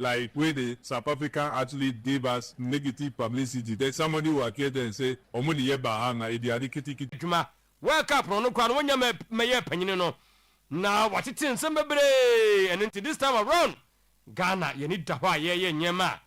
like where the South African actually gave us negative publicity. Then somebody will appear there and say, "Omuni ye bahana idiadi kiti kiti." Juma, wake up no kwa no nya me panyin no. Na watitin sembebre and into this time around Ghana you need to hwa ye nyema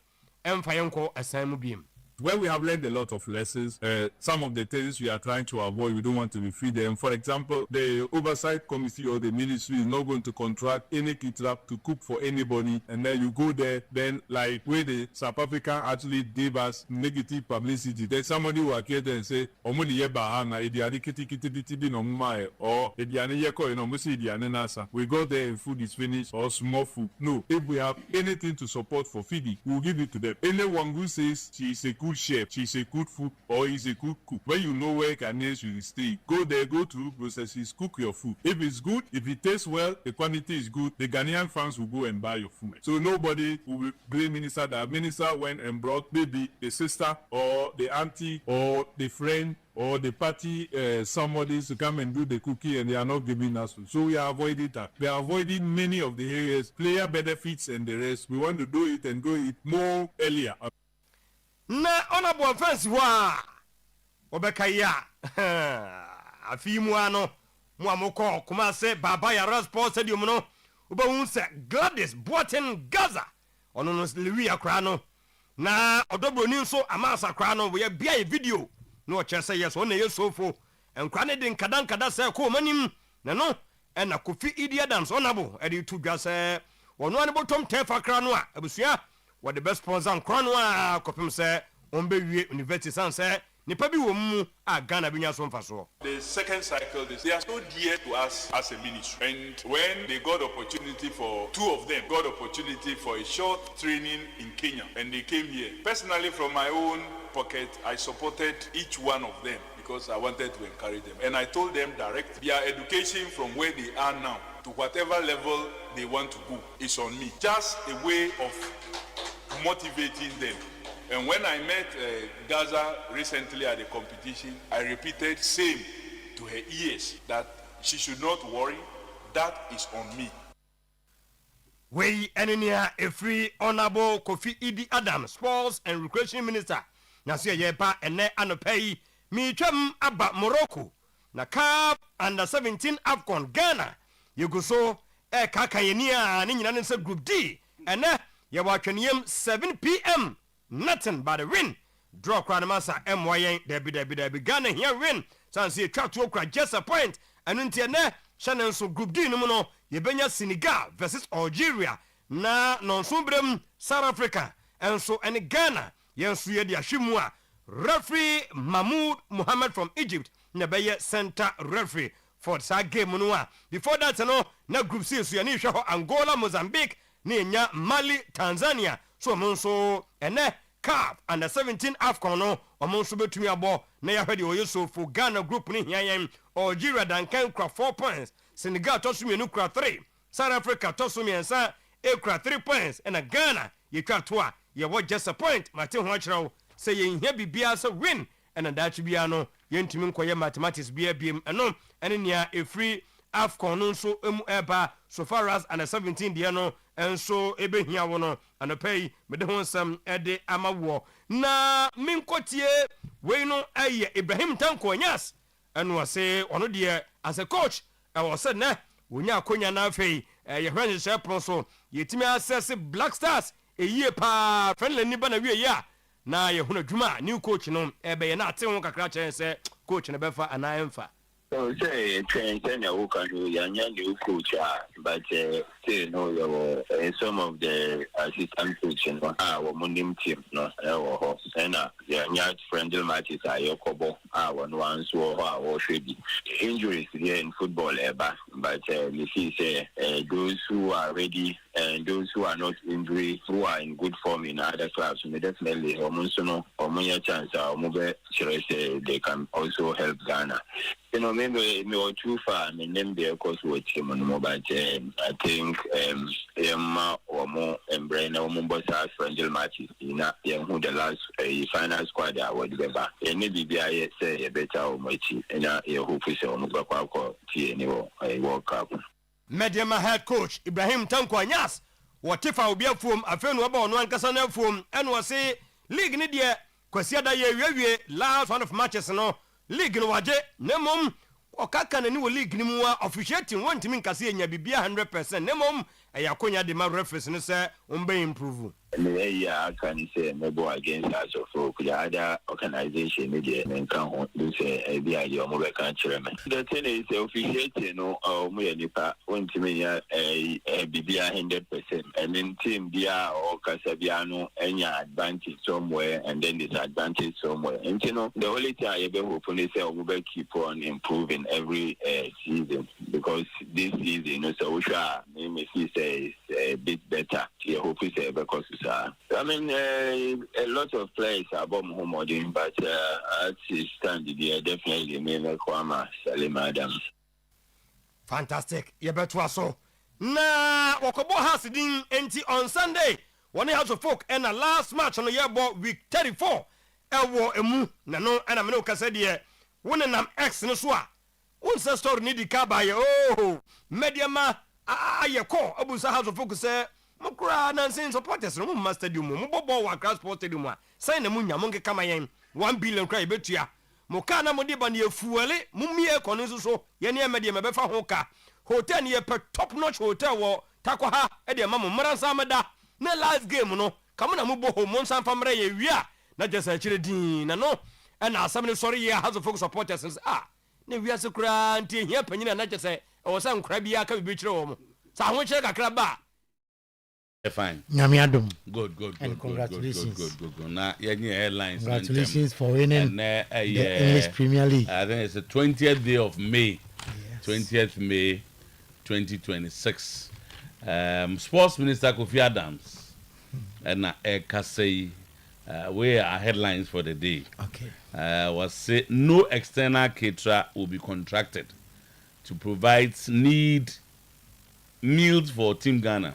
emfa yenko asan mu biem. When we have learned a lot of lessons, some of the things we are trying to avoid, we don't want to repeat them. For example, the oversight committee or the ministry is not going to contract any kidnap to cook for anybody, and then you go there, then like where the South African actually gave us negative publicity, then somebody will appear there and say, "Omuni ye bahana idiadi kiti kiti kiti no mumai," or "Idiani yeko ino musi idiani nasa." We go there and food is finished or small food. No, if we have anything to support for feeding, we'll give it to them. Anyone who says she is a good chef, she's a good food, or he's a good cook, when you know where Ghanaians will stay, go there, go to processes, cook your food. If it's good, if it tastes well, the quantity is good, the Ghanaian fans will go and buy your food. So nobody will blame minister that minister went and brought maybe the sister or the auntie or the friend or the party somebody to come and do the cookie and they are not giving us food. So we are avoiding that. We are avoiding many of the areas, player benefits and the rest. We want to do it and go it more earlier. Na honorable offense wa obekaya afi mu ano mu amoko kuma se baba ya sports stadium no obehun se Gladys Boatin Gaza ono no lewi akra no na odobroni nso amasa akra no we bia video no chese yes one ye sofo enkra ne din kadankada se ko manim na no na Kofi Idi Adams honorable e di to dwa se ono ne botom tefa akra no a abusua what the best sponsor and crown wa kopim say onbewie university san say nipa bi wo mu a Ghana bi nya so mfa so. The second cycle, they are so dear to us as a ministry, and when they got opportunity for two of them got opportunity for a short training in Kenya and they came here, personally from my own pocket I supported each one of them because I wanted to encourage them, and I told them direct their education from where they are now to whatever level they want to go is on me, just a way of motivating them. And when I met Gaza recently at the competition, I repeated same to her ears that she should not worry, that is on me. We enenia a free honorable Kofi Idi Adams, sports and recreation minister. Na se yepa ene anopei mi twam aba Morocco na CAF under 17 AFCON Ghana yeguso kakayenia ni nyina ne se group D ene ye watweniem 7 p.m. nothing but a win. Draw crowd massa MYN debi Ghana here win. Sansi track to okra just a point. And until ne Shannon so group D no no yebenya Senegal versus Algeria na nonsumbrem South Africa. And so any Ghana yensu ye dia hwimua referee Mahmoud Mohammed from Egypt na beye center referee for that game no a. Before that no na group C so ye ni hwe Angola, Mozambique ni nya Mali, Tanzania. So monso ene CAF under 17 AFCON no omonso betumi abo na ya hwede oyeso for Ghana group ni hian Algeria dankan kra 4 points, Senegal tosumi no kra 3, South Africa tosumi ensa e kra 3 points, and Ghana ye twa to a ye wo just a point mate ho akirawo say ye hia bibia so win and that bia no ye ntumi nkoye mathematics bia biem eno ene nia e free AFCON no so emu eba so far as under 17 dia no enso ebehia wo no anopei mede ho nsam ede amawo na minkotie we no aye Ibrahim Tanko Anyas eno ase ono de as a coach e wo se na wonya akonya na afei ye hwan se pro so yetimi access Black Stars eyie pa friendly ni ba na wie ya na ye hunu adwuma new coach no ebe ye na ate ho kakra chen se coach na befa ana emfa. So say train who can do new coach, but say no some of the assistant coach and our Mundim team no and yeah friendly matches are your couple ones who are should be injuries here in football but you see say those who are ready and those who are not injury who are in good form in other clubs definitely or chance they can also help Ghana. You know, maybe me too far. I mean, them there cause what him on mobile. I think Emma or more and Brain or Mombasa friendly matches in who the last final squad I would be back. And maybe I say a better or my chief and I hope we say Mobile T anyway. I woke up. Mediama head coach Ibrahim Tanko Anyas wɔtefa obi afuom afei no ɔba ɔno ankasa no afuom ɛna wɔse league ne deɛ kwasi ada yɛ wiewie last one of matches no league no wagye na mmom ɔkaka n'ani wɔ league no mu a officiating wɔntumi nkase anya bibia 100% na mmom ɛyɛ akonya de ma referees no sɛ ɔmbɛ improve. I can say maybe against us or the other organization and can do say the idea of mobile country. The thing is officiating or Nipa went to me a BBA 100% and then team dia or Casabiano any advantage somewhere and then disadvantage somewhere. And you know the only thing I ever hopefully say we keep on improving every season because this season so we shall maybe say a bit better. I hope we say because I mean, a lot of players are bomb home, but at this stand there, definitely Mena Kwama, Salim Adams. Fantastic. You better so. Na Wakobo has din enti on Sunday. One house of folk and a last match on the year ball week 34. Ewo emu na no and I'm no kasadia. One and I'm X no swa. One says story need the car by oh media ma aye call Abusa house of folk say. Mukra na nsin supporters no mu stadium mu bobo wa cross sport stadium a sai na mu nya mo nkeka mayen 1 billion kra ebetua mo ka na mo de ba na efuele mu mie kono so ye ne emede me befa ho ka hotel ne ye top notch hotel wo takwa e de ma mo mransa meda na last game no ka mo na mo bo ho mo nsan famre ye wia na jesa chire din na no e na asam ne sorry ye has of supporters na wia se kra ntie hia panyina na jesa e wo san kra bia ka bi chire wo mo sa ho chire kakra ba. Fine. Nyamiadum. Good. And congratulations. Good. Now, headlines. Congratulations for winning the English Premier League. I think it's the 20th day of May. Yes. 20th May, 2026. Sports Minister Kofi Adams and Kasei were our headlines for the day. Okay. Was say no external caterer will be contracted to provide meals for Team Ghana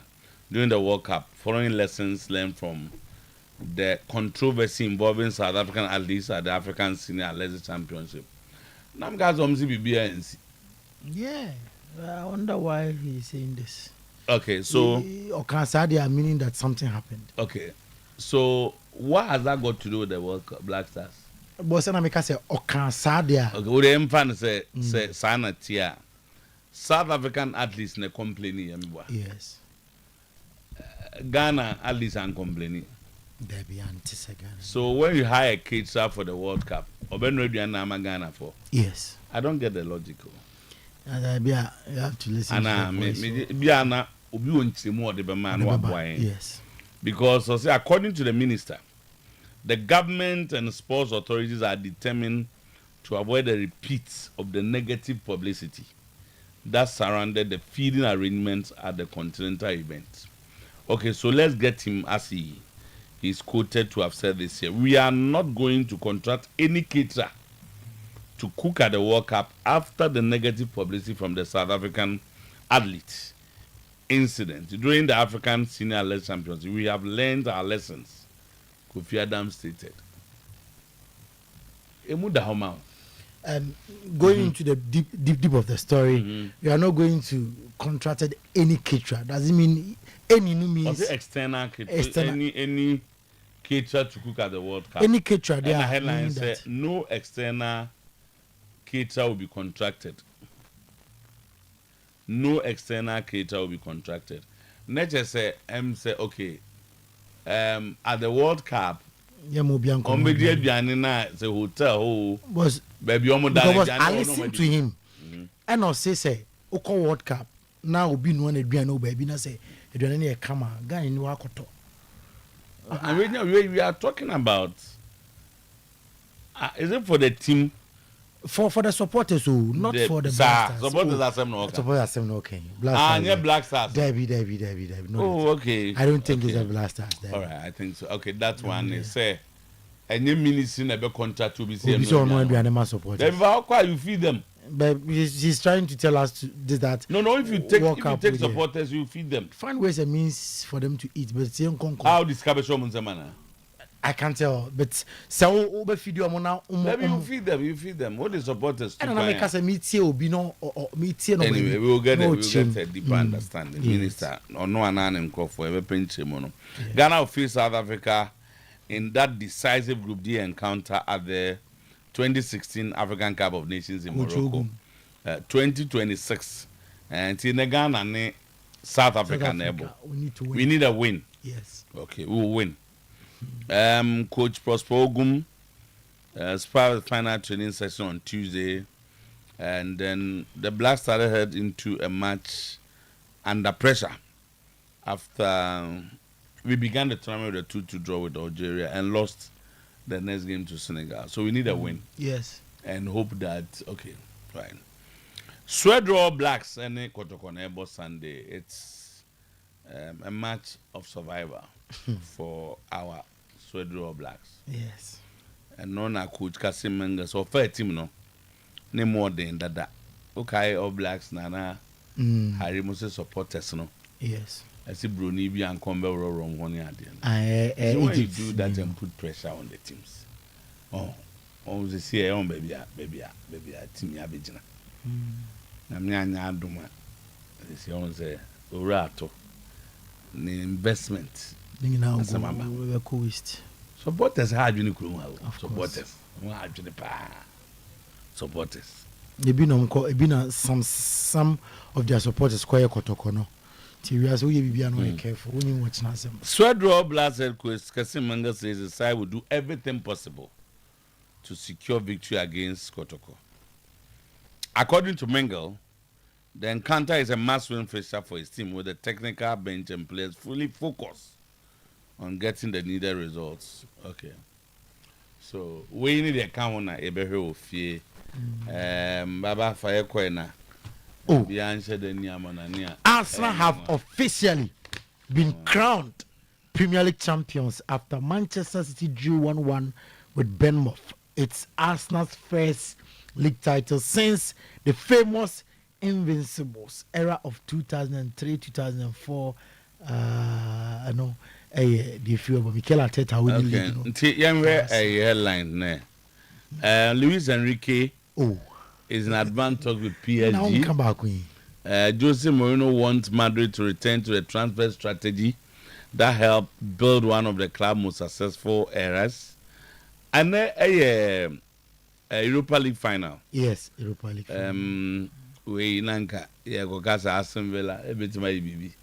during the World Cup, following lessons learned from the controversy involving South African athletes at the African Senior Athletics Championship. Nam guys BBNC. Yeah, I wonder why he's saying this. Okay, so Okansadia meaning that something happened. Okay, so what has that got to do with the World Cup, Black Stars? But I make say Okansadia. Okay, what the fan say Sana Tia. South African athletes ne complaining. Yes. Ghana at least are complaining. So when you hire a caterer for the World Cup, Ghana for? Yes. I don't get the logical. You have to listen Yes. Because according to the minister, the government and sports authorities are determined to avoid a repeat of the negative publicity that surrounded the feeding arrangements at the continental event. Okay, so let's get him as he's quoted to have said this here. We are not going to contract any caterer to cook at the World Cup after the negative publicity from the South African athlete incident during the African Senior Athletics Championship. We have learned our lessons, Kofi Adams stated. Going into the deep of the story, we are not going to contract any caterer. Does it mean any means external caterer? Any caterer to cook at the World Cup? Any caterer there. And the headline said no external caterer will be contracted. No external caterer will be contracted. Nature say okay. At the World Cup, the hotel was baby because I listened to him and I say Oko World Cup now be no one no baby na say e come guy in wakoto. We are talking about is it for the team? For the supporters, not for the Black Stars. Supporters are some okay. Supporters are some okay. Black Stars. Debbie. No, okay. I don't think it's a Black Stars. All right, I think so. Okay, that one is say any ministry never contract to be seen. So no be animal supporters. Then how can you feed them? But he's trying to tell us that. No. If you take supporters, you feed them. Find ways and means for them to eat, but how discover someone's man? I can't tell, but so over video now. Maybe you feed them. What the supporters? I don't know because meet you or meet you. Anyway, we will get a deeper understanding. Minister or no an for ever pinch him. Ghana will face South Africa in that decisive Group D encounter at the 2016 African Cup of Nations in Morocco. 2026. And in Ghana and South Africa neighbor. We need a win. Yes. Okay, we will win. Coach Prosper Ogum started the final training session on Tuesday, and then the Blacks started head into a match under pressure after we began the tournament with a 2-2 draw with Algeria and lost the next game to Senegal. So we need a win. Yes. And hope that, okay, fine. Swedro Blacks and Kotoko Sunday. It's a match of survival for our Swedro Blacks. Yes. And no na coach Kasim Menga. So fair team no. No more than that. Okay, All Blacks nana Harry Moses supporters no. Yes. I see Bruni be and Combe wrong one year. So when you do that and put pressure on the teams. Oh, they say on baby, team ya bejina. Na me anya adoma. They say on say orato. The investment. We coast. Supporters hard you supporters. Hard you supporters. They been some of their supporters quite Kotoko no. Tiria so you be no careful when you watch Nasem. Swedro Blast request Kasim Menga says the side will do everything possible to secure victory against Kotoko. According to Mengel, the encounter is a must-win fixture for his team with the technical bench and players fully focused on getting the needed results. Okay. So, we need a counter, a better of fear. Baba Fayekwena. Oh, Arsenal have officially been crowned Premier League champions after Manchester City drew 1-1 with Bournemouth. It's Arsenal's first league title since the famous Invincibles era of 2003-2004. I know the few of Mikel Arteta winning. Okay, a headline there. Luis Enrique is in advanced talk with PSG. Now come back, Jose Mourinho wants Madrid to return to the transfer strategy that helped build one of the club's most successful eras. And a Europa League final. Yes, Europa League final. We nanka go kasa Aston Villa ebetima bibi.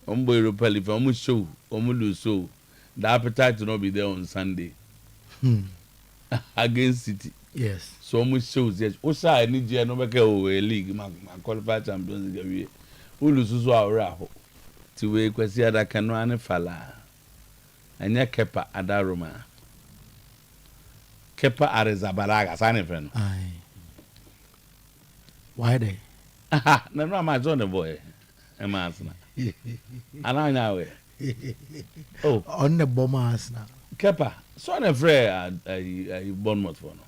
Ombo Europa League omu show, omu lose so. The appetite to not be there on Sunday. Against City. Yes. So much shows yes. Osa ni je no beke o league ma qualify Champions League we. Ulu susu awra ho. Ti we kwesi ada kanu ane fala. Anya Kepa Adaroma. Kepa Arrizabalaga sane friend. Aye. Why they? No ma John the boy. E ma asna. Ananya we. Oh, on the bomber Arsenal. Kepa. So na free a Bournemouth for no.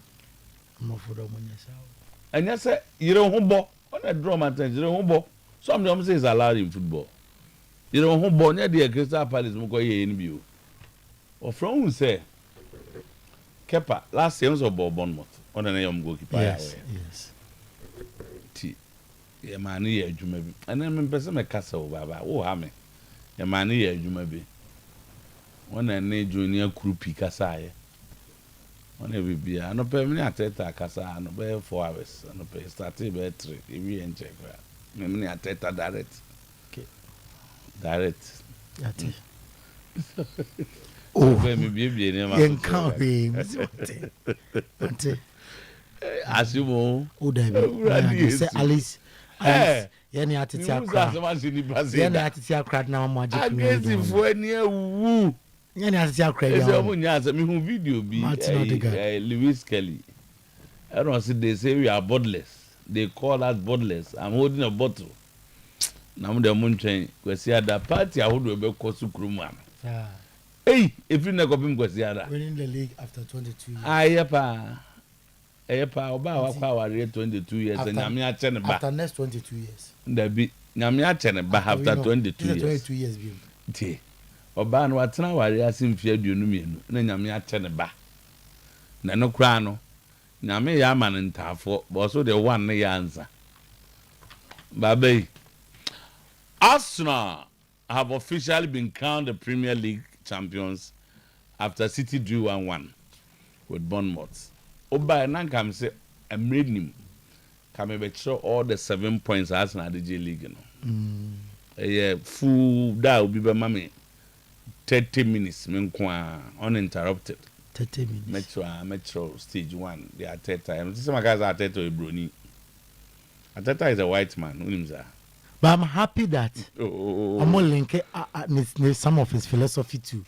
And yes, you don't humble on a drum and you don't humble. Some of them say it's allowed in football. You don't humble near the Crystal Palace Mukoye in view. Or from who say Kepa last year was about Bournemouth on an young goalkeeper. Yes. Yeah, man, here, Jumabi. And then person a castle, Baba. Oh, Hammy. Yeah, man, here, Jumabi. One and a junior croupy Cassaye. On every beer, I no pay me at Casa, no pay 4 hours, I no pay started by 3. If we ain't check, me at direct. Okay. Direct. That's it. Oh, me be encountering. As you know, oh, David, say Alice. Yeni atiti akra. Yeni atiti akra na mo aje fun. Against for near woo. Yeni atiti akra ya. ya. Me hu video bi Lewis Kelly. I don't see they say we are borderless. They call us borderless. I'm holding a bottle. Na mo de mo ntwen kwesi ada party ahodo be kosu kruma. Hey, if you na kopim kwesi ada. Winning the league after 22 years. Ayepa. Oba wa 22 years and nyame a che ne ba. After next 22 years. That be nyame a che ne ba after 22 years. 22 years bi. Tie. Oba no atena ware asim fie aduonu mienu na nyame ate ne ba. Na no kra no nyame ya ama ne ntafo but so the one ne ya ansa. Babe, Arsenal have officially been crowned the Premier League champions after City drew 1-1 with Bournemouth. Oba nan kam say emrednim kam be show all the 7 points Arsenal the J League no. Yeah, full da obi be mame 30 minutes menkwa uninterrupted. 30 minutes. Metro stage 1 they are Arteta. Some guys are Arteta Bruni. Arteta is a white man, unimza. But I'm happy that I'm going to link some of his philosophy to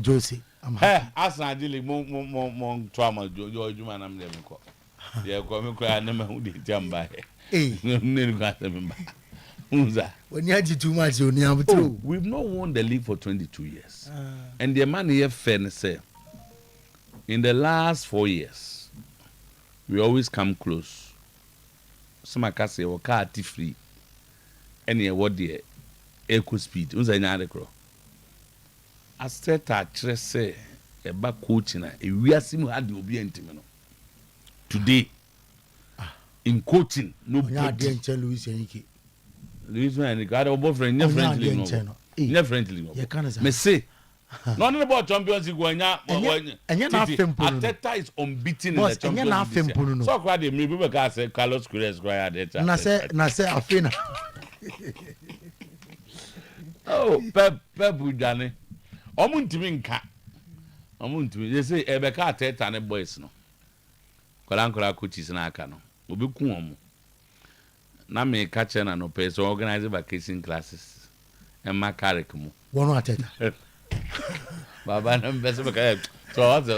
Josie. I'm happy. Hey, Arsenal dealing more trauma. George man, I'm never call. Yeah, come cry. Never who did jump by. Hey, when you had too much, you have true. We've not won the league for 22 years, and the man here fairness say in the last 4 years we always come close. Some can say we car free. Any what the equal speed. Unza nya adekro. Asteta chere say e ba coach na e wiase mu had obi entime no. Today in coaching no nya de nchen Luis Enrique. Luis Enrique got obo friend nya friendly no. Nya friendly no. Me say no about Champions League nya enya na fempo. Ateta is unbeaten in the Champions League. So kwa de me be ka say Carlos Queiroz kwa Ateta. Na say afena. Oh, Pep Budane. Omuntimi nka. Omuntimi they say Ebeka Ateta ne boys no. Kola coaches na aka no. Obi ku omo. Na me ka che na no pay so organize vacation classes. E ma karek mu. One Ateta. Baba na mbese beka so what's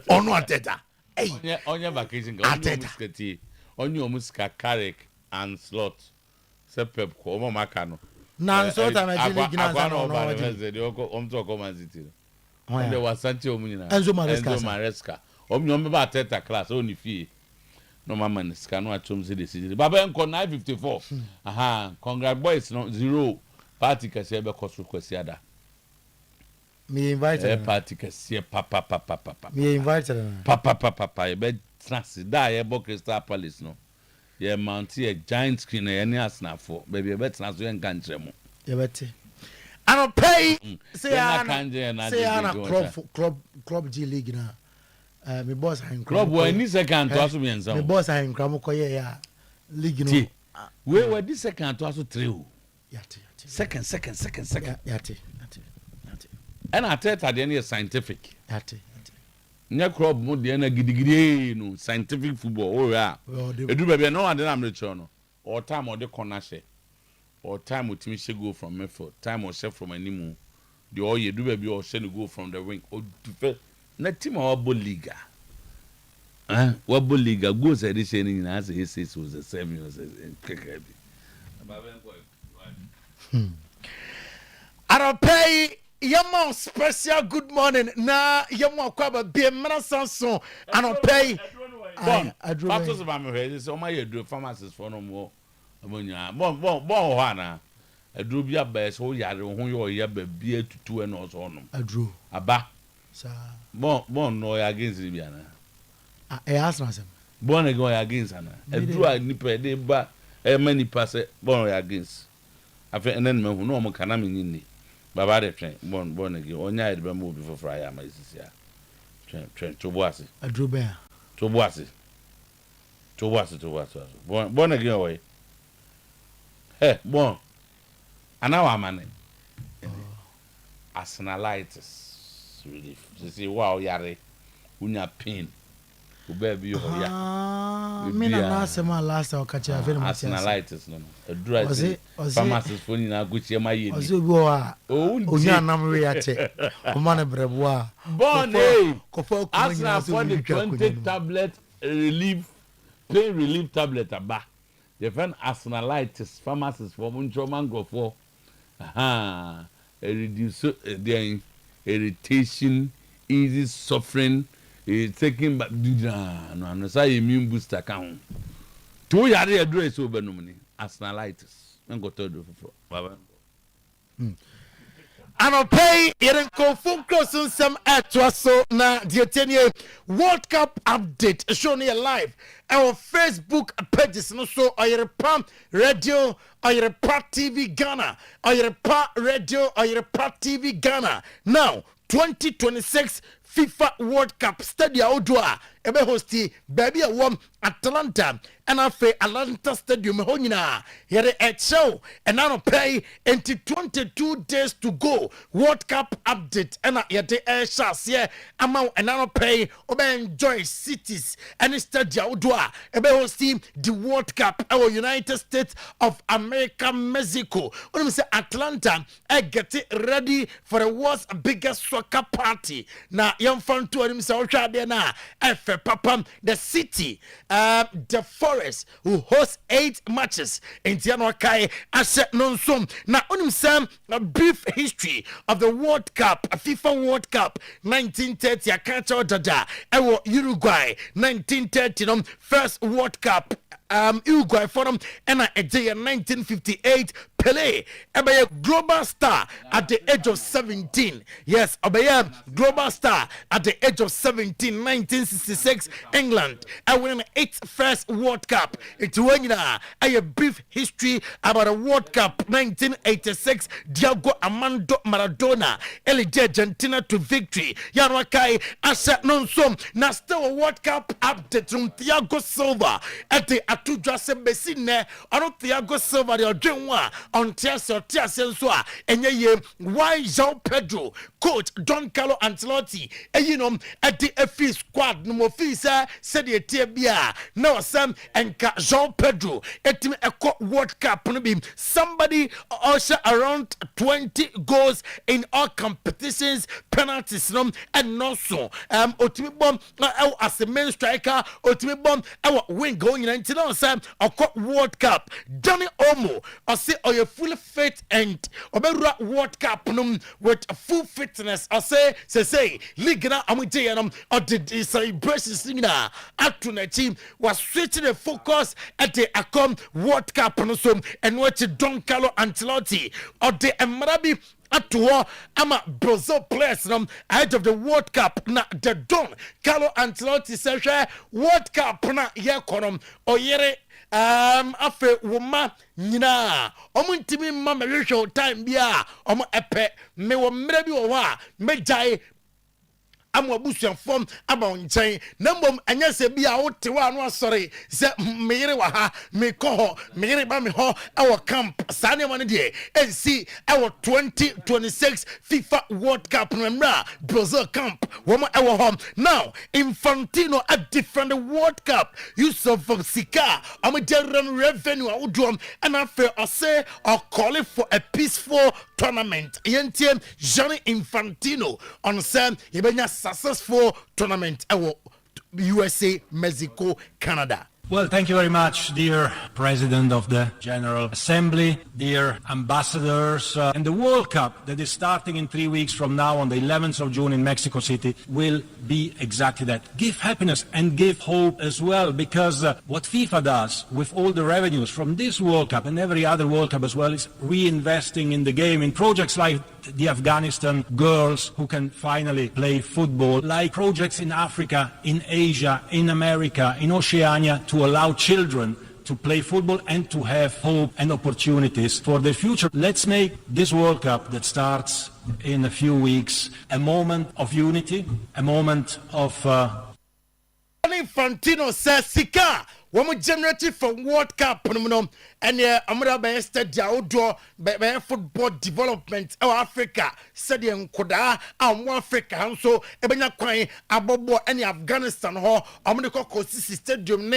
Ono Ateta. Hey. Onye vacation go Ateta. Onye omuska karek and slot. Se Pep ko omo maka no. Na Sometymer Otuo-Acheampong na no talk Man City. And there was Sancho Omunyina. Enzo Maresca. Omnyo ba Ateta class oni fie. No mama ni ska no atom se the city. Baba enko 954. Aha, congrats boys no 0 party kase be koso kwasi ada. Me invited. Party kase papa. Me invited. Papa e be trans da e bo Crystal Palace no. Yeah, mount a giant screen any Arsenal for baby a bet na so en kan tremo. Yeah, bet. I don't pay. Say Anna club G League na. My boss in club where any second to aso bien so. My boss in Kramo koye ya league no. We were this second to aso 3. Yati. Second. Yati. And Ateta the any scientific. Yati. Nya club mo de na gidigidi no scientific football o ya. Edu baby no one dey am reach no. All time o dey corner share. All time o timi she go from midfield. Time o share from animu. The all you do baby o share go from the wing. O na team o bo liga. What bo liga goes edition in as he says was the same as KKB. I don't pay. Yamo special good morning. Na yamo kwaba be mena sanson. I don't pay. I drew. Factors of my head is on my do pharmacists for no more. Amonya. Bon hana. I drew be a best who yard who you are be to 2 and also on. I drew. Aba. Sir. Bon no against Libiana. I asked myself. Born go against Anna. I drew a nipper de ba many pass born against. I feel and then no more canami in Baba de train born again. Onya de move before Friday my sister. Train to Bossy. I drew bear. To Bossy. Born again away. Hey, born. And now I'm an Arsenalitis relief. You see, wow, yare, unya pain. Baby, you are me na say my last I catch very much. Arsenalitis, no. A dry pharmacist for na Gucci my year. Ozubo onya nam we ache. O man breboa. Born Arsenal for the 20 tablet pain relief tablet aba. The friend Arsenalitis pharmacist for Muncho Mango for reduce the irritation, easy suffering. Taking back no say immune booster count. 2 yare address over no money Arsenalitis. Ngo to do for baba. Anopay Yerenko focus on some atwaso na dietenie World Cup update shown here live. Our Facebook pages no so Oyerepa Radio, Oyerepa TV Ghana, Oyerepa Radio, Oyerepa TV Ghana. Now 2026 FIFA World Cup Stadia Odua ebe hosti baby a wom Atlanta and afe Atlanta Stadium honina here a show and now pay into 22 days to go World Cup update and yete air shas here amount and now pay obe enjoy cities and Stadia Odua ebe hosti the World Cup our United States of America Mexico when we say Atlanta I get it ready for the world's biggest soccer party na young fan to him say there na Papa, the city, the forest, who hosts 8 matches in Tianokai, Asset Non-Sum. Now, on some a brief history of the World Cup, FIFA World Cup, 1930, I can't tell Dada, Uruguay, 1930, first World Cup. Uruguay Forum and a day in 1958 Pele a global star at the age of 17. Yes, a global star at the age of 17. 1966 England I win an 8th first World Cup. It's when a brief history about a World Cup 1986 Diego Armando Maradona elite Argentina to victory. Yanwakai Asha Nonsom now still a World Cup update from Thiago Silva at the to just besine ono Thiago Silva de odwenwa on tiase so a enye why João Pedro coach Don Carlo Ancelotti at the FA squad no officer said the tebia no Sam and João Pedro etime a World Cup no be somebody usher around 20 goals in all competitions penalties and no so otime bomb as a main striker otime bomb win going into Sam a World Cup. Danny Omo, I say, are you fully fit and Obera World Cup with full fitness? I say, Ligna Amitianum or the celebrations at to team was switching the focus at the Acom World Cup and watch Don Carlo Ancelotti or the Emrabi. At war, I'm a Brazil players ahead of the World Cup. Na the Don Carlo Ancelotti says World Cup na yekonom oyere afe woma nyina omuntimi mama show time bia omo epe me wo mre bi wo ha mejai amwa busuan form aba onchen na mbom anya se bia wo te wa no asore se meyere wa ha me ko ho meyere ba me ho our camp sane mo ne de NC our 2026 FIFA World Cup remember Brazil camp woman our home now Infantino at different World Cup use of Sika am general revenue awdom and after I say or call it for a peaceful tournament yentiem Gianni Infantino on Sam yebenya successful tournament USA, Mexico, Canada. Well, thank you very much, dear President of the General Assembly, dear ambassadors. And the World Cup that is starting in 3 weeks from now on the 11th of June in Mexico City will be exactly that. Give happiness and give hope as well, because what FIFA does with all the revenues from this World Cup and every other World Cup as well is reinvesting in the game in projects like the Afghanistan girls who can finally play football, like projects in Africa, in Asia, in America, in Oceania, to allow children to play football and to have hope and opportunities for the future. Let's make this World Cup that starts in a few weeks a moment of unity, a moment of... Infantino says, Sika, woman generated for World Cup, and Amara by Stadia Outdoor by football development of Africa, said in Koda, and Africa, and so Ebena Quine, Abobo, any Afghanistan, or America Cosi Stadium,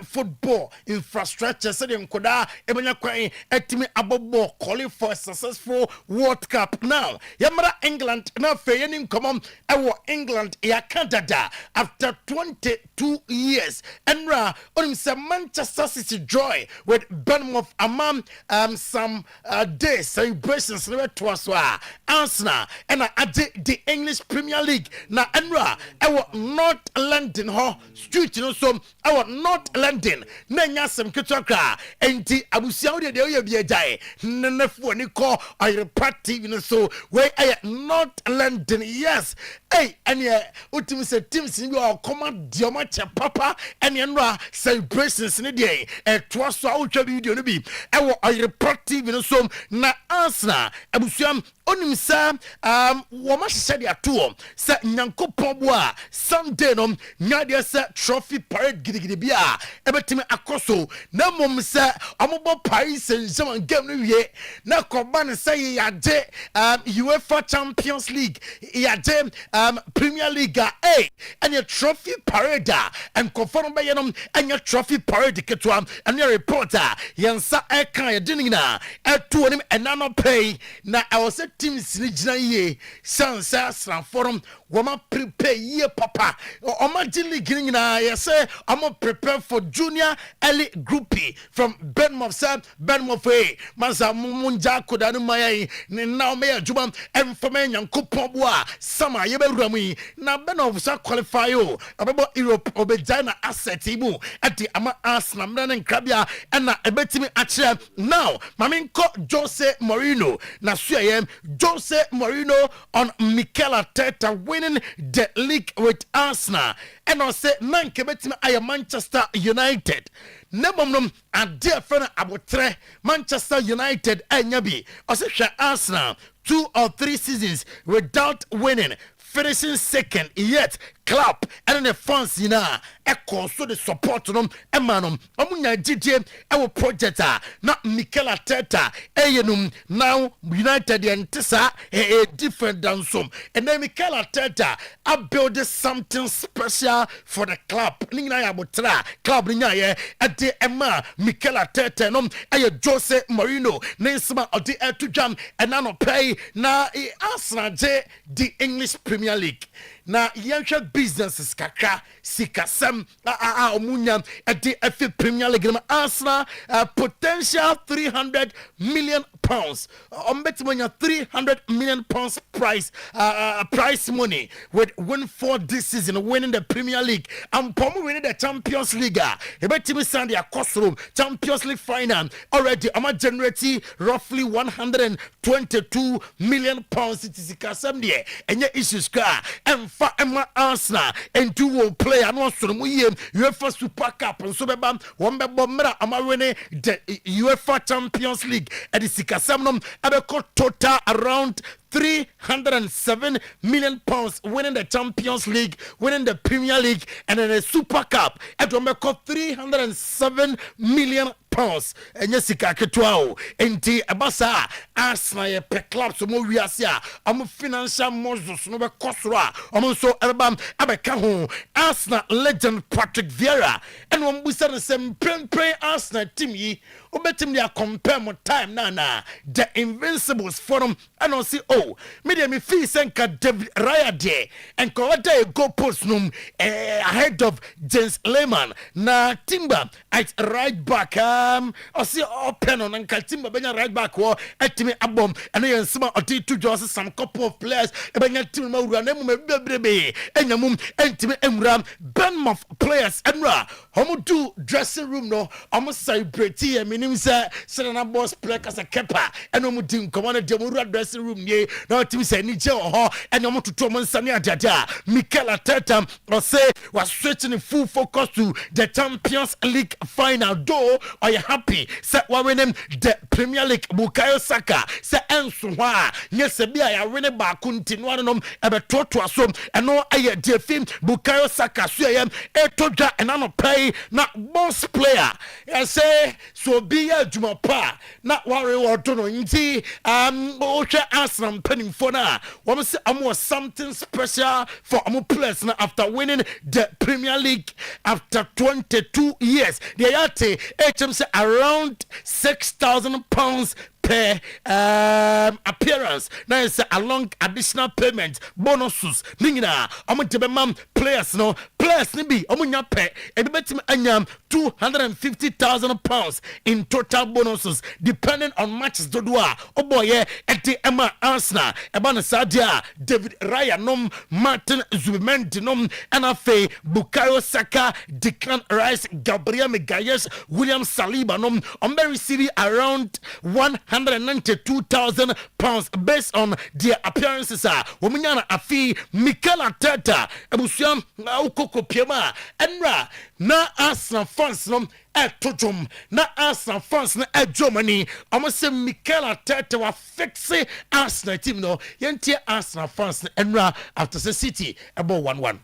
football infrastructure, said in Koda, Ebena Quine, Etime Abobo, calling for a successful World Cup. Now, Yamara England, now Fayening Common, our England, Canada, after 22 years, and onim say Manchester City joy with Bournemouth among some day celebrations never twas Arsenal and the English Premier League na enra North London ho street no so North London na nya sem ketwakra enti abusia wo de oye bia jai nenefu ni ko Oyerepa TV no so we North London yes hey anya ultimate say teams ni o command dioma che papa anya nra celebrations ni dey twas awotwa video no bi Oyerepa TV no so na Arsenal abusia onim sa woma hye de ato sa nyankopon bo a Sunday no nya de sa trophy parade gidigidi bia ebetimi akoso na mom sa omobo Paris Saint-Germain game no wie na koban say yade UEFA Champions League yade Premier League and your trophy parade and confirm by yenom and your trophy parade ketwa and your reporter yansa eka yedinina eto onim enano pay na I was teams ni gina ye sansa sran forum woma prepare ye papa oma league na yes I'm prepare for junior early groupie from Bournemouth Bournemouth mansa munja kodanu mayai ni now me adwuma emfama nyankopon bo a sama ye bewuramu na Bournemouth sa qualify o abebo Europe obejana asset ibu ati ama Arsenal mna nkrabia na ebetimi akire now maminko Jose Mourinho na suye Jose Mourinho on Mikel Arteta winning the league with Arsenal and I say nanke betimi ay Manchester United nemomnom ade friend abotre Manchester United enyabi I say Arsenal 2 or 3 seasons without winning finishing second yet club and the fans na so the support no emanom omunya gidie project na Mikel Arteta now United entisa different than some and then Mikel Arteta build something special for the club ninga ya botra club ninga ye ade ema Mikel Arteta no Jose Mourinho nensima odi etujam enano pay na Arsenal the English Premier League na yansha businesses kakra sikasem omunya at the FA Premier League Arsenal potential 300 million pounds betting 300 million pounds price money with win for this season winning the Premier League and Pomo winning the Champions League betting Sunday across room Champions League final already I'm generating roughly 122 million pounds it is sikasem there and your issues and for Emma Arsenal and two will play and also UEFA Super Cup and so beba one beba ama winning the UEFA Champions League at the Sikasamnum abeko total around 307 million pounds winning the Champions League, winning the Premier League, and then the Super Cup. At Omeko 307 million pounds. And yes, Ketwao. And the Abasa Arsenal per club so more reasia. I'm financial Moses no Kosra. I'm so Albam Abekaho. Arsenal legend Patrick Vieira. And when we said the same pray Arsenal team ye. Obetim dia compare more time na the Invincibles forum and I see media me fee senka David Raya de and kawada go post num ahead of James Lehman na Timber at right back I see open on and Timber benya right back war etimi abom and then some oti two just some couple of players benya team ma ura na mu bebrebe enyamum entimi emram Bournemouth players enra homo do dressing room no homo celebrate minim say na boss play as a keeper and homo team command dem ura dressing room ye na team say ni je ho and homo to mo nsane adada Mikel Arteta say was switching full focus to the Champions League final though are you happy say we win the Premier League Bukayo Saka say enso ho a yes bia ya win ba continue no ebeto to aso and no aye the film Bukayo Saka so yam etodwa and no pay na boss player I say so be adwuma pa na worry what no nti o hwe Arsenal penning for na we say am something special for am players na after winning the Premier League after 22 years they yate HM say around £6,000 per appearance. Now it's a long additional payment bonuses. Ningina, I'm going to players no players ni bi omunya pe e betim anyam £250,000 in total bonuses depending on matches dodoa oboye eti ema Arsenal eba na sadia David Raya nom Martin Zubimendi nom NFA Bukayo Saka Declan Rice Gabriel Magalhaes William Saliba nom Ombe City around £192,000 based on their appearances womunya afi Mikel Arteta ebusuam ukoko piema enra na Arsenal fans nom etojum na Arsenal fans na Germany almost Mikel Arteta wa fixe Arsenal team no yentie Arsenal fans enra after the City about 1-1.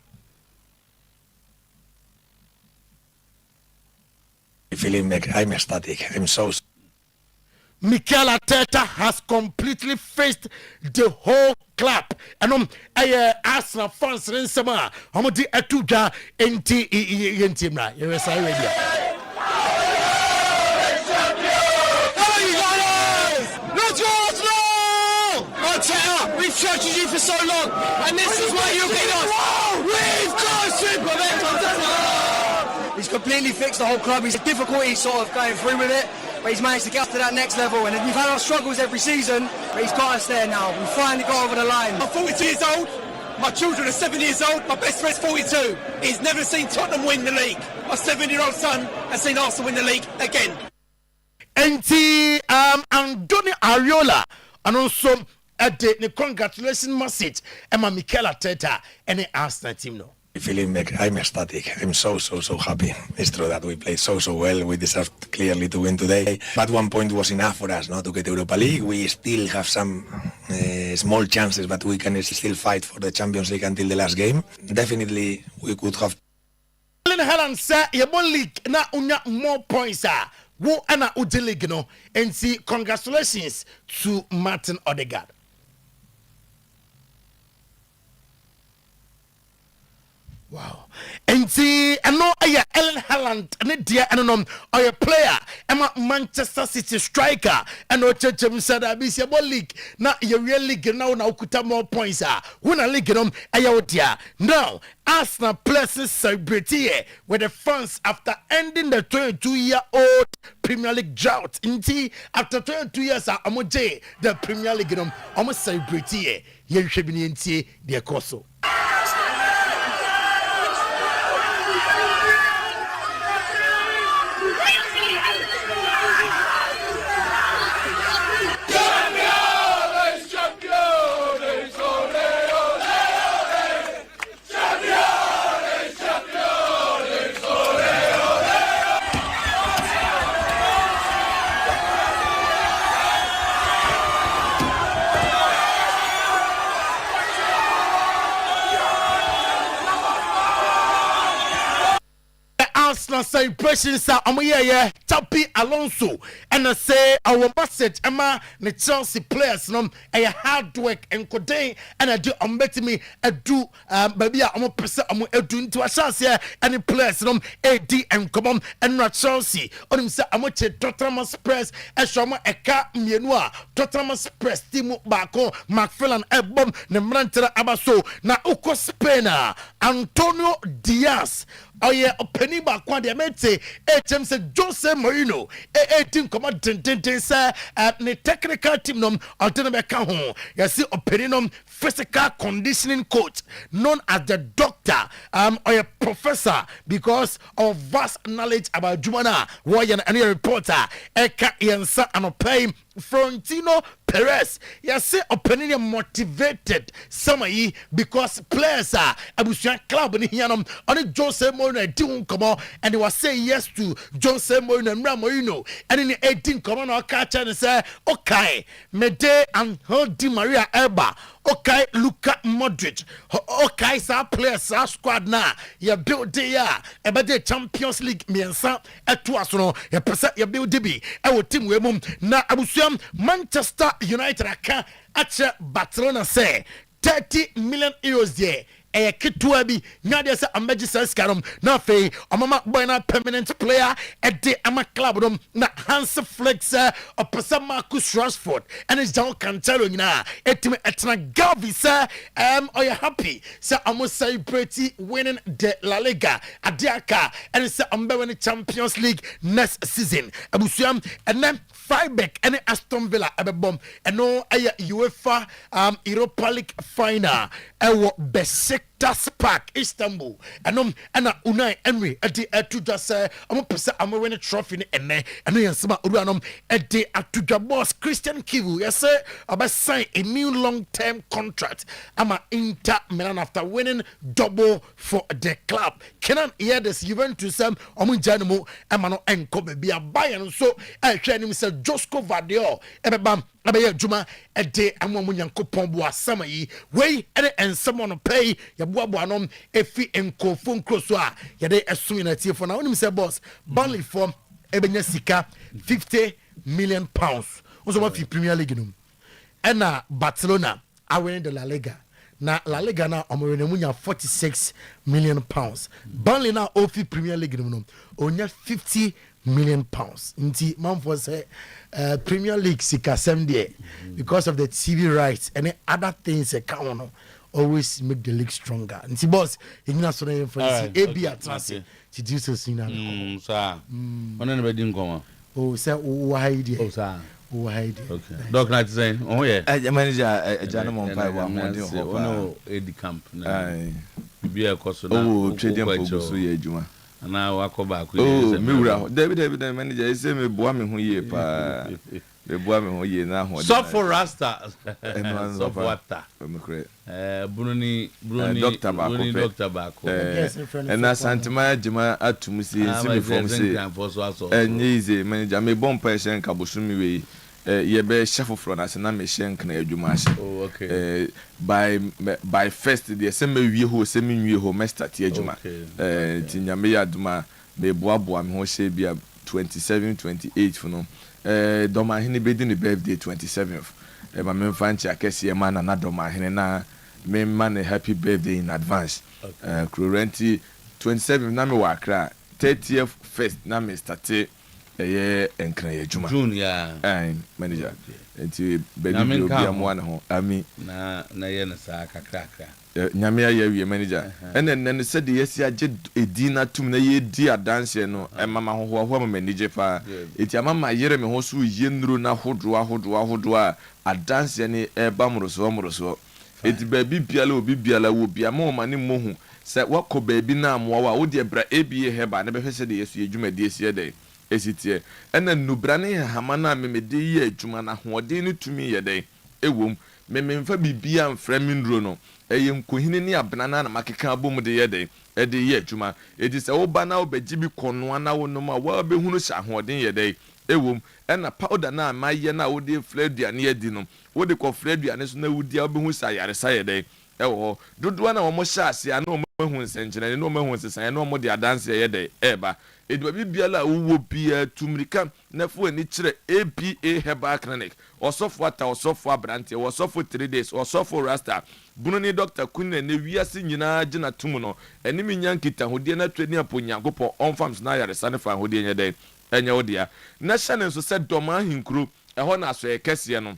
Feeling like I'm ecstatic. I'm so. Mikel Arteta has completely faced the whole club. And Arsenal fans in summer. Hamadi Atuja NT Yentimra. Yes, I read you. We've trusted you for so long, and this is what you've been us. We've got Super. He's completely fixed the whole club. He's a difficulty sort of going through with it, but he's managed to get up to that next level. And we've had our struggles every season, but he's got us there now. We finally got over the line. I'm 42 years old. My children are 7 years old. My best friend's 42. He's never seen Tottenham win the league. My 7-year-old son has seen Arsenal win the league again. NT Andoni Ariola and also the congratulations message Emma Mikel Arteta and the Arsenal team no. Feeling like I'm ecstatic. I'm so happy. It's true that we played so well. We deserved clearly to win today. But 1 point was enough for us not to get Europa League. We still have some small chances, but we can still fight for the Champions League until the last game. Definitely, we could have. Helen said, "Your league na unya more points. Wo ana uji league no." And see, congratulations to Martin Odegaard. Wow. And see, I know Ellen Haaland, and dear, and no, a player, Emma Manchester City striker, and no church said, I be a league. Now, you really get now, could have more points. When I league them, now, Arsenal places celebrity with the fans after ending the 22-year-old Premier League drought. Indeed, after 22 years, the Premier League, almost celebrity, you should be in the course. Arsenal celebrations are Tapi Alonso and I say our message Emma the Chelsea players a hard work and today and I do me I do baby I'm percent I'm do into a chance here and the players AD and come on and not Chelsea on him say I'm Tottenham Express and Shoma Eka Mienua Tottenham Express team Bako McFarlane Ebom Nemrantera Abaso na Uko Spain Antonio Diaz Oye openi ba kwa de mete HM se Jose Mourinho team come ten say the technical team nom altena be ka ho yesi openi nom physical conditioning coach known as the doctor or a professor because of vast knowledge about Jumana Warrior and a reporter Eka Yensa Anopay Florentino Perez yesi openi motivated some because players are abusuan club ni hianom on Jose Mourinho come on and they were saying yes to Jose Mourinho and Mourinho and in the 18 come on catch and say okay Mede and Di Maria Elba okay Luka Modric okay sa players sa squad na ya build there about the Champions League miensa etuaso no ya pesa ya build bi e wo team we mum na abusuam Manchester United aka ache Barcelona say 30 million euros there e ketua bi nya de se amaji saskarom na fe omama boy na permanent player e de ama club dom na Hans Flex opesa Marcus Rashford and is John Cancelo nyina etime etna Gavi sir are you happy sir I'm celebrating winning the La Liga adiaka and sir I'm winning Champions League next season abusuam and then Freiburg and Aston Villa ebebom and no UEFA Europa League final ewo Besiktas Park Istanbul and Unai Emery at the to say I'm a winning trophy and yansama uruanom at the atuja boss Christian Kivu yes sir about sign a new long-term contract ama Inter Milan after winning double for the club Kenan hear this Juventus omunjanimo amano enko be a Bayern so hwe nim say Josko Vadio ebebam abeye juma ede amwamu nyankopon bo asama yi we ene ensem on pay ya boabo anom efi enkofo nkroso a ya de esu na tie for na onim say boss Burnley for ebenya sika 50 million pounds also what fi Premier League num ena Barcelona are winning the La Liga na La Liga na omorene munya 46 million pounds Burnley na ofi Premier League num onya 50 million pounds nti man for say Premier League sika 70 because of the TV rights and other things account always make the league stronger nti boss igna so na for AB atase to do so sina sir ona na bedi nkoma oh say o hide oh sir o hide okay doc na say oh yeah manager jana mo mpa wa mo de ho pa no edi camp na bibia koso na oh trading for so ye adwuma ana wakoba ko oh miwura David manager say me boa me ho ye pa me boa me ho ye na ho so for rasta so for water Bruni doctor Bako and na Sometymer Otuo-Acheampong atum si me from say enyize manager me bomb person ka bosumi we ye be chef for na se na me shenk na adwuma ase oh okay by first the se me wie ho se me nwie ho me start adwuma tinya me yaduma me boaboa me ho she bia 27 28 for no doma hene be di ni birthday 27th ma me fanchi akese ma na doma hene na me man a happy birthday in advance currently 27th na me wa Accra 30th first na me start enkran ya juma June ya manager enti baby bi amwa na ho ami na ye na sa kakrakra nyame ya wie manager enen said yes ya je edina tum na ye di adanse no mama ho manager pa eti mama yere me ho so ye nuro na hodo a adanse ne eba moroso eti baby biala obi biala wo bia ma ma ne mohu se wakọ baby na amwa wa wo de bra ebie heba ne be hwese de yesu edwuma de esi de esitie ena nubra ne hama na memede ye adwuma na hoɔden ne tumi ye den ewom mememfa bibia mfra mindro no eye nkohine ne abena na makeka abom de ye den de ye adwuma edi se wo ba na obegyi bi konoa na wonom a wa behunu sha hoɔden ye den ewom ena powder na maye na wo de fladuane ye di no wo de ko fladuane so na wudi a obehu sa yaresa ye den ewo dodoa na wo mo sha ase a na wo mahu nsenkyene na wo mahu nsesan na wo de adanse ye den eba edwa bibiala wo bia tumrika na fo ani kire APA Herbal Clinic osofo ata osofo abrante osofo 3 days osofo rasta bunu ni Dr. Kunne ne wiase nyina gina tum no enimi nyankita hodie na twani aponyankopɔ onfams na yaresa ne fa hodie nya den enya wodia na hyane so se doma hinkuro ɛhɔ na so ekese no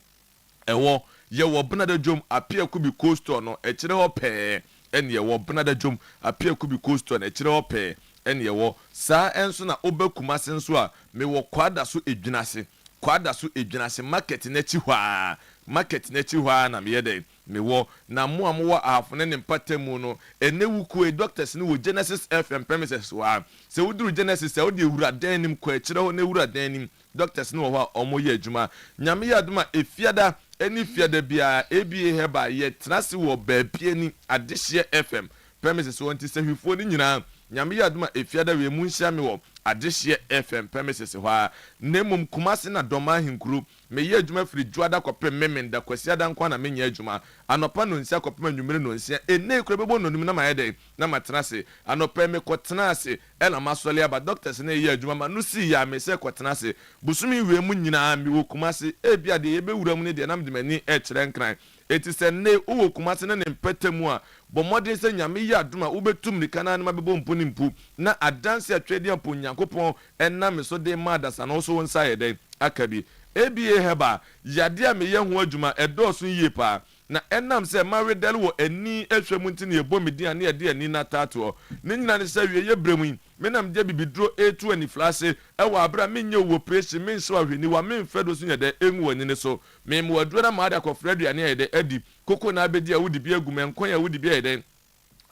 ɛwɔ ye wo benada dwom apia kubi coaster no ekire hɔ pɛ ene ye wo benada dwom apia kubi coaster no ekire hɔ pɛ ene ye wo saa enso na obekuma senso a me wo kwada so edwinase market na chi hwa na me yede me wo na mo amwo afone ne mpatemu no enewuku doctors ne wo Genesis FM premises wa se wuduru Genesis se wodi ewuradan nim kwa ekire ho na ewuradan nim doctors ne wo ha omo ye adwuma nyame ya aduma efiada eni fiada bia ABA heba ye trase wo baapie ni adehye FM premises won ti se hwifo ni nyina nyame ya aduma efiada we mu nhia me wo adehye FM premises hɔ a nemum kumase na dɔma hinkuru meyɛ adwuma firi dwada kɔpem memenda kwasi adankwa na menya adwuma anɔpa no nsia kɔpem anwumere no nsia ene kura bɛbɔ no nim na mayɛ dɛ na matena se anɔpa me kɔtena ase ɛna masɔle aba doctors na yɛ adwuma ma no si ya me sɛ kɔtena se busumi wie mu nyinaa me wɔ kumase ebia de yɛbɛwura mu ne de nam de mani ɛkyerɛ nkran eti sɛ ne wo kumase ne mpɛtɛmu a bɔmmɔden sɛ nyame yɛ adoma wobɛtum ne kana ne mabɛbɔ mpo ne mpu na adanse atwɛde ampo nyankopɔn ɛna me so de ma adasa no so wonsa yɛ dɛn aka bi ebia heba yade a meyɛ ho adwuma ɛdɔɔso yie paa na ɛnam sɛ maredel wɔ ani ahwɛ mu nti ne yɛbɔ me din a ne yɛde ani na taatoɔ ne nyina ne sɛ wie yɛ brɛ mu yi menam gye bibiduro etu ani flase ɛwɔ abra menye wo operation menhye ahwɛni wa memfɛ do so nyɛ dɛ engu wani ne so mem wɔ aduro na maade akɔfra aduane yɛ dɛ adi koko na abedi a wodi bi agum ɛnkɔn a wodi bi yɛ dɛ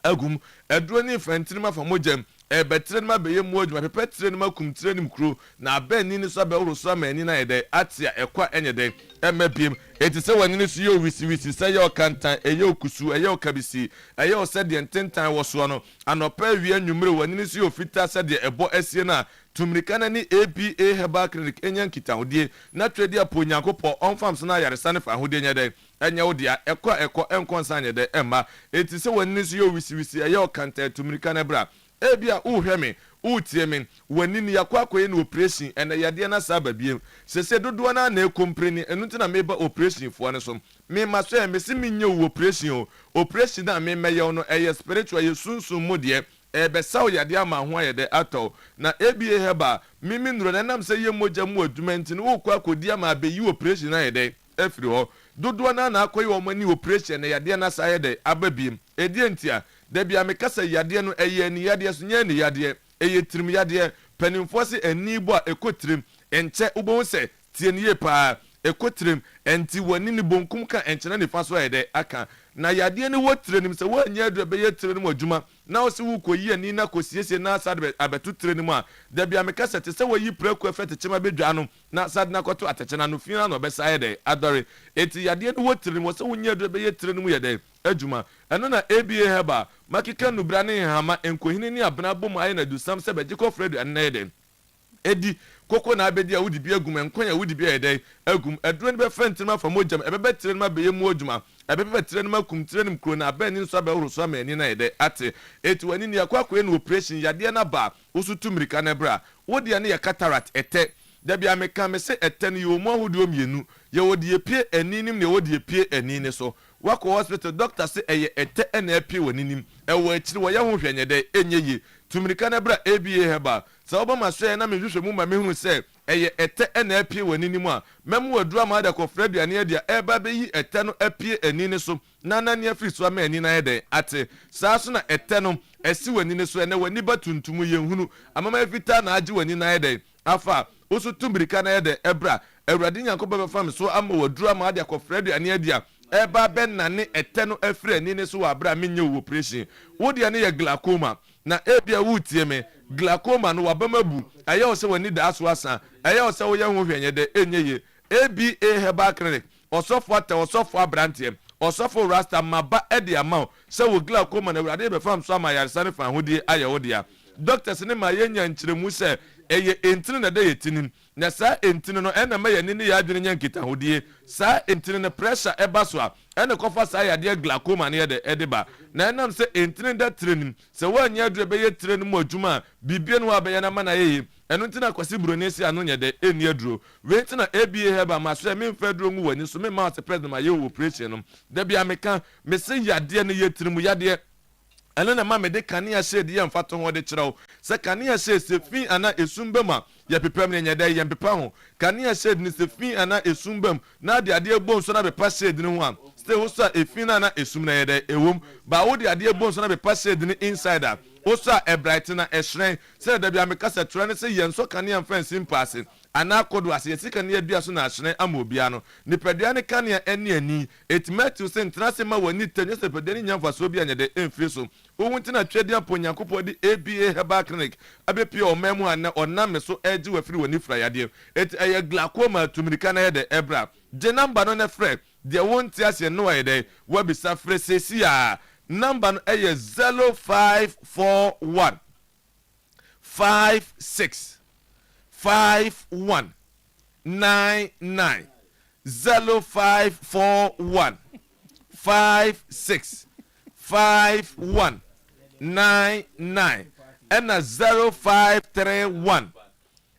agum aduro ne fantirim afa mogyam ɛbɛtire no ma bɛyɛ mu adwuma pɛpɛ tire no ma kum tire no mkuro na abɛni ne so abɛworo so ama ani na yɛ dɛ atia ɛkwa ɛnyɛ dɛ ɛma biem eti sɛ wani ne so yɛ wisi sɛ yɛ ɔkantan ɛyɛ okusu ɛyɛ ɔkabisi ɛyɛ ɔsɛdeɛ ntentan wɔ soɔ no anɔpa awie nwumere wani ne so yɛ ofita sɛdeɛ ɛbɔ asie na tumirika na ne APA Herbal Clinic enya nkitahodie na twɛdi apo nyankopɔ ɔmfam so na yaresa ne fa ahodie nyɛ dɛ ɛnyɛ wo dia ɛkɔ ɛnkɔnsa nyɛ dɛ ɛma eti sɛ wani ne so yɛ wisi ɛyɛ ɔkantan tumirika na bra ebia uhwɛ me utie me wani ni yakwakoye no operation ene yade na sa babiem sese dodo na na ekompre enu nti na meba operation fo ne so me maso e me si menye operation na me meye no eye spiritual ye sunsun mu de ebe saw yade ama ho ayede atɔ na ebia heba mimi nuro na nam sɛ ye mogya mu adwuma nti no wokɔ akodi ama abeyi operation na yede efiri hɔ dodo na akɔye wo mani operation na yade na sa yede ababiem edie ntia da bia me kasa yade no eye ni yade so nye ni yade eye tirim yade panimfo se ani bo a ekotirim enche ubon se tie ni ye pa ekotirim enti wani ni bonkum ka enche na ni fa so yede aka na yade ni wotire nim se wanya adu be ye tire nim adwuma na wo se wo koyi ani na kosiesie na sad abetu tire nim a da bia me kasa te se wayi praku efete chema bedwa no na sad na koto atechena no fina no be sa yede adore eti yade ni wotire nim wo se wanya adu be ye tire nim yede adwuma ɛno na ABA heba makika nubra ne hama enkohini ni abena bom aye na dusam se beje ko fredo anede edi koko na abedi a wudi bi agum enkonya wudi bi ayede agum aduro ne be fentima fa mojam ebebe tire ne ma beye mu adwuma ebebe tire ne ma kum tire ne mkro na abeni nso abeworo so ama ani na ayede ate eti wani ni akwakoe na operation yade na ba osutu mirika na bra wodi ane ya cataract ete da bia meka me se ete ne yo mu ahodo mienu ye wodi epie aninim ne wodi epie anine so wako hospital doctor say eye ete na apie waninim ewo akiri wo ye ho hwanye de enye tumirika na bra ABA heba sa obama so na me hwehwe mu ma me hunu se eye ete na apie waninim a mem wadura ma da ko fradu ane dia eba be yi ete no apie anine so na ne afiri so ama ani na ye de ate sa so na ete no esi wanine so na wani batuntum ye hunu amama efita na age wani na ye de afa oso tumirika na ye de ebra awurade nyankopɔ bɛfa me so ama wadura ma da ko fradu ane dia eba ben na ne ete no afiri ani ne so wa bra menye wo operation wodi ane ye glaucoma na ebia wutie me glaucoma no wabamabu aye o se wani da aso asa aye o se wo ye ho hwenye de enyeye ABA Herbal Clinic osofo ata osofo abrante osofo rasta maba ede amount se wo glaucoma na awurade be fam so ama yaresa ne fa hodie aye wodia doctors ne ma yenya nkyeremu se eye entini na de yetinim na sa entini no ena ma yeni ne ya adwene nya nkita hodie sa entini ne pressure eba so a ena kofa sa ya de glaucoma ne de edeba na enam se entini da trenim se wanya adure be ye trenim adwuma bibie no abeya na mana ye eno ntina kwasi bronesi ano nya de eni aduro we ntina ABA heba ma so me mfa aduro ngu wani so me ma se president ma ye operation no da bia meka me se yade ne ye trenim yade ɛno na ma me de kanea shade yɛ mfato ho de kyerɛw sɛ kanea shade se fi ana esumbam ya pepam ne nyɛda yɛ mpepa ho kanea shade ni se fi ana esumbam na de ade ebon so na bepa shade ne ho a stay ho so a efi na na esum na yɛda ewom ba wo de ade ebon so na bepa shade ne inside a oso a bright na ehren sɛ da bia me kasa tura ne sɛ yɛn so kanea mfansi mpaase ana kodo ase yɛsika ne adua so na ahyen ama obia no nipadua ne kanea ani ani etimetu se ntrase ma wani tanyo se padua ne nyamfa so bia nyɛda emfiri so ohun tina twɛde aponyankopɔ de ABA Herbal Clinic abepi ɔmamu ana ɔnam so ɛgye wafiri wani fra yade eti ɛyɛ glaucoma tumirika na yɛde ebra je number no ne frɛ de wonti ase no yɛde wabisa frɛ sesi a number no ɛyɛ 0541 56 51 99 0541 56 51 99 and 0531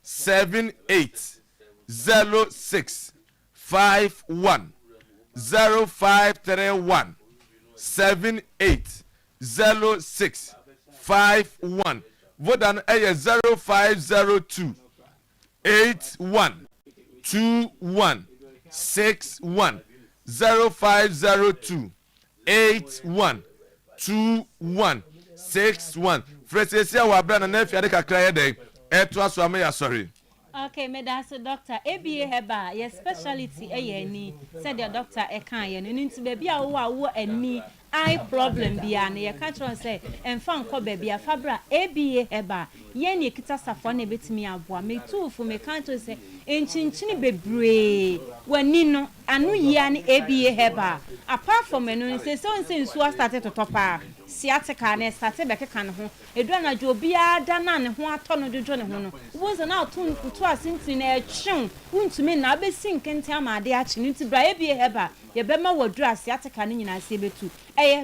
78 06 51 0531 78 06 51 Vodan aya 0502 81 21 61 0502 81 21 61 Fresesia wa bra na na fiade kakra ye den eto aso am ya sorry. Okay, me that's a doctor. ABA heba, your specialty ni said the doctor e kan ye no nti baby a wo ani eye problem bia na ye ka tron say emfa nko baby afabra ABA heba ye ni kita safo na betimi aboa me tufu me kan to say enchinchini bebre wani no anu yia ni ABA heba apart from no say so nsu started to topa siatica na started be keka ne ho edu na jo bia da na ne ho ato no dojo ne ho no wo so na to nkutu asinti na etwen wuntumi na abesi nkente amade a chi nti bra ABA heba ye be ma wodru asiatica ne nyina se betu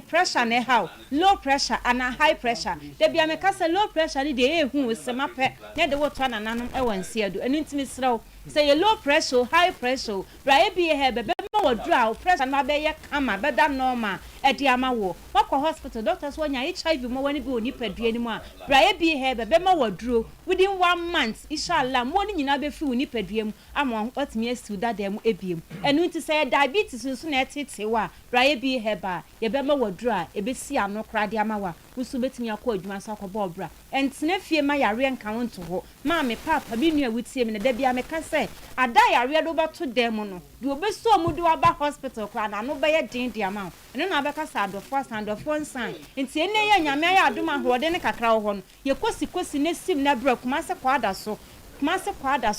pressure na how low pressure and high pressure de bia me kasa low pressure ni de ehu sema pe na de woto na nanom e wansi adu enu ntimi sraw say low pressure high pressure bra ABA heba be ma wodru a pressure na be ye kama be da normal e di ama wo wakọ hospital doctors wanya HIV mo wani bi oni padua ni mu a bra ABA heba be ma wodru within 1 month inshallah mo ni nyina be fi oni padua mu ama otimi astu da dem ebiem enu nti say diabetes nso na etete wa bra ABA heba ye be ma wodru a ebesi ano kra de ama wa wusu betimi akọ adwuma so akọ bra entene fie ma yare nka wonto ho ma me papa bi nua wutie me na da bia me ka say ada yare do ba to dem no de obesu omudu aba hospital kra na no be ye din de ama eno na abeka sa adofo nsan enti ene ye nyame ya adoma hode ne kakra ho no ye kosi ne sim na bra kuma se kwada so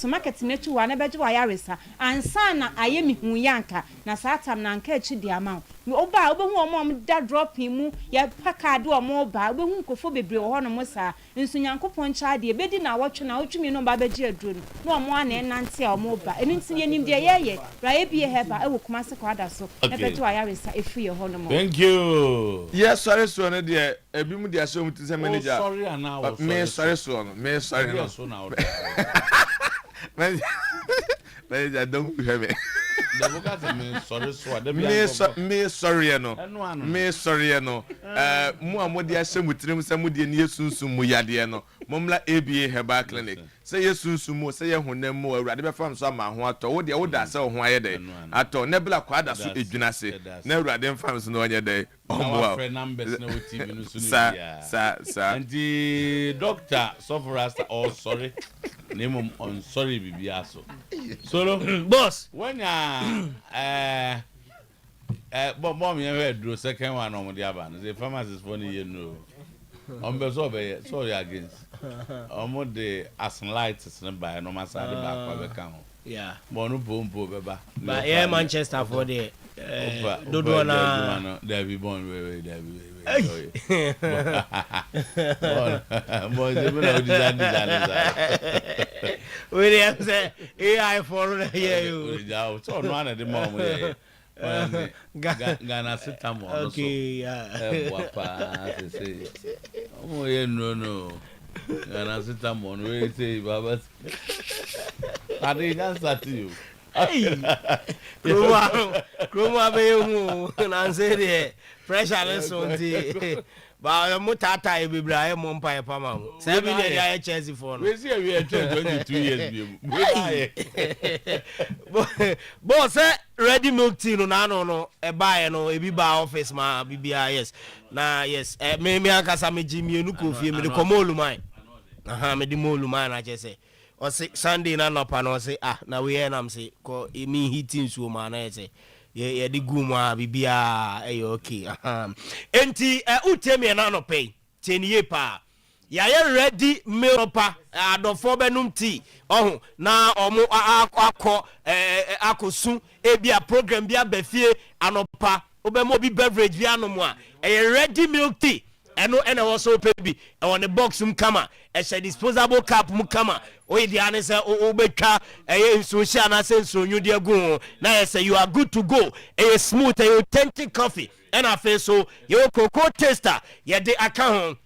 market metu wa na beje wa yaresa ansa na aye mihu yanka na satam na nka echi di ama oba obehu omo da dropping mu ya pakade omo oba obehu nkofo bebre wo ho no musa nsu nyankopon cha de ebedi na wotwe na otwumi no ba beje aduro no omo ana enante a omo oba enu nti ye nim de ye bra ABA heba e wo kuma se kwada so na beje wa yaresa efi ye ho no mo. Thank you. Yes, sorry so no de ebi mu de aso mu tse manager. Sorry ana wo. Me sorry so no. Me sorry no. Manager don't hear me. The book me sorry so. Me sorry no. Me sorry no. Mu amodi asem tirim se mu de ne yesunsun mu yade no. Momla ABA Herbal Clinic. Say yesunsun mu say ye honam mu awurade be fam so ma ho ato. Wo de wo da se ho aye de. Ato ne bla kwada so edwuna se. Na awurade fam so no onye de. Our friend numbers no TV no so Sir. And the doctor suffer us all sorry. Name on sorry bibiaso. So boss when but mom you heard do second one on the aban. The pharmacist funny you know. Sorry against. The as lights by no matter back account. yeah Bonu pompo beba. but yeah Manchester for the dodo na there be born we there be boy they will design William say AI for here you ja so no na the mom we Ghana Sometymer also okay yeah wapa say oh yeah no Ghana Sometymer we say baba I didn't answer to you. Hey, Kroma be mu na say the pressure lesson ti ba mo tata e bibra e mo mpa e pama mu 7 years Chelsea for no We see we are 22 years be. Boss ready milk tea no na no e buy no e bi ba office ma bibia yes na yes me akasa me jimi enu kofie me de komolu man me di molu man na che say o say Sunday na no pa no say na we here nam say ko emi hitting so man na say ye di guma bibia okay enti utemi na no pay teniye pa ya ready meal pa adofo benum tea na omo akọ akosu ebia program bia befie anopa obemo bi beverage bia no mo ready milk tea ɛno ɛna wɔso pɛbi ɛwɔ ne box mu kama ɛhyɛ disposable cap mu kama oyi di ane sɛ wobɛtwa ɛyɛ nsuo hyɛ anaasɛ nsuo nwudeɛ gu ho na yɛ sɛ you are good to go ɛyɛ smooth ɛyɛ authentic coffee ɛna afei so yɛwɔ cocoa taster yɛde aka ho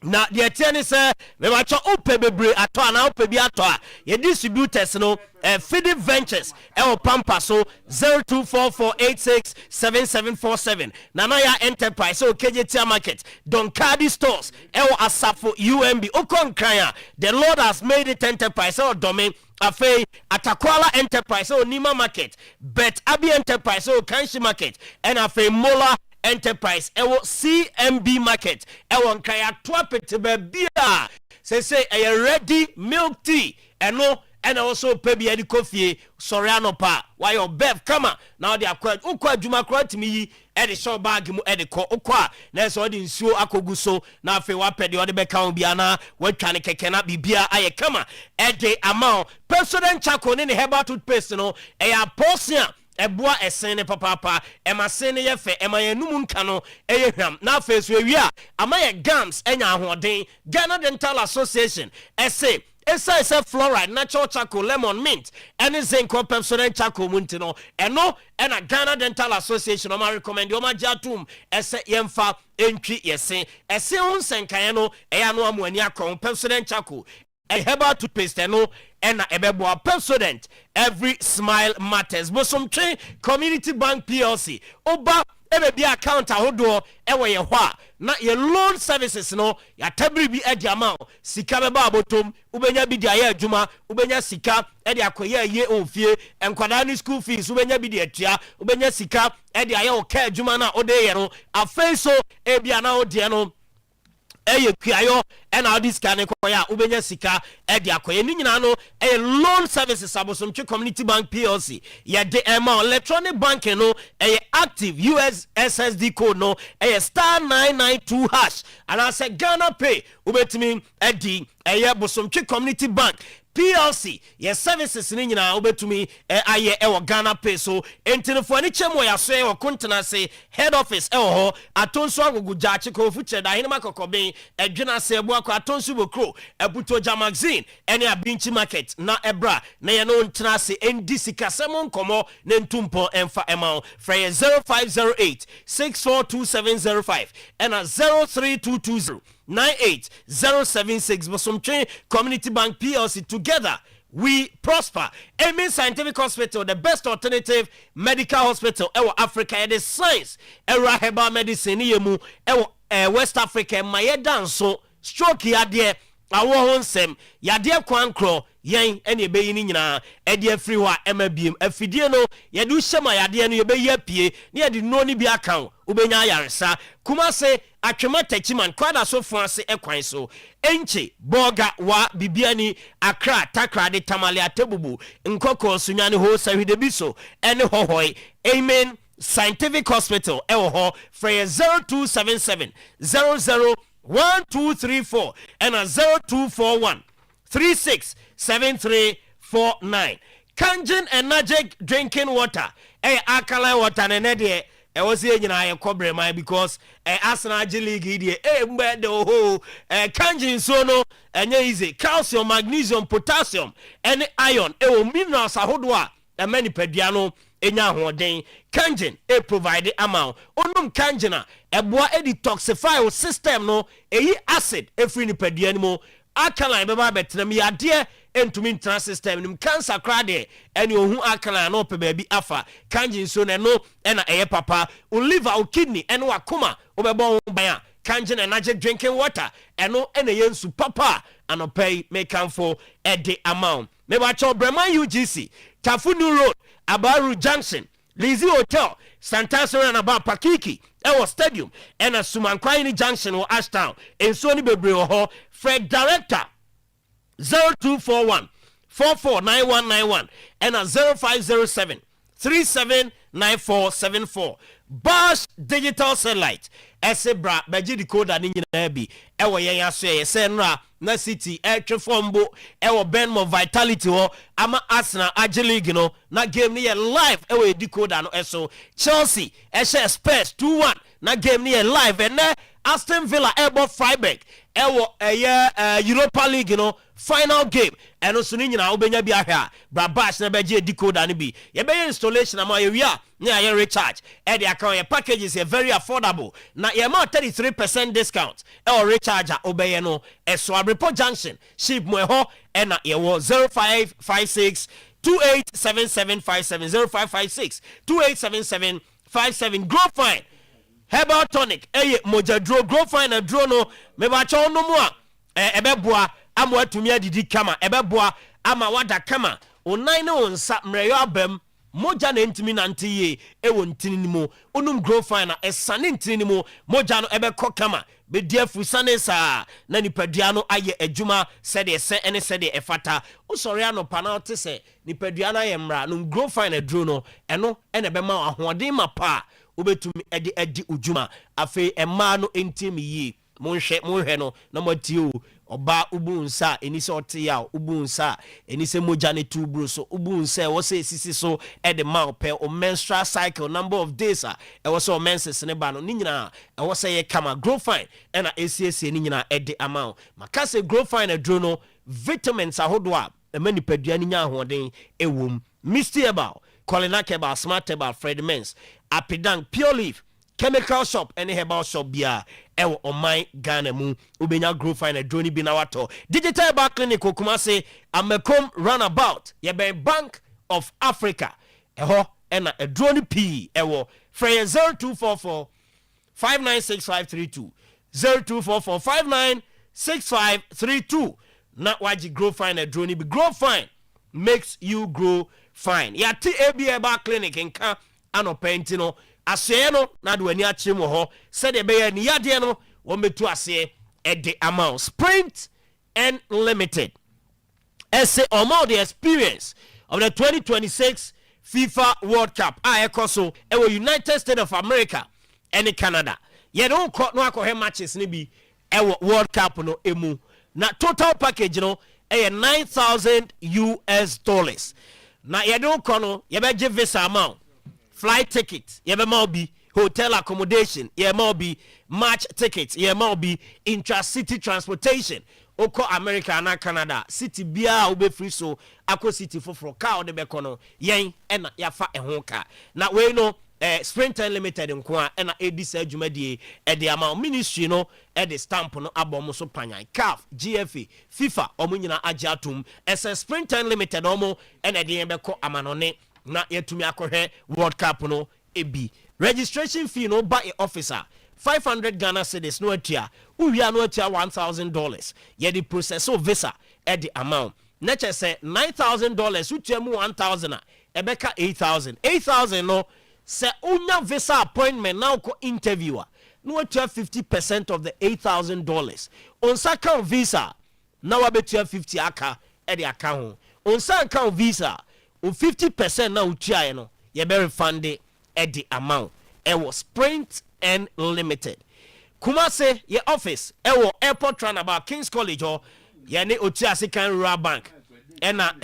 na deɛ tiɛ ne sɛ mebatwɛ wopɛ bebree atɔ anaa wopɛ bi atɔ a yɛ distributors no feeding ventures ɛwɔ pampa so 0244867747 nanaya enterprise ɛwɔ kgtia market donkadi stores ɛwɔ asafo umb wokɔ nkran a the lord has made it enterprise ɛwɔ dɔme afei atakwala enterprise ɛwɔ nima market bet abi enterprise ɛwɔ kanshi market ɛna afei mola enterprise ɛwɔ cmb market ɛwɔ nkran atoa pete baabi a sɛ ɛyɛ ready milk tea ɛno ɛna also pɛ bi ɛde kofie sɔre anɔpa wayɛ ɔbɛf kama na ɔde akɔ adwuma koraa tumi yi ɛde hyɛ baage mu ɛde kɔ wokɔ a na ɛsɛ ɔde nsuo akɔgu so na afei wapɛ deɛ ɔde bɛka ho bia na watwa ne kɛkɛ na biribia ayɛ kama ɛde ama wo Pepsodent charcoal ne herbal toothpaste no ɛyɛ apɔse a ɛboa ɛsen ne papaapa ɛma sen ne yɛ fɛ ɛma yɛ num nka no ɛyɛ hwam na afei so awie a ama yɛ gums ɛnya ahoɔden Ghana Dental Association ɛse ɛsɛ sɛ fluoride natural charcoal lemon mint ɛne zinc Pepsodent charcoal mu nti no ɛno ɛna Ghana Dental Association ɔma recommend ɔma gye atom ɛsɛ yɛmfa ɛntwi yɛse ɛse ho nsɛnkaeɛ no ɛyɛ ano amu ani akɔ Pepsodent charcoal herbal toothpaste no ɛna ɛbɛboa Pepsodent every smile matters Bosomtwe Community Bank PLC oba ɛbɛbi account ahodoɔ ɛwɔ yɛ hɔ a na yɛ loan services no yɛatabiri bi ɛde ama sika bɛba abotom wobɛnya bi de ayɛ adwuma wobɛnya sika ɛde akɔyɛ ayɛ ofie nkwadaa ne school fees wobɛnya bi de atua wobɛnya sika ɛde ayɛ wo ka adwuma no a wode yɛ no afei so ebia na wodeɛ no ɛyɛ kuayɔ ɛna ɔde sika ne kɔyɛ a wobɛnya sika ɛde akɔyɛ ne nyinaa no ɛyɛ loan services Abosomtwe Community Bank PLC yɛde ɛma electronic banking no ɛyɛ active USSD code no ɛyɛ *992# anaasɛ Ghana Pay wobɛtumi ɛdi ɛyɛ Bosomtwe Community Bank PLC yɛ services ni nyina obetumi ayɛ ɛwɔ Ghana Pay so entinifo ani kyɛm wɔ yaso ɛwɔ kontena se head office ɛwɔ hɔ atonso agogo gyaakye ko fukyɛ da hinema kokɔben ɛdwena se ɛbo akɔ atonso bokro ɛbuto ja magazine ɛne abinchi market na ɛbra na yɛ no ntena se endi sikasɛm nkɔmɔ ne ntumpo ɛmfa ɛma fra yɛ 0508 642705 ɛna 03220 98076 Bosomtwe Community Bank PLC together we prosper. Amen Scientific Hospital, the best alternative medical hospital ever Africa. It is science era herbal medicine yemu ever West Africa maye danso stroke yade awo honsem yade kwankro yen ene ebeyi ni nyina ede afiri ho a emabiem afidie no yade uhyema yade no yebeyi apie ne yade no ni bi akan ubenya yaresa Kumase atwema tachiman kwada so fuase ekwan so enche boga wa bibiani Accra takra de tamale atebubu nkoko sunyane ho sahwide biso ene hohoi Amen Scientific Hospital ewo ho free 0277 001234 and 0241 367349 Kangen Energetic drinking water alkaline water ne de was here in I cobre my because Arsenal League idea mbe ho Kangen so no easy calcium magnesium potassium and iron minerals ahodoa many pediano enya hoden Kangen provide amount onum Kangena eboa detoxify system no acid free ni pedianimo alkaline beba betrem yade entumi ntran system nim cancer crade ene ohun alkaline no pe baabi afa Kangen so no ena papa o liver o kidney ene wakoma obebo ban Kangen Energetic drinking water eno ene yensu papa anopai make am for the amount me ba cho Breman UGC Tafunu Road Abaru Junction Lizzie Hotel Santaso and Aba Pakiki Ewo Stadium and a Sumankwani Junction or Ashtown in Sony Bebre ho Fred Director 0241 449191 and a 0507 379474 Bosch Digital Satellite Esebra Beji decoder ni nyina bi ewo yen aso ye senra na city twefombo ewo Benmo Vitality ho ama Arsenal League no na game ni ye live ewo decoder no eso Chelsea Spurs 2-1 na game ni live and Aston Villa airborne Freiburg Europa League final game and also ni nyina obenya bi ahia Brabash na beje decoder ni bi ye be installation ama ye wi a na ye recharge the account your packages are very affordable na ye ma 33% discount or recharge obeye no so Report Junction ship mo ho na ye wo 0556 287757 0556 287757 grow fine herbal tonic mojadro grow fine and draw no me ba cho no mu a ebeboa amwa tumi adidi kama ebeboa ama wada kama onan ne onsa mreyo abam moja na ntimi nantiye ewo ntini mu onum grow fine na esane ntini mu moja no ebekọ kama be diafu sane sa na nipadua no aye adwuma sede se ene sede efata usori ano panalty se nipadua na ye mra no grow fine adro no eno ene be ma ahoden ma pa obetumi edi ujuma afi ema no ntimi yi monhwe no na matio oba ubunsa enise otia ubunsa enise moja ne two bro so ubunsa wo say sisi so e the mouth per o menstrual cycle number of days e wo so menses ne ba no ni nyina e wo say ye kama grow fine e na ACC ni nyina e de amount makase grow fine adro no vitamins ahodo a e mani padua ni nya ahoden e wom misty about Colinac about smart about Fred Mens Apidang pure leaf chemical shop any herbal shop bia ewo on my Ghana mu ubenya grow fine drone bi na wato digital bar clinic Kumase Amekom runabout ye be Bank of Africa eho ena a drone p ewo free 0244 596532 0244 596532 na waji grow fine drone bi grow fine makes you grow fine ya TAB bar clinic nka anopenti no aseye no na de wani akire mo ho se de be ya ni yade no wo metu aseye e de amount Sprint and Limited essay amount the experience of the 2026 FIFA World Cup ekoso e wo United States of America and Canada ye don ko no akọ matches ni bi e wo World Cup no emu na total package no e $9,000 na ye don ko no ye be give visa amount flight ticket ye be ma be hotel accommodation ye ma be match tickets ye ma be intra-city transportation oko America na Canada city bia wo be free so akọ city foforo car de be kono yen na ya fa ehon ka na we no Sprint Limited nko a na edisa adwumadie e de amount ministry no e de stamp no abom so panyan CAF GFA FIFA omo nyina age atom ese Sprint Limited omo na de be ko amanone na yetumi akohwe World Cup no ebi registration fee no by officer 500 Ghana cedis no atia uwia no atia $1,000 ye the process of visa at the amount na che say $9,000 utia mu 1,000 ebeka 8,000 no say unya visa appointment now ko interviewer no atia 50% of the $8,000 on second visa now abetia 50 aka at the account on second visa o 50% na utia no ye be refunded at the amount it was Sprint and Limited Kumase ye office ewo airport runabout King's College or ye ne utia second rural bank ena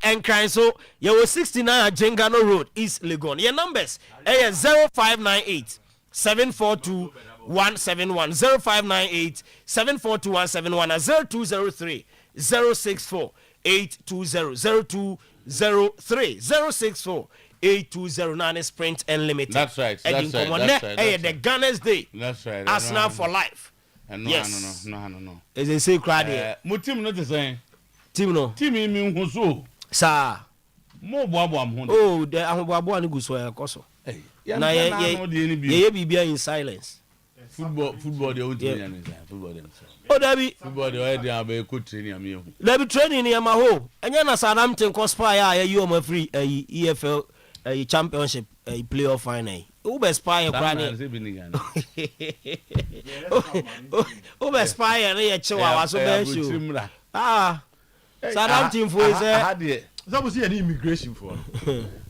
enkran so ye was 69 Jengano Road East Legon ye numbers 0598 742 171 0598 742 171 and 0203 064 820 0203 064 820 Sprint and Limited. That's right. That's right. The Ghana's Day. That's right. Arsenal for life. Yes. No. Is it say crowd here? Mo team no the same. Team no. Team mi nhuso. Sir. Mo boabo am ho. Oh, the ahoboabo an guso ya koso. Na ye bibia in silence. Football they want to football them. Oh, Dabi. Football they already have a good training am here. Dabi training near my home. Enya na Southampton conspire you am free EFL championship playoff final. Who be spy kwani? Who be spy na ye chewa waso be show. Southampton for is that was an immigration for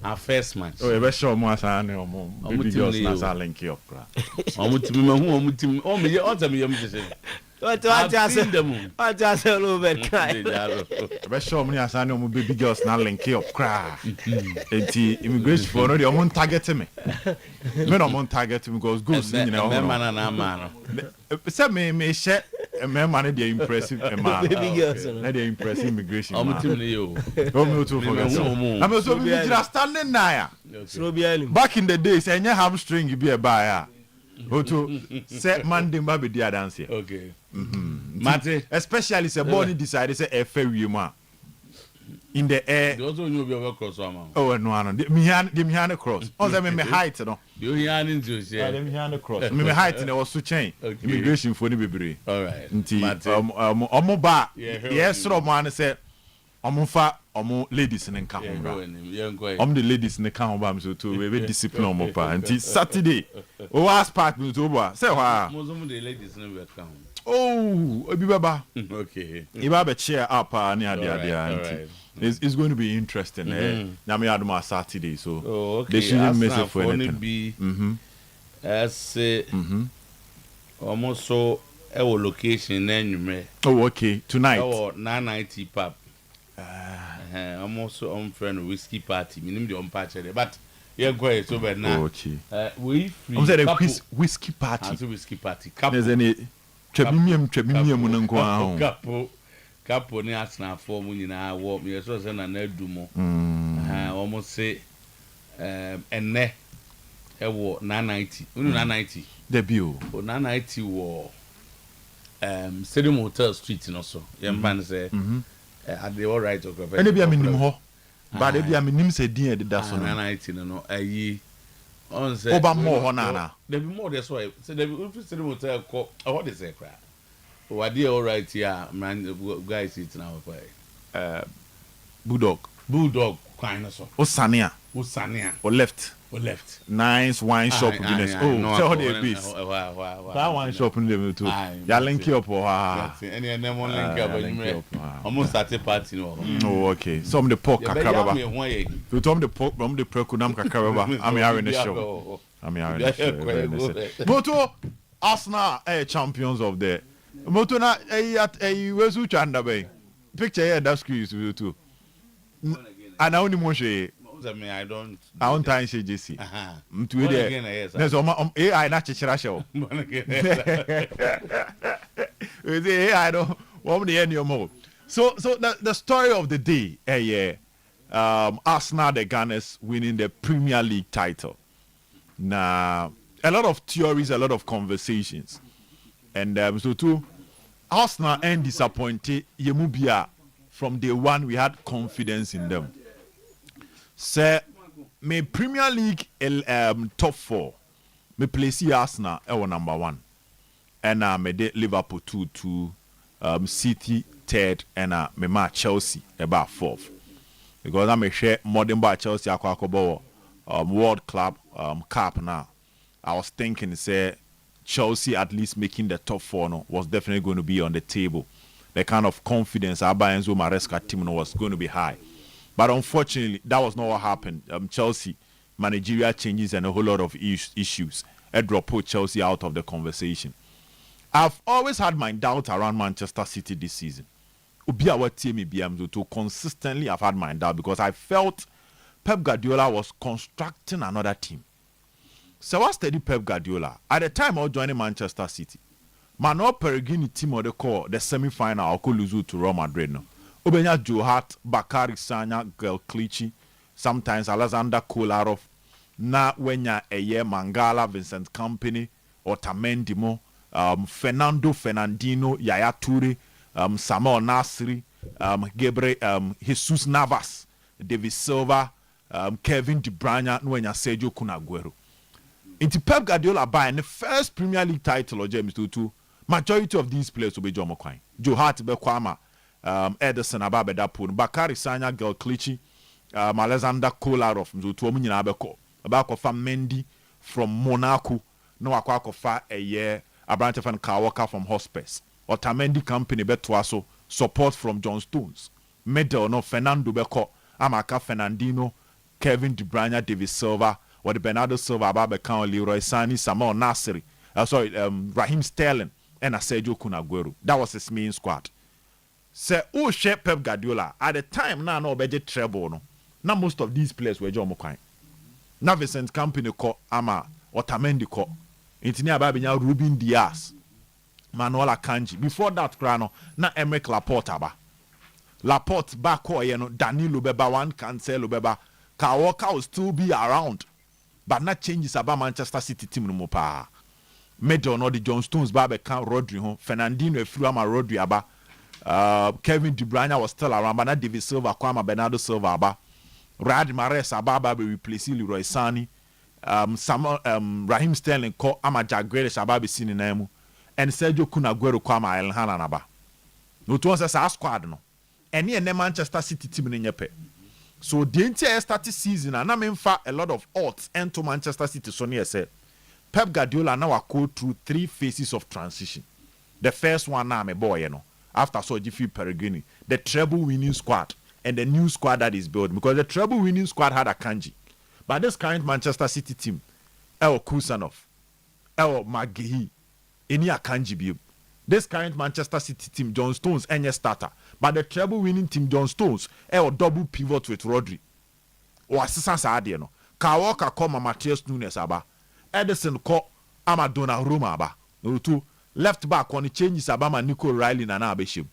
our first match. Oh, you be sure mo asane omo. Maybe just na link up. Omo timi me hu omo timi. O me ye o temi ye me say. I've seen them. What just a little bit cry. Be show me asan no baby girls na link up cry. Enti immigration for no dey on target me. Me no on target me because goals ni na. Me man na man. Say me share me man dey impressive man. Baby girls. Na dey impressive immigration. I'm team ni yo. Oh me too forget. I mean so we just standing now. Back in the days enye hamstring be a buy. Oto say Monday ba be dia dance here. Okay. Mate, especially say body decide say e fa wiem in the air. they also know be over cross am. Oh no me hand cross. On say me height no. You hand into share. Me hand cross. Me height na was so chain. Immigration for ni bebre. All right. Nti omo ba yes ro mo an say omo fa omo ladies ne nka ho bra. Omo the ladies ne ka ho ba me so to we be discipline omo pa. Nti Saturday o was park me to bo say wa. Most of the ladies ne be ka ho. Oh, obi baba. Okay. Iba be cheer up ni ade Alright. It's going to be interesting. Na me aduma Saturday so. Oh, okay. They shouldn't miss it for anything. Say almost so our location then oh, okay. Tonight. Our 990 pub. I'm also on friend whiskey party. Minimum the on patch there, but yeah, go so bad now. Okay. We free. I'm saying a whiskey party. Whiskey party. There's any Trebimium no Capo ni asna for mu nyina wo me so say na adu mo almost say enne e wo 990 unu 990 debut 990 wo Stadium Hotel Street no so yemban say at the all right of ene bia minim ho ba de bia minim say din e da so 990 no ayi on say oba more ho na there be more that's why say there be Stadium Hotel ko what is it cry. What do you all right here, man? Guys, it's now Bulldog kind of so. Osania or left. Nice wine shop business. Oh, so how they be? That wine shop in them too. Ya link up or any of them link up. Almost started party no. Oh, okay. Some the pork kakaraba. You told the pork from the prekunam kakaraba. I'm here in the show. Moto Arsenal champions of the Moto na wesu chanda be. Picture here that screen too. And I only motion. I don't time say JC. Mtu there. There's AI na chichira show. We say AI don't want the any more. So the story of the day, Arsenal the Gunners winning the Premier League title. Now a lot of theories, a lot of conversations. And so too Arsenal and disappointed Yemubia from day one we had confidence in them. Say me Premier League top 4 me place Arsenal number 1 and me de Liverpool 2 City 3rd and me ma Chelsea about 4th because I me share modern by Chelsea akwa World Club Cup now. I was thinking say Chelsea at least making the top 4 was definitely going to be on the table. The kind of confidence Enzo Maresca team was going to be high. But unfortunately, that was not what happened. Chelsea, managerial changes and a whole lot of issues. Put Chelsea out of the conversation. I've always had my doubt around Manchester City this season. Consistently, I've had my doubt because I felt Pep Guardiola was constructing another team. So I studied Pep Guardiola. At the time I was joining Manchester City, Manuel Pellegrini team of the core, the semi-final, I could lose to Real Madrid. No. Obenya Joe Hart, Bakary Sagna, Gel Clichy, sometimes Alexander Kolarov, na wenya Eye Mangala, Vincent Kompany, Otamendi, Fernando Fernandinho, Yaya Toure, Samuel Nasri, Gabriel Jesus Navas, David Silva, Kevin De Bruyne, wenya Sergio Kun Aguero. Into Pep Guardiola buying the first Premier League title of James Tutu, majority of these players will be John McQuine. Joe Hart be Kwama. Ederson ababeda pun Bakary Sagna Gel Clichy Alexander Kolarov mzo mu nyina abeko abakofa Mendy from Monaco no akwakofa Abrante fan Kawaka from Hospes Otamendi company beto aso support from John Stones middle no Fernando beko amaka Fernandinho Kevin De Bruyne David Silva or the Bernardo Silva ababeka Leroy Sane Samuel Nasri Raheem Sterling and Sergio Kun Aguero. That was his main squad. So, Pep Guardiola at the time now no budget treble no. Now most of these players were John Mokwai. Now Vincent Company ko ama Otamendi ko. Intini ababinya Ruben Diaz. Manuel Akanji. Before that krano na Emerick Laporte aba. Laporte back no Danilo beba one Cancelo beba. Kyle Walker will still be around. But not changes about Manchester City team no more pa. Middle no the John Stones babe kan Rodri ho. Fernandinho efru ama Rodri aba. Kevin De Bruyne was still around, but not David Silva, Kwama Bernardo Silva aba. Riyad Mahrez ababa be replace Leroy Sane. Raheem Sterling ko ama Jack Grealish ababa sini na mu. And Sergio Kun Aguero ko ama El Hanan aba. No to say sa squad no. Any Manchester City team ni nyepe. So the entire starting season and I mean a lot of odds into Manchester City so near say Pep Guardiola now go through 3 phases of transition. The first one now me boy you know after so Giuseppe Pellegrini, the treble winning squad and the new squad that is built because the treble winning squad had Akanji. But this current Manchester City team, El Kusanov, El Magehi, any Akanji build. This current Manchester City team, John Stones, any starter. But the treble winning team, John Stones, a double pivot with Rodri. Or assistant Sadia no. Kyle Walker come Matthias Nunes aba. Edison call Amadona Roma aba. No two left back on the changes abama Nico Riley na abeshim.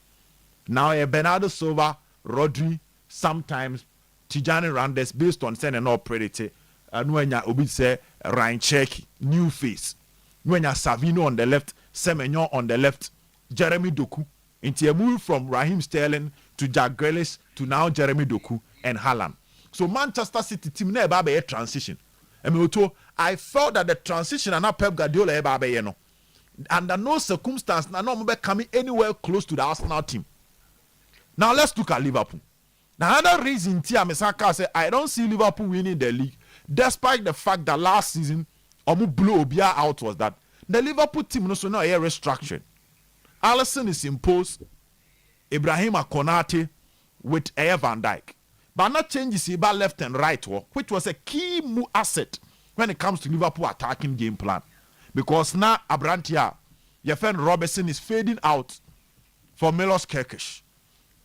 Now Bernardo Silva, Rodri, sometimes Tijani Randes based on sending no predator. Nwenya obi say Ryan Cherky, new face. Nwenya Savino on the left. Semenyo on the left, Jeremy Doku. Into a move from Raheem Sterling to Jack Grealish to now Jeremy Doku and Haaland. So Manchester City team never be a transition. I felt that the transition and now Pep Guardiola eba you know. Under no circumstance, now no be coming anywhere close to the Arsenal team. Now let's look at Liverpool. Now another reason Tia Mesaka say I don't see Liverpool winning the league, despite the fact that last season Omu blew Obia out was that the Liverpool team no so now here restructured. Alisson is imposed. Ibrahima Konate with Ayer Van Dijk. But not changes about left and right, which was a key asset when it comes to Liverpool attacking game plan. Because now Abrantia, your friend Robertson is fading out for Milos Kerkish.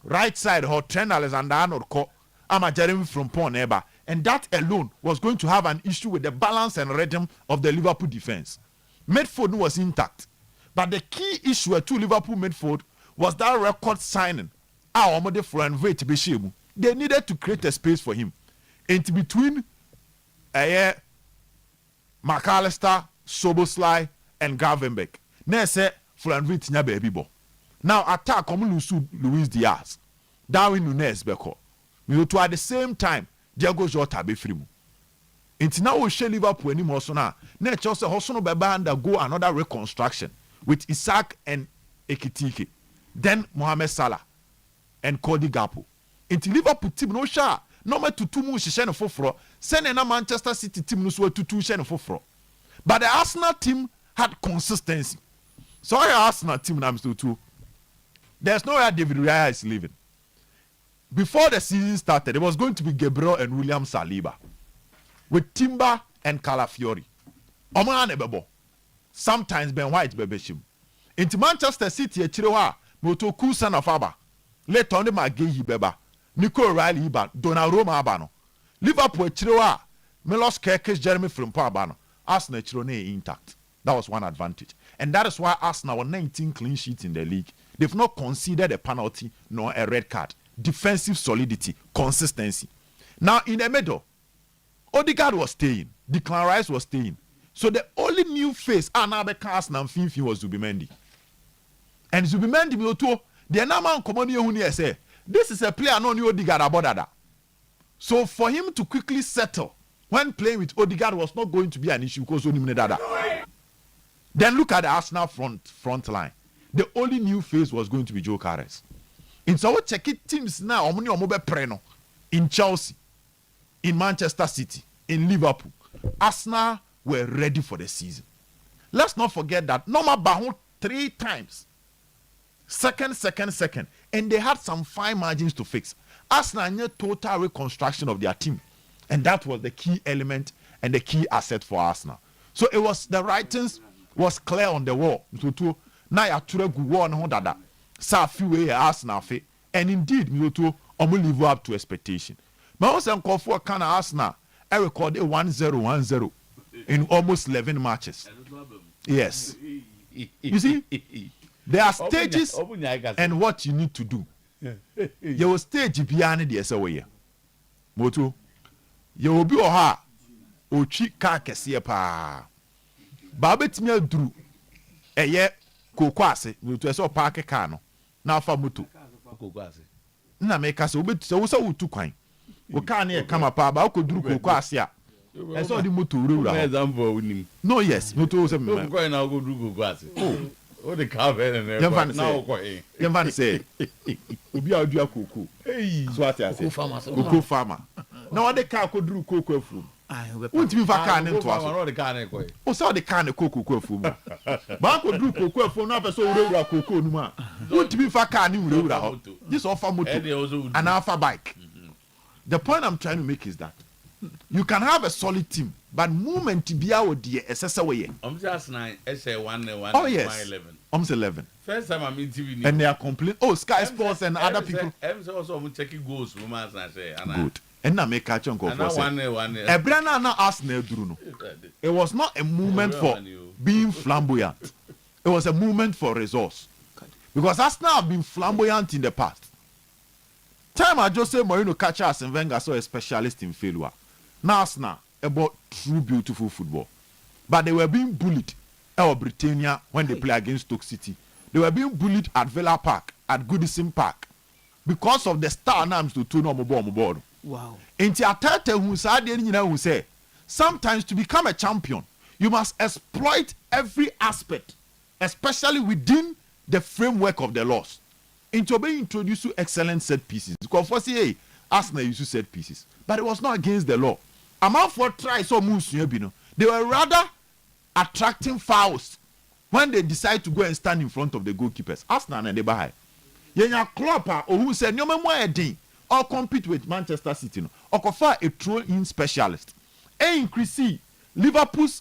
Right side, Trent Alexander-Arnold ko ama Jeremy Frimpong Eba. And that alone was going to have an issue with the balance and rhythm of the Liverpool defense. Midfield was intact. But the key issue at Liverpool midfield was that record signing. They needed to create a space for him. In between McAllister, Soboslai, and Gravenberch. Now attack Luis Diaz. Darwin Nunes Beko. At the same time, Diego Jota be free. It's now we share Liverpool anymore so now. Nature also Hosono Beba undergo another reconstruction with Isaac and Ekitike. Then Mohamed Salah and Cody Gakpo. Into Liverpool team no sha. No me tutu mu shishene foforo. Send na Manchester City team no so tutu shishene foforo. But the Arsenal team had consistency. So our Arsenal team na too. There's no where David Raya is leaving. Before the season started, it was going to be Gabriel and William Saliba. With Timber and Calafiori. Omane bebo. Sometimes Ben White bebeshim. Into Manchester City Chiroha, Moto Kusan of Aba. Let on the Magehi beba. Nico Riley iba. Donnarumma abano. Liverpool Chiroha. Milos Kerkish, Jeremy Frimpong abano. Arsenal Chirone intact. That was one advantage. And that is why Arsenal were 19 clean sheets in the league. They've not considered a penalty nor a red card. Defensive solidity, consistency. Now in the middle, Odegaard was staying. Declan Rice was staying. So the only new face Arsenal Finfi was Zubimendi. And Zubimendi Otuo, the man common here say, this is a player no new Odegaard about that. So for him to quickly settle when playing with Odegaard was not going to be an issue because only Dada. Then look at the Arsenal front line. The only new face was going to be Joe Carres. In so check it teams now, Preno in Chelsea, in Manchester City, in Liverpool. Arsenal were ready for the season. Let's not forget that Norma Bahon 3 times. Second. And they had some fine margins to fix. Arsenal need total reconstruction of their team. And that was the key element and the key asset for Arsenal. So it was the writings was clear on the wall. na ya tura gu wall no dada sa fi we Arsenal fe and indeed me to omo live up to expectation ma won say nkofo kan Arsenal I recorded 1-0 in almost 11 matches. Yes. You see, there are stages and what you need to do. You will stage behind the SOA. Moto, you will be oha ochi ka kese pa. Babet me dru eye kokwase moto so park car no na afa moto. Kokwase. Na me ka se obet so wo tu kwan. We can't come up about duru kokwase a. I saw the motor rura. No, yes, motor was a man. Going now go do go. Oh, the car and now Yan say, Ubi Audio Cuckoo. Hey, what I say, Cuckoo farmer. No, the car could do cocoa food. Won't be vacant into us. The can oh, saw the can of cocoa food. But could do cocoa for never so rura cocoa numa. Won't be vacant in rura. This offer motor an alpha bike. The point I'm trying to make is that you can have a solid team, but movement to be out the SSA. I'm just 9, SA1, oh, yes. 11. First time I'm in TV. And they are complaining. Oh, Sky Sports and other people. I'm also checking goals. Good. And now make a chunk of one. A brand now Arsenal Bruno. It was not a movement for being flamboyant. It was a movement for resource. Because Arsenal have been flamboyant in the past. Time I just say Mourinho catch us and Wenger saw a specialist in failure. Now Arsenal about true beautiful football. But they were being bullied at Britannia when they play against Stoke City. They were being bullied at Villa Park, at Goodison Park, because of the star names to turn on board. Wow. Inti Atete who say sometimes to become a champion, you must exploit every aspect, especially within the framework of the laws. Into being introduced to excellent set pieces. Because for say, Arsenal used to set pieces, but it was not against the law. Among for try so moves, they were rather attracting fouls when they decide to go and stand in front of the goalkeepers. Arsenal and the Bahai. Yenya Klopper or who said no more day or compete with Manchester City or confer a throw-in specialist. And increase Liverpool's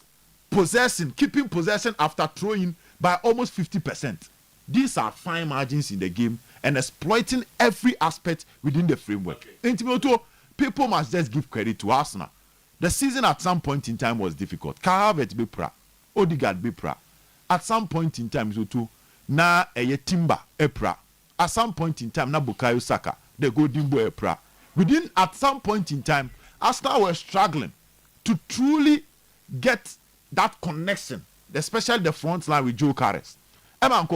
keeping possession after throwing by almost 50%. These are fine margins in the game and exploiting every aspect within the framework. Okay. People must just give credit to Arsenal. The season at some point in time was difficult. Carver be pra, Odegaard be pra. At some point in time, na Timber pra. At some point in time, na Bukayo Saka, the golden boy pra. Within at some point in time, Arsenal were struggling to truly get that connection, especially the front line with Joe Carres. But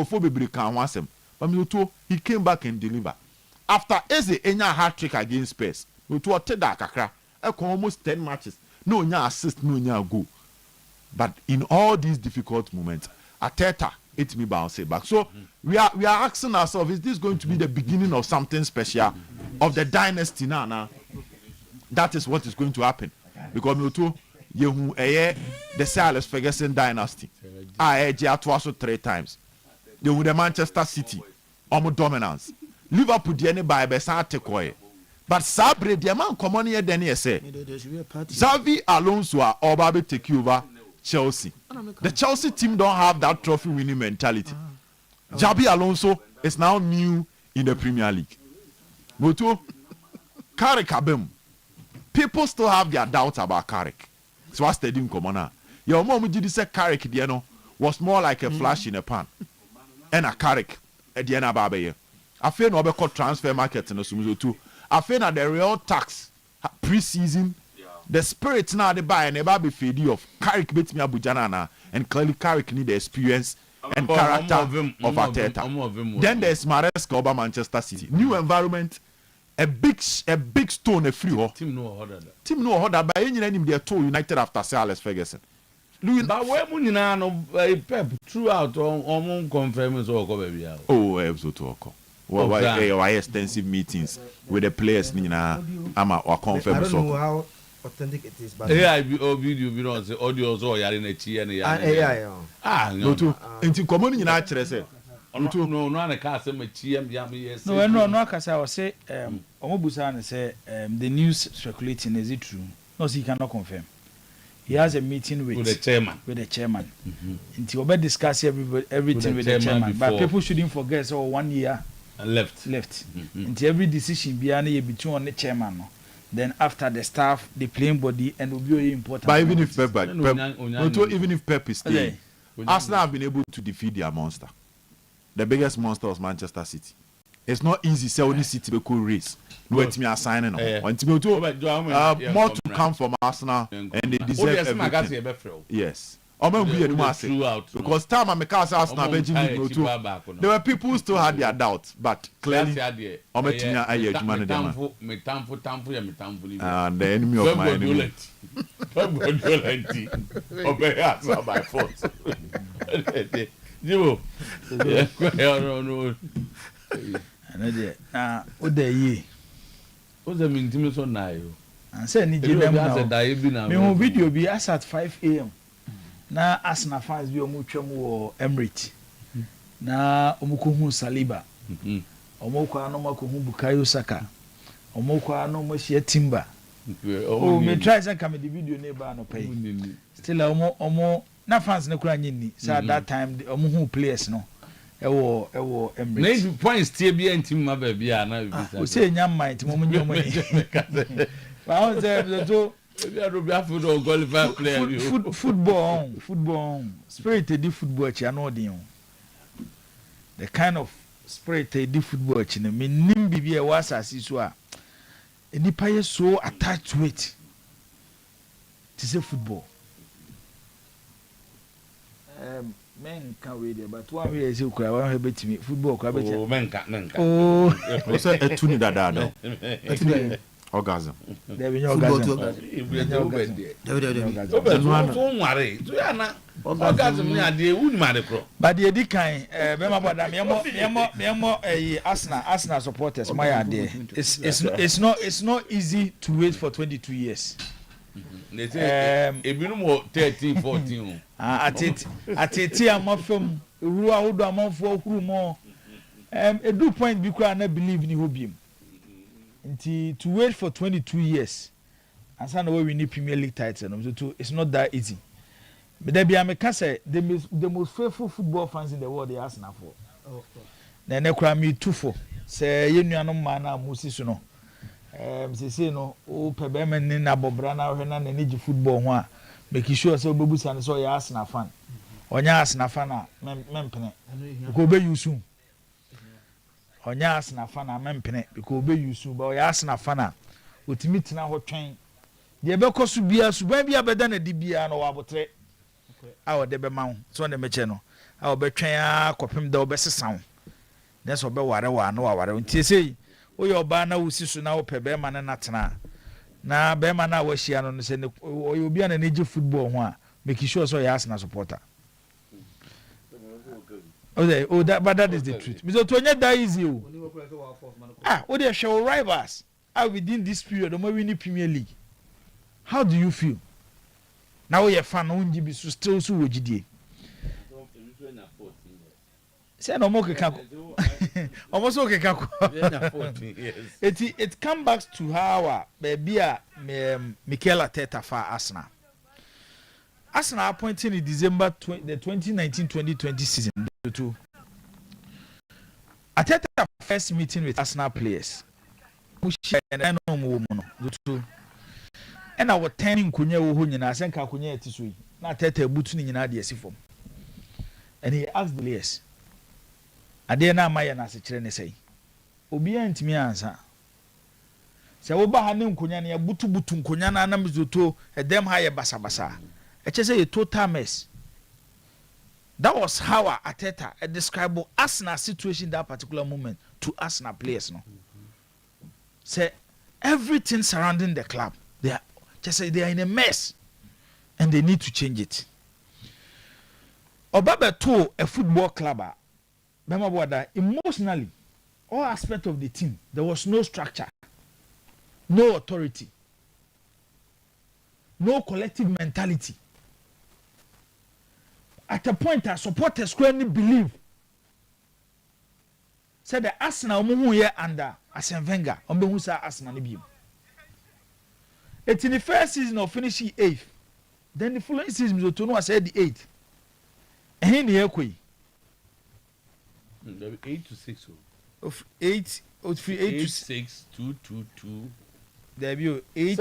he came back and delivered. After Eze Enya hat-trick against Spurs, almost 10 matches. No assist, no goal. But in all these difficult moments, Arteta hit me bounce back. So we are asking ourselves, is this going to be the beginning of something special, of the dynasty now? That is what is going to happen. Because the Sir Alex Ferguson dynasty. I also 3 times. The Manchester City, dominance. Liverpool the by Besa Tekoe. But Sabre the man come on here then say Xavi Alonso or Babe take over Chelsea. The Chelsea team don't have that trophy winning mentality. Xavi Alonso is now new in the Premier League. Moto Carrick Abem. People still have their doubts about Carrick. So I stadium come on. Your mom did say Carrick was more like a flash in a pan. And a Carrick at the end of Babaye. I feel no be called transfer market in the Sumuzo too. I feel that the real tax pre-season, the spirit now they buy and they be fed of Carrick beats me Abujana and clearly Carrick need the experience and character of Arteta. Then there's Maresca over Manchester City. New environment, a big stone, a free hole. Team no order by any name they are told United after Sir Alex Ferguson. But where Munina no Pep throughout on confirming so baby. Oh, episode well, why extensive meetings with the players or confirm so. I don't know how authentic it is, but yeah, video we don't say audio so yare na chi and no to into common in actually say no na ka say ma chi am yes no akasa o say omobusa na say the news circulating is it true? No, so he cannot confirm. he has a meeting with the chairman. Until we discuss everything with the chairman. But people shouldn't forget, so 1 year left. Until every decision be between on the chairman. No? Then after the staff, the playing body, and will be important. But even if Pep is staying, Arsenal have been able to defeat their monster. The biggest monster was Manchester City. It's not easy. Say only City could race. Let me assign more to come from Arsenal, and they deserve everything. Yes. Because time I make Arsenal, there were people who still had their doubts, but clearly, and the enemy of my enemy. By force. What the ye? What's the mean so now? And say ni them now. Me video be as at 5 a.m. Na Arsenal fans bi omu twam wo Emirates. Na omu ko hu Saliba. Omu ko anoma ko hu Bukayo Saka. Omu ko anoma hie Timber. Oh, me try say come the video neighbor no pay. Still omu na fans ne kura nyini. So at that time omu hu players no. Ewo Emirates. Na points tie bi antim ma ba bia na bi sa. O say nyam mind mo nyom ni. Ba on say so football spirit they do football chi anodin. The kind of spirit they do football chi na me nim bibia e was asiso a enipa ye so attached to it. To say football. Men can wait there, but one way is ukra one bet me football kwa bet. Oh men can. Oh, say etuni dada no. Etuni orgasm. There be orgasm. But the edikan bema boda me Arsenal supporters my idea. It's not easy to wait for 22 years. They say ebinum 13 14 ateti amafom ru ahodo amafo okuru mo edu point bi kwa na believe ni hobiem nti to wait for 22 years and say na we win Premier League title no so it's not that easy. But there be America say the most faithful football fans in the world they Arsenal for. Of course. Na ne kura me tufo say yenuanom ma na musisu no say no o pebe men ni na bobra na hwe na niji football ho a make sure say obebusa ne so ya Arsenal fan onya Arsenal fan a mempene ko be yusu onya Arsenal fan a mempene ko be yusu ba ya Arsenal fan a otimi tina ho twen de be koso bia suban bia beda na di bia no wa botre a o de be ma ho so na meche no a o be twen a kopem da o be sesan na so be ware wa na wa ware ntie sei oyo oba na wusi so na wo pebe ma na natena na be ma na wa hia no se oyo obi na neji football ho a make sure so ya Arsenal supporter. Okay, that is the truth. Because to anya that easy o. O dey show rivals within this period o ma win Premier League. How do you feel? Now you fan unji bi so still so wogidie. Say no more keka. Almost okay keka. It come back to how baby Mikel Arteta for Arsenal. Arsenal appointed in December the 2019-2020 season to Arteta first meeting with Arsenal players. And I was turning kunya wo nyina senka kunya etisui. Na Arteta butu ni nyina de asifom. And he asked the players, ade na amaye na sekire ne sei obi antimi ansa se wo ba ha ne nkonya ne butu nkonya na anam zoto edem ha ye basabasa eche say a total mess. That was how Arteta described Arsenal situation that particular moment to Arsenal players no. Say everything surrounding the club they are in a mess and they need to change it. Obaba to a football club emotionally, all aspects of the team, there was no structure, no authority, no collective mentality. At a point, our supporters couldn't believe. Said the Arsenal here under Arsene Wenger, Arsenal. It's in the first season of finishing 8th. Then the following season, Mzoto no said the 8th. And he near Kwe. 8 to 6. Of 8 to 6, 2, 2, 2. There be 8.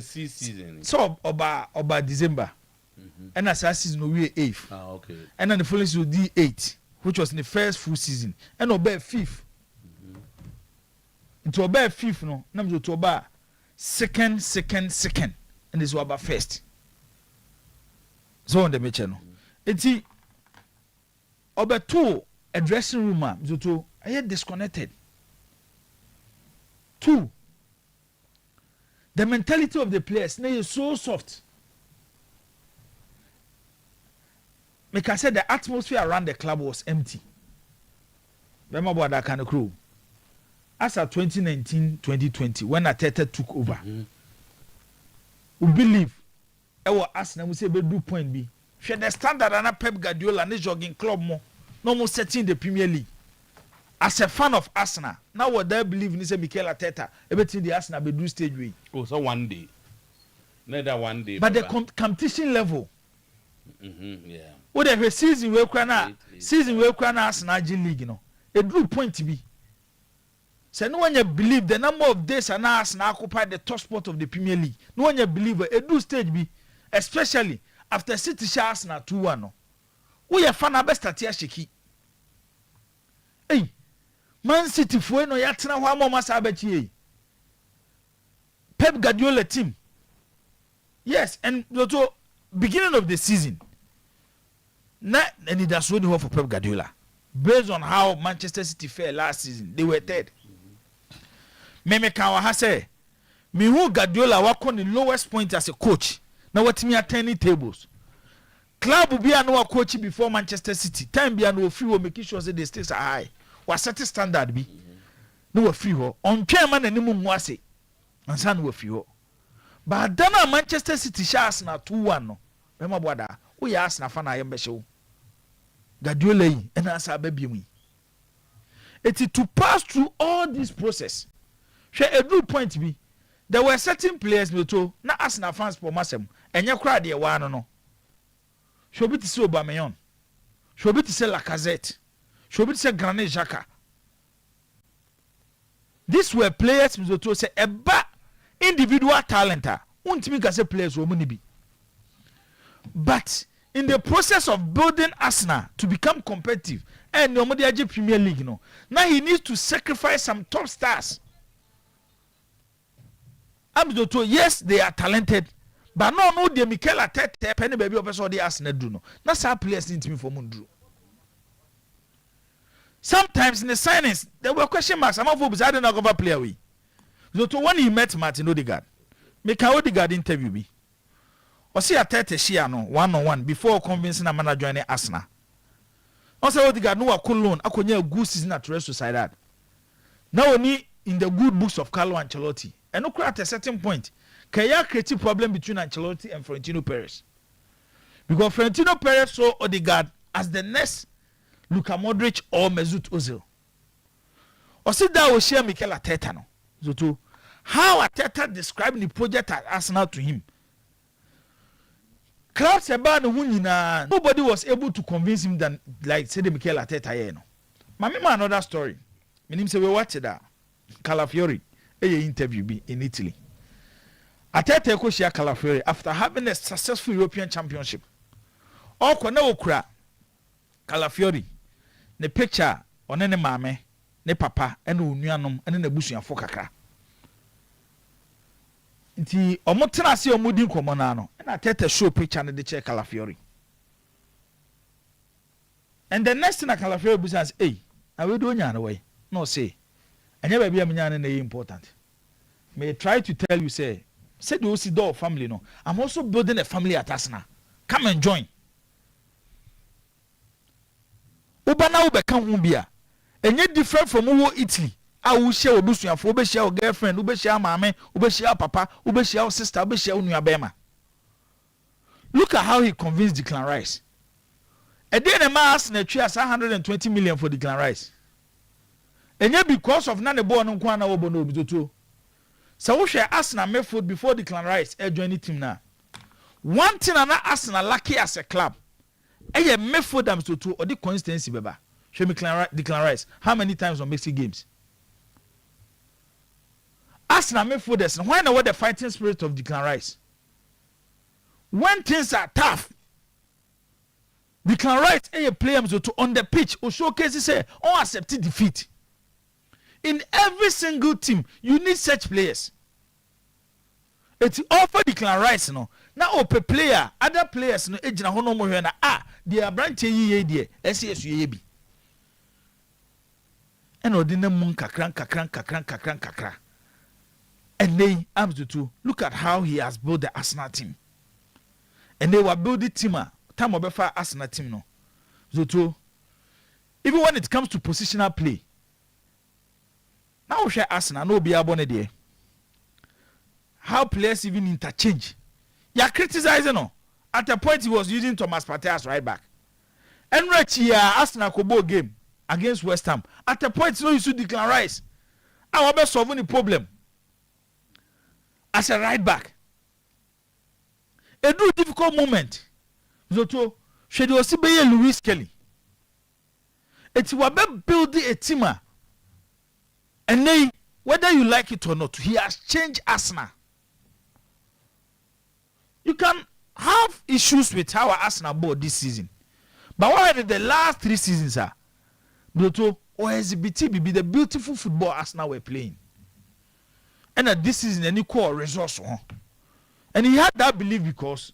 Season. So about December. And as season we 8th. Ah, okay. And then the following season the 8th, which was in the first full season. And obey 5th. Into obey 5th no. Namzo to obey second. And this was about first. So on the match no. Enti obey 2 a dressing room Mzoto I had disconnected. 2. The mentality of the players now is so soft. Like I said, the atmosphere around the club was empty. Remember about that kind of crew. As at 2019-2020, when Ateta took over, we believe our Arsenal we say we do point B. Share the standard and Pep Guardiola and jogging club more. No more setting the Premier League. As a fan of Arsenal, now what they believe in is Mikel Arteta. Everything the Arsenal be do stage way. Oh, so one day. Neither one day. But the competition level. Yeah. What if a season we Arsenal League, you know, a drew point to be. So no one you believe the number of days and Arsenal occupy the top spot of the Premier League. No one you believe a drew stage be, especially after City Arsenal 2-1. No. We are fan of best at Shiki. Hey, Man City for no yatina wa mo masa abechi. Pep Guardiola team. Yes, and to beginning of the season. And it has really for Pep Guardiola. Based on how Manchester City fared last season, they were third. Meme Kawa has said, me who Guardiola work on the lowest point as a coach. Now what me at 10 tables. Club will be a no coach before Manchester City. Time be a no free will make sure that the stakes are high. Was set a standard be. No free ho. On chairman and nimu mwase. And son will free ho. But then Manchester City shas na 2-1 no. Remember what we ask na fan ayembe show. Guardiola and answer baby me. It is to pass through all this process. Share a good point be. There were certain players to na Arsenal fans for masem. And you cry the one no. Should be to say Aubameyang. Should be to say Lacazette. Should be to say Granit Xhaka. These were players to say eba individual talent. Untimi ka say players wo muni bi. But in the process of building Arsenal to become competitive and no more the Premier League no. Now he needs to sacrifice some top stars. Yes, they are talented. But no, the Mikel Arteta penny baby of us all the Arsenal do no. That's how players need to be for Mundu. Sometimes in the signings, there were question marks. I'm not I don't know about player we. So when he met Martin Odegaard, make a Odegaard interview me. Or see Arteta share no 1-on-1 before convincing a manager joining Arsenal. Also Odegaard no a cool loan. I could a good season at rest side that. Now only in the good books of Carlo Ancelotti. And no at a certain point. Can you create a problem between Ancelotti and Florentino Perez? Because Florentino Perez saw Odegaard as the next Luka Modric or Mesut Ozil. Or sit down with share Mikel Arteta no. So to how Arteta described the project at Arsenal to him. Crowds about the winning nobody was able to convince him that like say the Mikel Arteta here no. Remember another story. My name say we watch that. Calafiori a interview be in Italy. Arteta ko share Calafiori after having a successful European Championship. All kona okura Calafiori ne picture one ne mame ne papa ene onuanom ene na busuafo kakra. Nti omotena se omudi nkomo na no na Arteta show picture ne de che Calafiori. And the next thing Calafiori business hey na we do nya na way no say anya ba bia mnya na important. May try to tell you say the OC family no. I'm also building a family at Arsenal. Come and join. Ubana ube kan humbia. Enye different from uwo Italy. Will share obusuafo, ube share girlfriend, ube share mama, ube share papa, ube share sister, ube share nuabema. Look at how he convinced Declan Rice. And then a mass na tree as 120 million for Declan Rice. Enye because of nane bo no kwa na obo no obidoto. So we share Arsenal midfield before Declan Rice join the team now. one thing ana Arsenal lucky as a club eye midfield am to or the consistency beba show me Declan Rice how many times on Mexico games Arsenal midfielders why not what the fighting spirit of Declan Rice when things are tough Declan Rice eye play am to on the pitch or showcase say on accept defeat in every single team you need such players. It's offer Declan Rice no na ope player other players no ejina ho no mo hwe na they are branch yi de SCS ye bi and odina mun kakran and they am to look at how he has built the Arsenal team and they were building team time obefa Arsenal team no so even when it comes to positional play now we share Arsenal no be abone there how players even interchange. You are criticizing no. At a point he was using Thomas Partey as right back. And right here, Arsenal Kobo game against West Ham. At a point no you should Declan Rice. I will solve any problem. As a right back. A do difficult moment. Zoto should you see be Louis Kelly. It's what building a team. And they, whether you like it or not, he has changed Arsenal. You can have issues with how Arsenal bought this season. But what are the last 3 seasons are? Bloto OSBT be the beautiful football Arsenal were playing. And that this season any core resource. And he had that belief because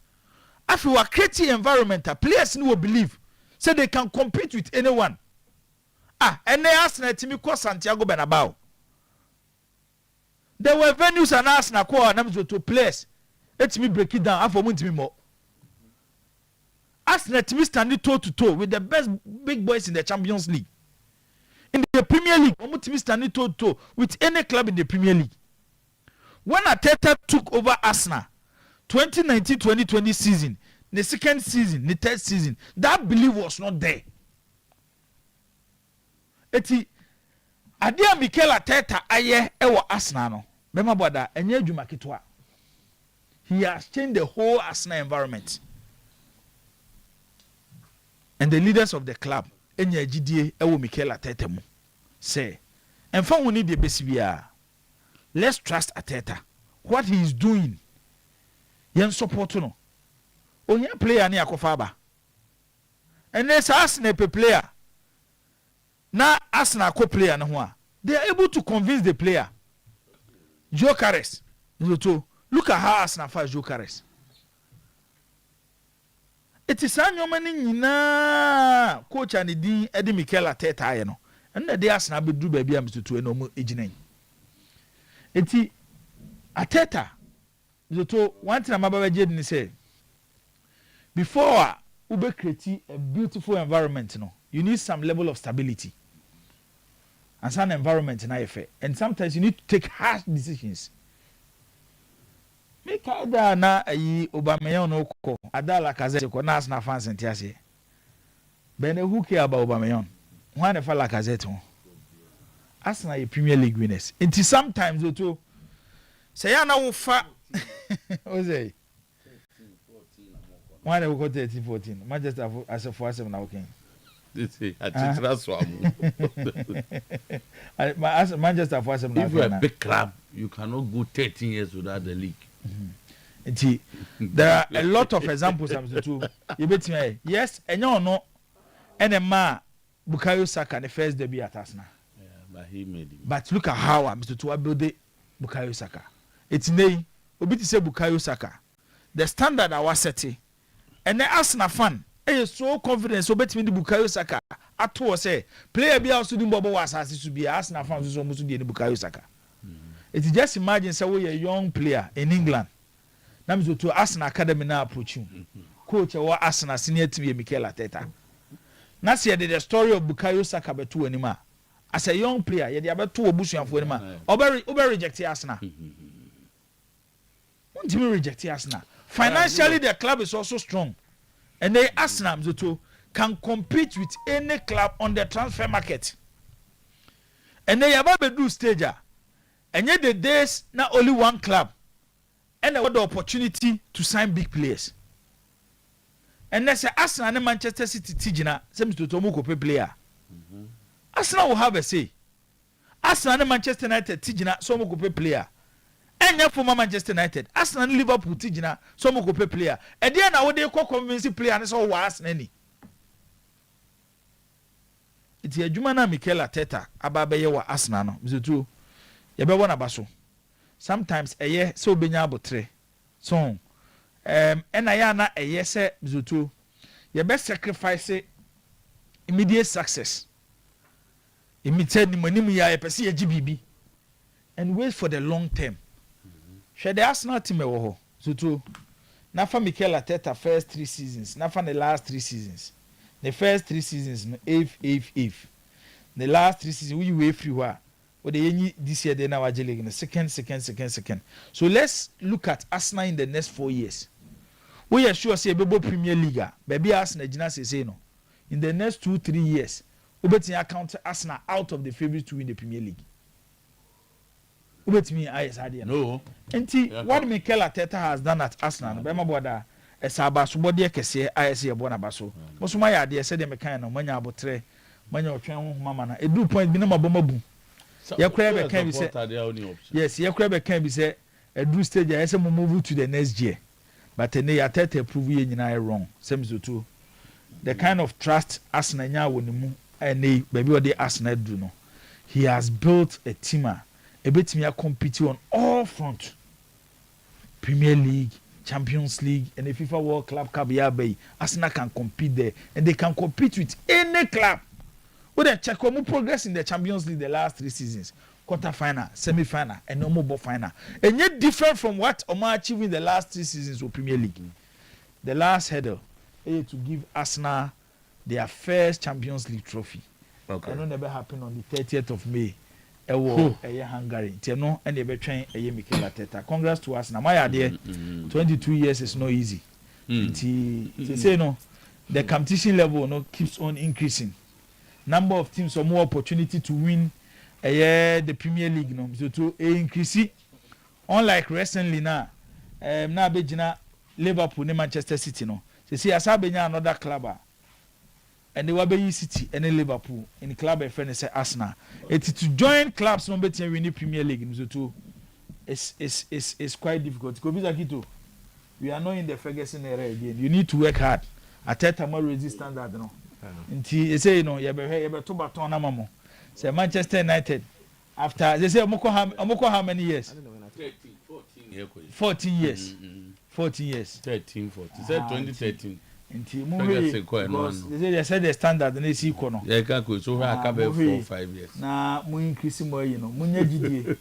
if you are creating environment, players will believe. So they can compete with anyone. And they Arsenal team called Santiago Bernabeu. There were venues and Arsenal core and to players. Let me break it down. For me more. Arsenal team standing toe to toe with the best big boys in the Champions League. In the Premier League, team standing toe to toe with any club in the Premier League. When Arteta took over Arsenal, 2019-2020 season, the second season, the third season, that belief was not there. Eti adia Mikel Arteta aye ewo Arsenal no. Bema boda enye adwuma ketwa. He has changed the whole Arsenal environment. And the leaders of the club, enye gidie ewo Mikel Arteta mu. Say, enfa woni de besibia. Let's trust Arteta. What he is doing. Yen support no. Onye player ni akofa ba. And there's Arsenal player. Now Arsenal co-player no ho. They are able to convince the player. Gyökeres. Look at how Arsenal fights Gyökeres. It is anyomani nyina coach and din Eddie Mikel Arteta aye no. And the Arsenal be do baby am to no mo ejinen. Eti Arteta zoto one thing amaba je ni say before ube create a beautiful environment no you need some level of stability and some environment in IFA and sometimes you need to take harsh decisions. Make ada na ayi Aubameyang no ko adala Lacazette ko na Arsenal fans entiase bene who care about Aubameyang why the fella Lacazette ho Arsenal a Premier League winners until sometimes to say ya na wo fa o say why they go 13-14 Manchester as a 4-7 now okay Manchester 4-7 now. If you're a big club you cannot go 13 years without the league. There are a lot of examples to you bet me yes and no and a man Bukayo Saka the first debut at Arsenal. Yeah, but he made it. But look at how Mr. Tua build Bukayo Saka. It's nay obi to say Bukayo Saka. The standard I was setting and the Arsenal fan is so confident so bet me the Bukayo Saka at all say player be also doing Bobo was as to be Arsenal fans so much to the Bukayo Saka. It's just imagine say we a young player in England. Now Mr. to Arsenal Academy now approach you. Coach or Arsenal senior team Mikel Arteta. Now see the story of Bukayo Saka betu anima. As a young player, you dey about 2 obusuan for anima. Obe reject Arsenal. Won't you reject Arsenal? Financially the club is also strong. And they Arsenal Mr. can compete with any club on the transfer market. And they about do stage. And yet the days not only one club and they got the opportunity to sign big players. and that's Arsenal and Manchester City Tijina, seems to Tomoko player. Arsenal will have a say. Arsenal and Manchester United Tijina, Somoko player. And your former Manchester United, Arsenal and Liverpool Tijina, Somoko player. And then I would convince player and so was any. It's a Jumana Mikel Arteta, Ababeyewa Arsenal, Mr. Two. Yabewana Baso. Sometimes a year so benyabo tre. So, and Ayana a yes, Mr. Two. Your best sacrifice immediate success. Immediate money, I perceive a GBB and wait for the long term. Shall the Arsenal team so true? Nafa Mikel Arteta first 3 seasons, Nafa the last 3 seasons. The first 3 seasons, if. The last 3 seasons, we wait free war. What the this year they now are in the second. So let's look at Arsenal in the next 4 years. We are sure say Bebo Premier League, baby Arsenal Gina say no. In the next 2-3 years, we better account Arsenal out of the favorites to win the Premier League. We better me IS idea. No. And what Mikel Arteta has done at Arsenal, Bema Boda. Esaba so body kese IS ye bona baso. Mo so my idea say dem kan no manya abotre, manya otwen ho mama na. Edu point bi na maboma bu. Ye kura be kan bi say. Yes, ye kura be kan bi say edu stage I say move to the next year. But ne ya Arteta prove ye nyina wrong. Same so too. The kind of trust Arsenal nya woni mu and baby what the Arsenal do no. He has built a team a betimi compete on all front. Premier League, Champions League, and the FIFA World Club Cup, Arsenal can compete there, and they can compete with any club. When they check more progress in the Champions League the last 3 seasons, quarter-final, semi-final, and no more final, and yet different from what Omar achieved in the last 3 seasons of Premier League. The last hurdle is to give Arsenal their first Champions League trophy. Okay. And it never happened on the 30th of May. Hungary. Tiano and the train Mikel Arteta. Congrats to us. Now my idea 22 years is not easy. Say no, the competition level no keeps on increasing. Number of teams or more opportunity to win the Premier League no so to increase. Unlike recently now, now Bejina Liverpool and Manchester City no. See as another club. And they were by City and Liverpool in the club of friends Arsenal. It's to join clubs no better win the Premier League. So too, it's quite difficult. We are not in the Ferguson era again. You need to work hard. Arteta more resist standard no. Until say you know you be to baton amamo. Say Manchester United after they say Omoko how many years? 14 years. 14 years. 13, 14. Said 2013. Because they said the standard and they see equal. Yeah, so I can be 4 or 5 years. Now, we increase more, you know. Munya GD,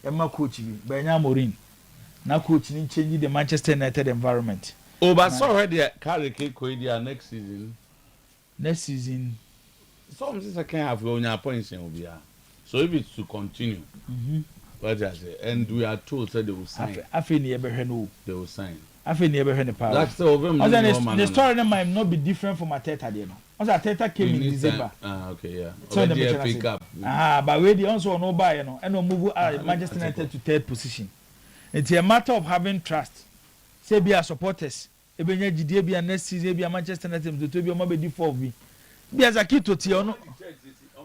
Emma coach me, Benya Morin. Now coaching changing the Manchester United environment. Oh, but so already carry Koidia next season. Next season, some things I can't have on your points in Obia. So if it's to continue, what I say, and we are told that they will sign. I feel never know they will sign. I feel never heard the power. That's the story might not be different from Arteta. You know, as Arteta came in December. Okay, yeah. So the pick up. But we the also no buy, you know, and no move Manchester United to 3rd position. It's a matter of having trust. Say be our supporters. Ebenya GD be next season be Manchester United to be more be default be. Be as a key to Tiono.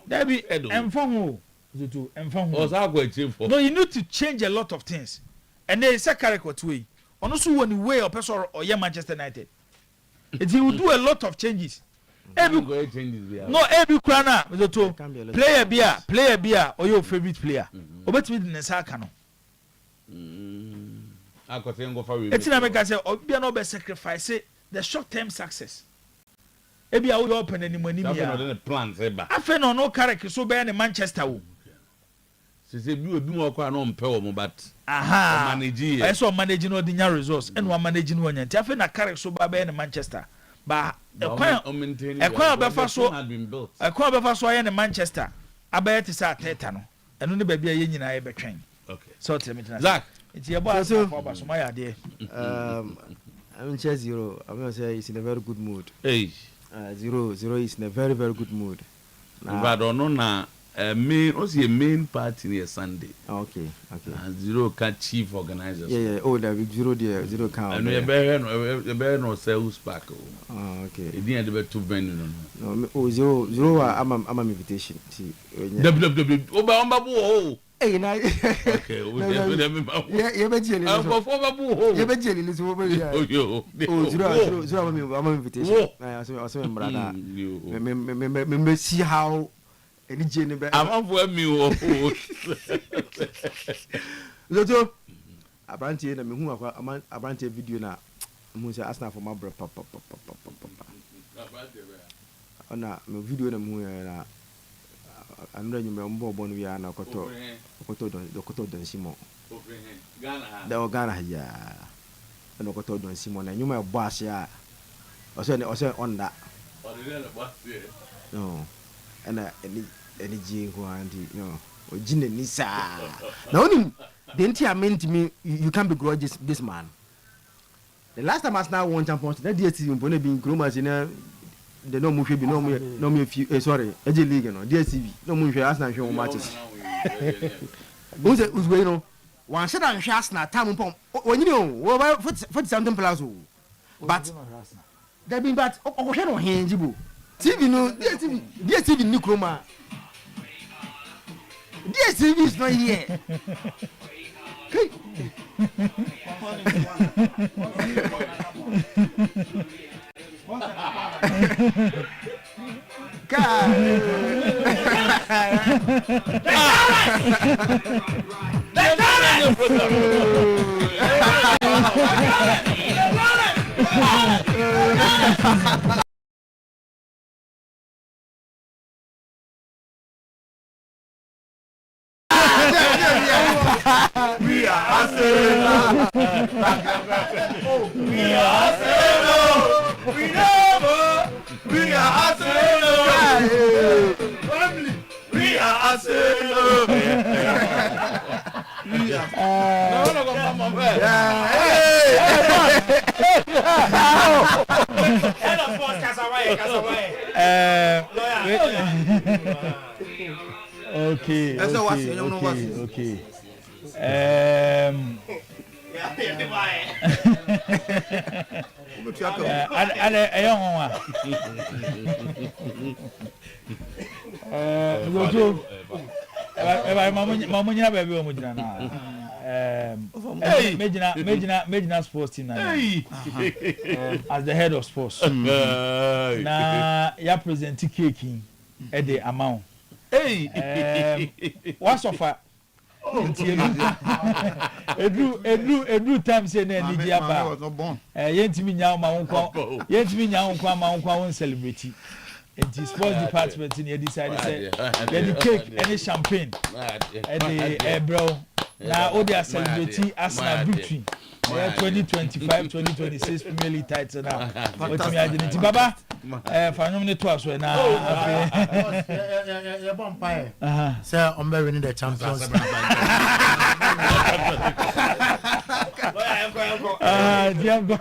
There be Mfongo. No, you need to change a lot of things, and there is a character way. Also, when you weigh up or Manchester United, it will do a lot of changes. Every crana player beer or your favorite player. Obet me in the Sakano. It's in America say or be no sacrifice the short-term success. Ebi I will open any money. Plans. I feel no character so bad in Manchester. Say you do more on power, but managing. I saw managing ordinary resource and one managing one. I feel na carry so bad in Manchester, but a quite had been built. A quite before so in Manchester. I bet it's at Tetano, and only baby a union I ever train. Okay, so tell me, Zach, it's your boss. So my idea. I'm just 0. I'm gonna say he's in a very good mood. Hey, 0 is in a very good mood. But no na. main, also a main part in a Sunday. Okay. Zero can chief organizers. Yeah. Oh, the zero there, zero count. And we bear no sales pack. Oh, okay. It didn't have two men. No, oh, zero. I'm an invitation. See, Oh, hey, now. Okay, yeah, but Jenny. I'm an invitation. I see how. I'm for me. Loto, I brand here, who I brand video now. I'm ask now for my brother. On a video, I'm ready to remember when we are now. Koto Don Simon. The Organa, yeah. And Koto Don Simon, and you my boss, yeah. Also on that. No, and any Jing who no, or Jin and Nisa. Now, didn't you mean to me you can't begrudge this man? The last time I now won champions, that dear team, when being groomers in the no movie, no me, sorry, Edgy League, no, DSTV, no movie, as not show matches. Who's going on? One shot and shots now, time upon when you know, for something plazo. But there been but ocean on hands, TV no, DSTV Nukroma. DSTV is not here. We are Arsenal. We are Arsenal. We never. We are Arsenal. We are Arsenal. Okay. Major sports team as the head of sports. Now, you present cake at the amount. What's offer? Every time say na ni dia ba. Yentimi nya ma won celebrate. It is sports department in decide say the cake any champagne and the bro now all they celebrate Arsenal victory 2025-2026 Premier League title now. What me agent baba for no to us na ya vampire say on be winning the champions Diego.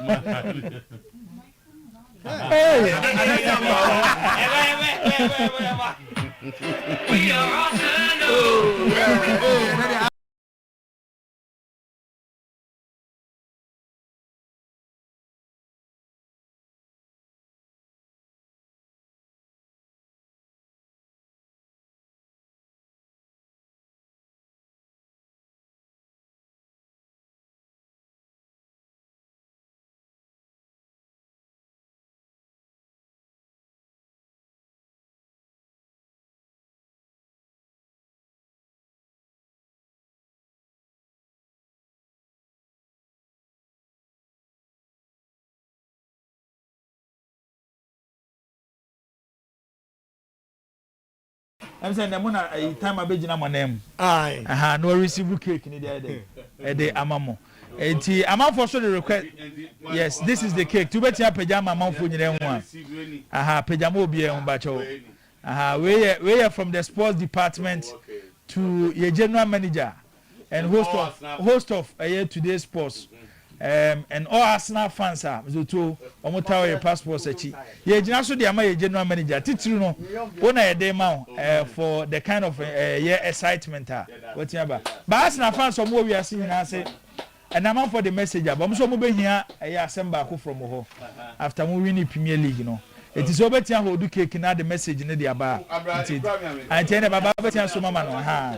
We are Arsenal. I'm saying the mona time abegina my name. Aye. No receive cake in the day. Amamo. Enti amam so the request. Yes, this is the cake. To bet ya pajama amam for nyere nwa. Pajama obi e mbacho. We are from the sports department to your general manager and host of today's sports. And all Arsenal fans are to omotawo your passports achi ye gina so dia ma ye general manager titiri no wona ye dey ma for the kind of excitement what you ba Arsenal fans omo wi ase nyina say and I'm for the message but so mo be hia asem ba ko from ho after mo win the Premier League no it is over tia hold cake na the message ne dia ba anti ne baba betia so mama no ha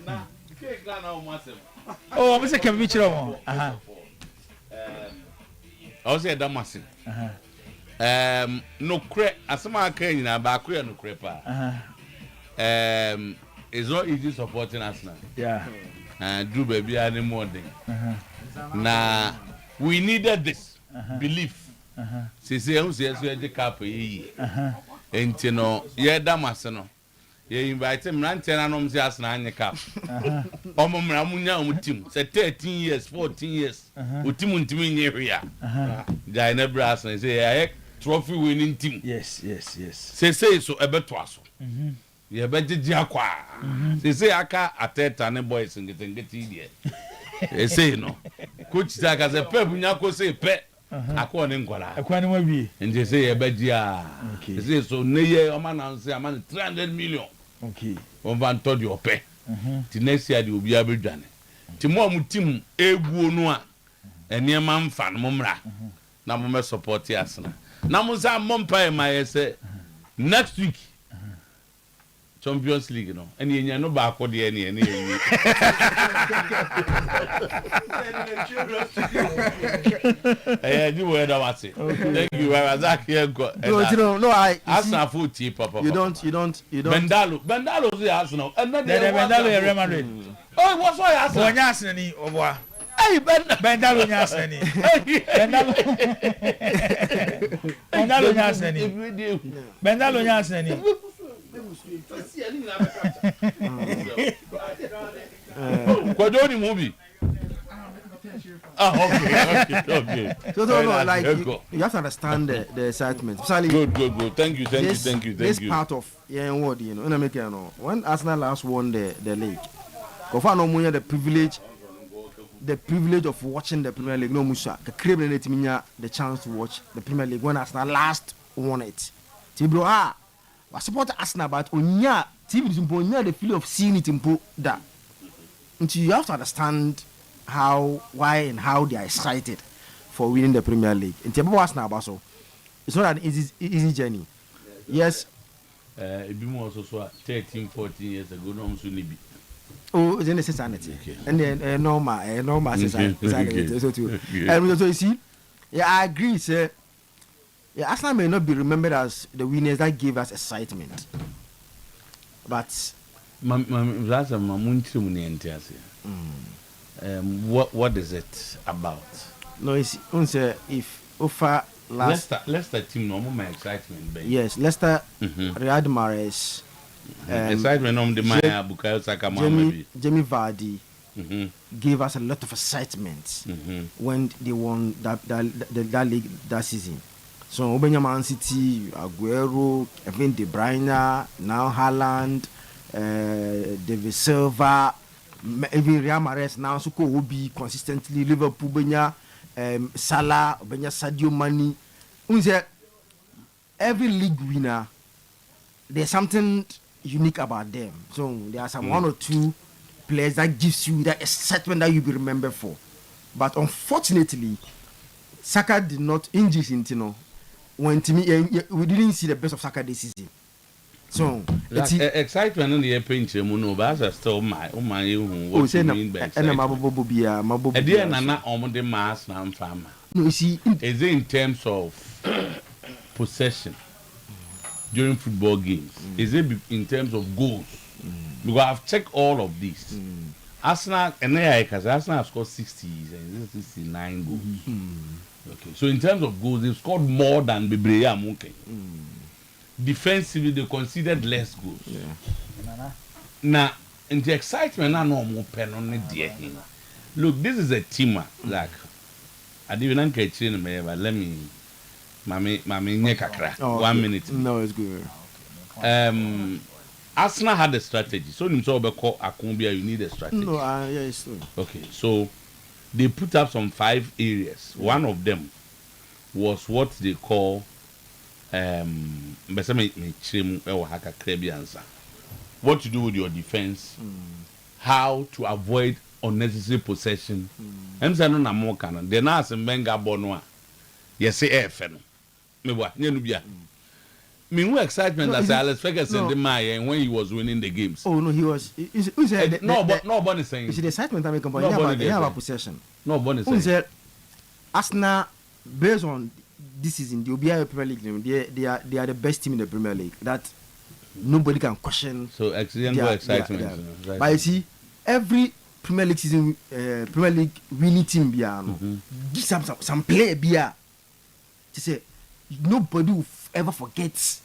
na cake na o masem. Oh, I'm saying can be chiro. I was say that massive. No cre asema aka nyina ba akure no cre pa. It's not easy supporting us now. Yeah. Do baby any more thing. Na we needed this belief. Say who say the cap yi. Enti no ye da masse no. You invite him Rantana nom say as na cap. Omo mra munya omutim. Say 13 years, 14 years. Utim ntimi nye hia. Dai na brass na say I trophy winning team. Yes. Say so ebeto aso. Ye bejeje akwa. Say aka ateta ne boys ngeti die. Say no. Coach Saka say pep nya ko say pe. Akwa ne ngwala. Akwa ne mabi. And say ebeji a. Say so ne ye o man na say am 300 million. Okay. On va ntod your pay. Ti next year the obi abedwane. Ti mo amutim eguo no a eniema mfa no mra. Na mo me support Arsenal. Na mo say mompa e ma say next week Champions League no. Eni enya no ba akode eni eni. Eh, you were that was it. Thank you very much. No, I Arsenal full cheap papa. You don't. Bendalo say Arsenal. And then Bendalo Real Madrid. Oh, what's why Arsenal? Onya Arsenal ni oboa. Hey, Bendalo nya Arsenal ni. Bendalo nya Arsenal ni. Bendalo nya Arsenal ni. Kwadoni movie. Okay. So like you have to understand the excitement. Good. Thank you. This part of word, you know, when Arsenal last won the league, the privilege of watching the Premier League, no Musa, the chance to watch the Premier League when Arsenal last won it. Tibro I support Arsenal, but onya TV the feeling of seeing it in that. And you have to understand why and how they are excited for winning the Premier League. In terms of Arsenal, so it's not an easy journey. Yes. It be more so 13, 14 years ago, no one should be. Oh, it's in the insanity. Okay. And then normal society. So too. And so you see, yeah, I agree, sir. Yeah, Arsenal may not be remembered as the winners that gave us excitement, but what is it about? No, it's if offer Leicester team no more excitement. Baby. Yes, Leicester, Riyad Mahrez, excitement on the Maya Bukayo Saka, Jamie Vardy gave us a lot of excitement when they won that league that season. So Man City, Aguero, even De Bruyne, now Haaland, David Silva, even Real Mahrez now Suko Obi consistently Liverpool Benya, Salah, Benya Sadio Mane. Every league winner, there's something unique about them. So there are some one or two players that gives you that excitement that you be remembered for. But unfortunately, Saka did not injure into when to me we didn't see the best of Saka this season. So excitement in the pinch no but as still my what say mean by mass na farmer. No, you see, is it in terms of possession during football games? Is it in terms of goals? Because I've checked all of these. Arsenal and Arsenal have scored 60 and 69 goals. Okay, so in terms of goals, they've scored more than Bibreya Munke. Defensively, they conceded less goals. Now, in the excitement, I know more pen on the dear. Look, this is a team like I didn't get you, but let me, Mami, 1 minute. No, it's good. Arsenal had a strategy. So, you need a strategy. No, yeah, it's true. Okay, so they put up some 5 areas. One of them was what they call what to do with your defense, how to avoid unnecessary possession. I'm saying no more canon. They're not some benga bonwa. Yes, FN. Me what? Me excitement as Alex Ferguson the Maya when he was winning the games. Oh no, he was. Nobody saying. It's the excitement I'm making. They have a possession. Nobody saying. Arsenal, based on this season, the OBI Premier League, they are the best team in the Premier League. That nobody can question. So excitement. But you see, every Premier League season, Premier League winning team, give some player, to say nobody will ever forget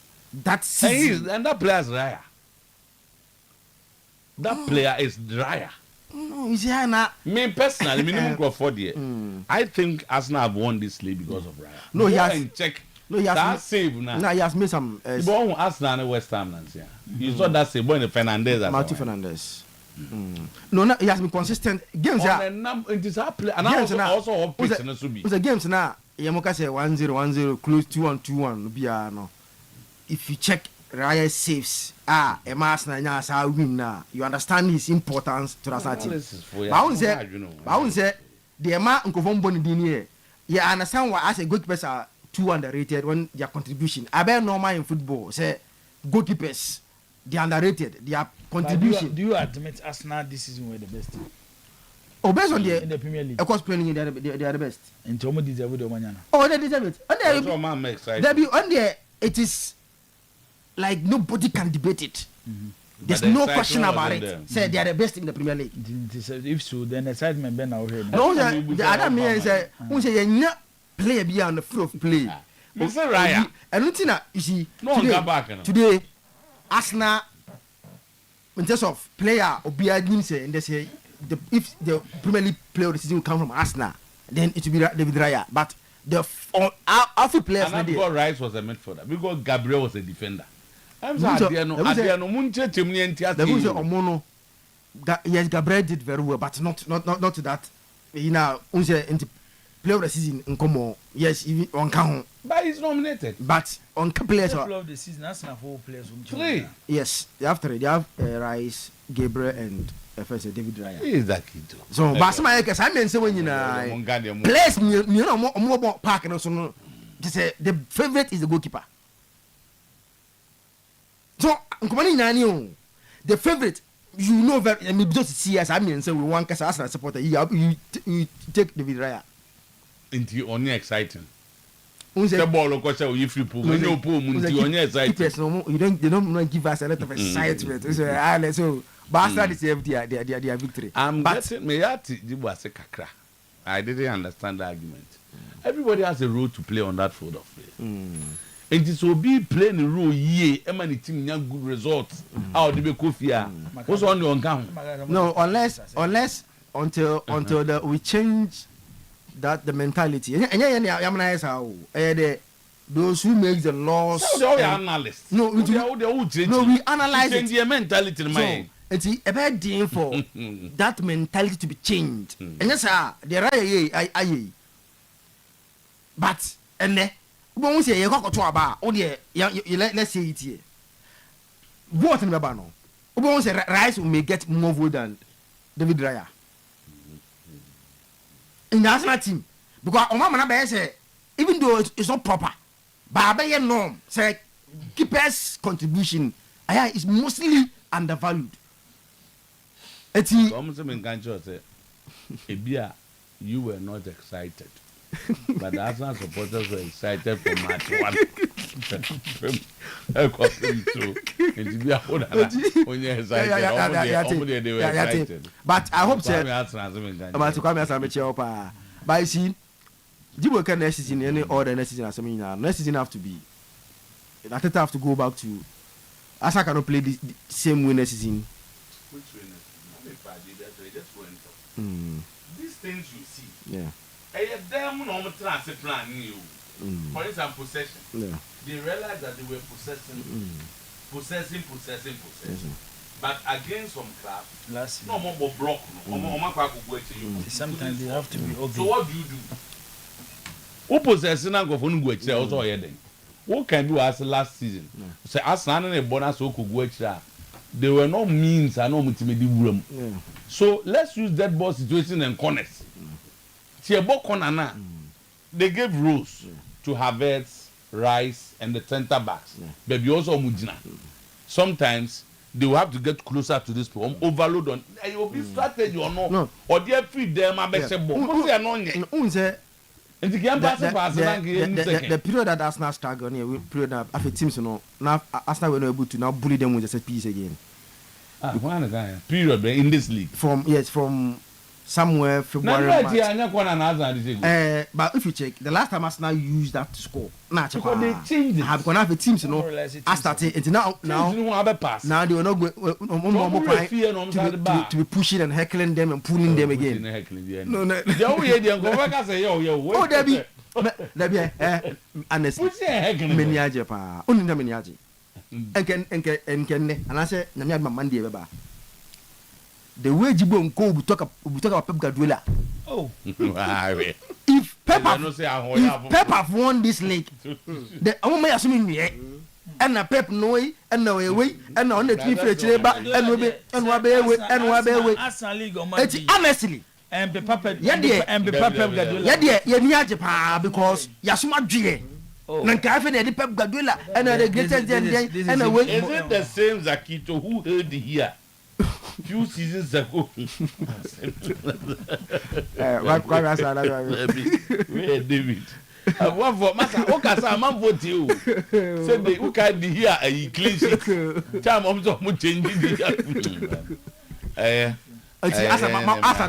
that season. And that player is rare. That player is rare. No, you see, me personally, minimum Crawford here. I think Arsenal have won this league because of Raya. No, he has. Check. No, he has. That save now. No, he has made some. The ball Arsenal and West Ham, you saw that save in Fernandez. Matthew Fernandez. No, he has been consistent. Games are. It is our play, and also all pitch in the Subi. The games now, Yamoka say 1-0, close 2-1, no. If you check Raya saves, Arsenal now win now. You understand his importance to the team. But I won't say the amount of Bonnie Dinier. You understand why I say goalkeepers are too underrated when their contribution. I bet normal in football say goalkeepers they are underrated. Their contribution. Do you admit Arsenal this season were the best team? Oh, based on in the Premier League. Of course, playing they are the best. And Tomo deserve the Manana. Oh, they deserve it. That's what man makes excited. On there, it is like nobody can debate it. There's no question about it. Say they are the best in the Premier League. If so, then excitement Ben out here. No, the other man say, "Who say you not play beyond the field of play?" Mr. Raya. And nothing you see today, Arsenal in terms of player or behind say, and they say if the Premier League player of the season will come from Arsenal, then it will be David Raya. But the outfield players, and because Rice was a midfielder, because Gabriel was a defender. I'm sorry, yes, Gabriel did very well, but not to that. You know, player of the season in Como, yes, even on count. But he's nominated. But on players of the season, that's not 4 players. Three. Yes, after they have Rice, Gabriel, and first David Raya. He is that kid too. So, but some I mean, so when you know, players, you know, more park and also, say the favorite is the goalkeeper. So, the favorite, you know, very, I mean, just see as I mean, so we want to as a supporter, you take David Raya. Into only exciting. The ball of course you free pool. No pool, only exciting. They don't give us a lot of excitement. So, Barca deserve their victory. I'm getting me at Kakra. I didn't understand the argument. Everybody has a role to play on that field of play. And it will be playing a role ye, many team young good results. How do we go here? What's on your account? No, unless until we change that the mentality. And those who make the laws. So analysts. No, we analyze change their mentality in mind. It's a bad thing for that mentality to be changed. And yes, there are but and let's say it here. What in the banner? Rice may get more vote than David Raya in the national team because Omama say even though it's not proper, but I norm say keeper's contribution is mostly undervalued. It's almost you were not excited. But the Arsenal supporters were excited for match 1. But I hope so. But you see, you can next season any other next season as I mean next season have to be. I think I have to go back to. As I cannot play the same way next season. Which way next season? These things you see. Yeah. For instance, possession. Yeah. They realized that they were possessing. But against some clubs, last no more block. Sometimes they have to be okay. So what do you do? Who possesses na go for no go eche also here what can do as last season? Say Arsenal na bonus o go eche. There were no means and no multimedia room. So let's use that ball situation and corners. See ball corner na. They gave rules to Havertz, Rice and the center backs. But we also mujina. Sometimes they will have to get closer to this problem. Overload on. It will be strategy or no. Or they feed them a better ball. The period that Arsenal struggled here, we period that after teams, now Arsenal were not able to now bully them with a set piece again. Period in this league. From somewhere February. But if you check, the last time Arsenal used that to score, because they changed it. Have gonna have a teams, I started it now they were not going to be pushing and heckling them and pulling them again. No. Oh, Debbie, honestly, Meniaje pa, only the Meniaje. And I said, Namia Mandi Baba. The way Jibon go we talk about Pep Guardiola. Oh, if Pep have won this league, the only assuming me, and a Pep Noy, and no way, and on the three fletcher, and Wabe, honestly, and the puppet, Pep Guardiola, because Yasuma G. Nankafe the Pep Guardiola, and the greatest and away. Is it the same Zakito who heard here? Few seasons ago. Where David? One for Master Okasa, man vote you. Said they who can be here a clean sheet. Time of some changing.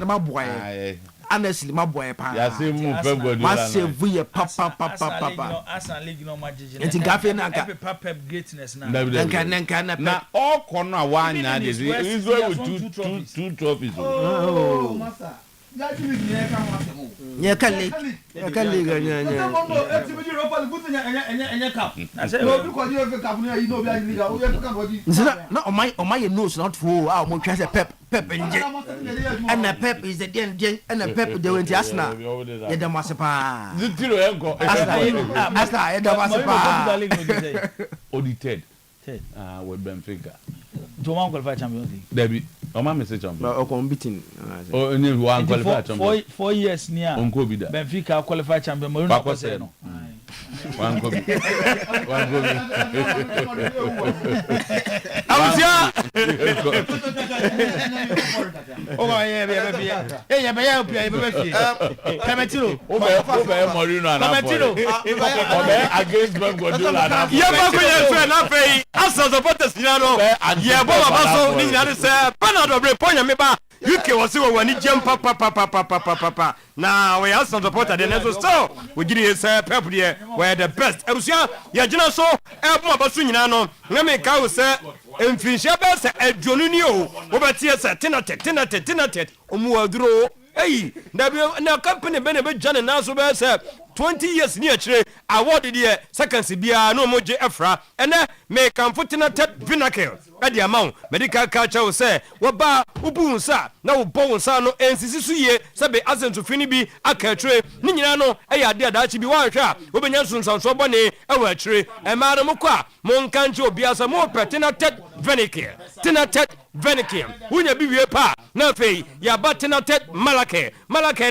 My boy. Honestly, my boy, papa. Say papa. Arsenal League no magic. It's in Gaffey Pep greatness now. Now all corner one now is with two trophies. Oh, master. Yeah, can league. No, on my nose not full. Our more Pep and the Pep is the den and the Pep they went to Arsenal. Yeah, the Masapa. Audited. With Benfica. To one qualified Champions League. Debbie, my message on beating. Oh, only one qualified champion. 4 years near. Benfica qualified champion. One copy. Oh, yeah. UK was so when he jump papa. Now we are some supporter the next so we give you say Pep here where the best. Ebusia ya gina so ebo abasu nyina no na me ka wo say emfinhia be say adwonuni o wo betie say tenatet omu aduro hey na company be na be jane na so be say 20 years ni akire award there seconds bia no moje efra ene me kan tenatet vinakel e dia mawo medical culture wo say wo ba ubunsa na wo bonsa no ensisi suye sebe asentu fini bi akatre ni nyina no e ya de daachi bi wan hwa wo benya sunsanso bone e wa akire e ma no mokwa mon kanche obiasa mo tenatet venikel unya bi wie pa na fei ya tenatet malake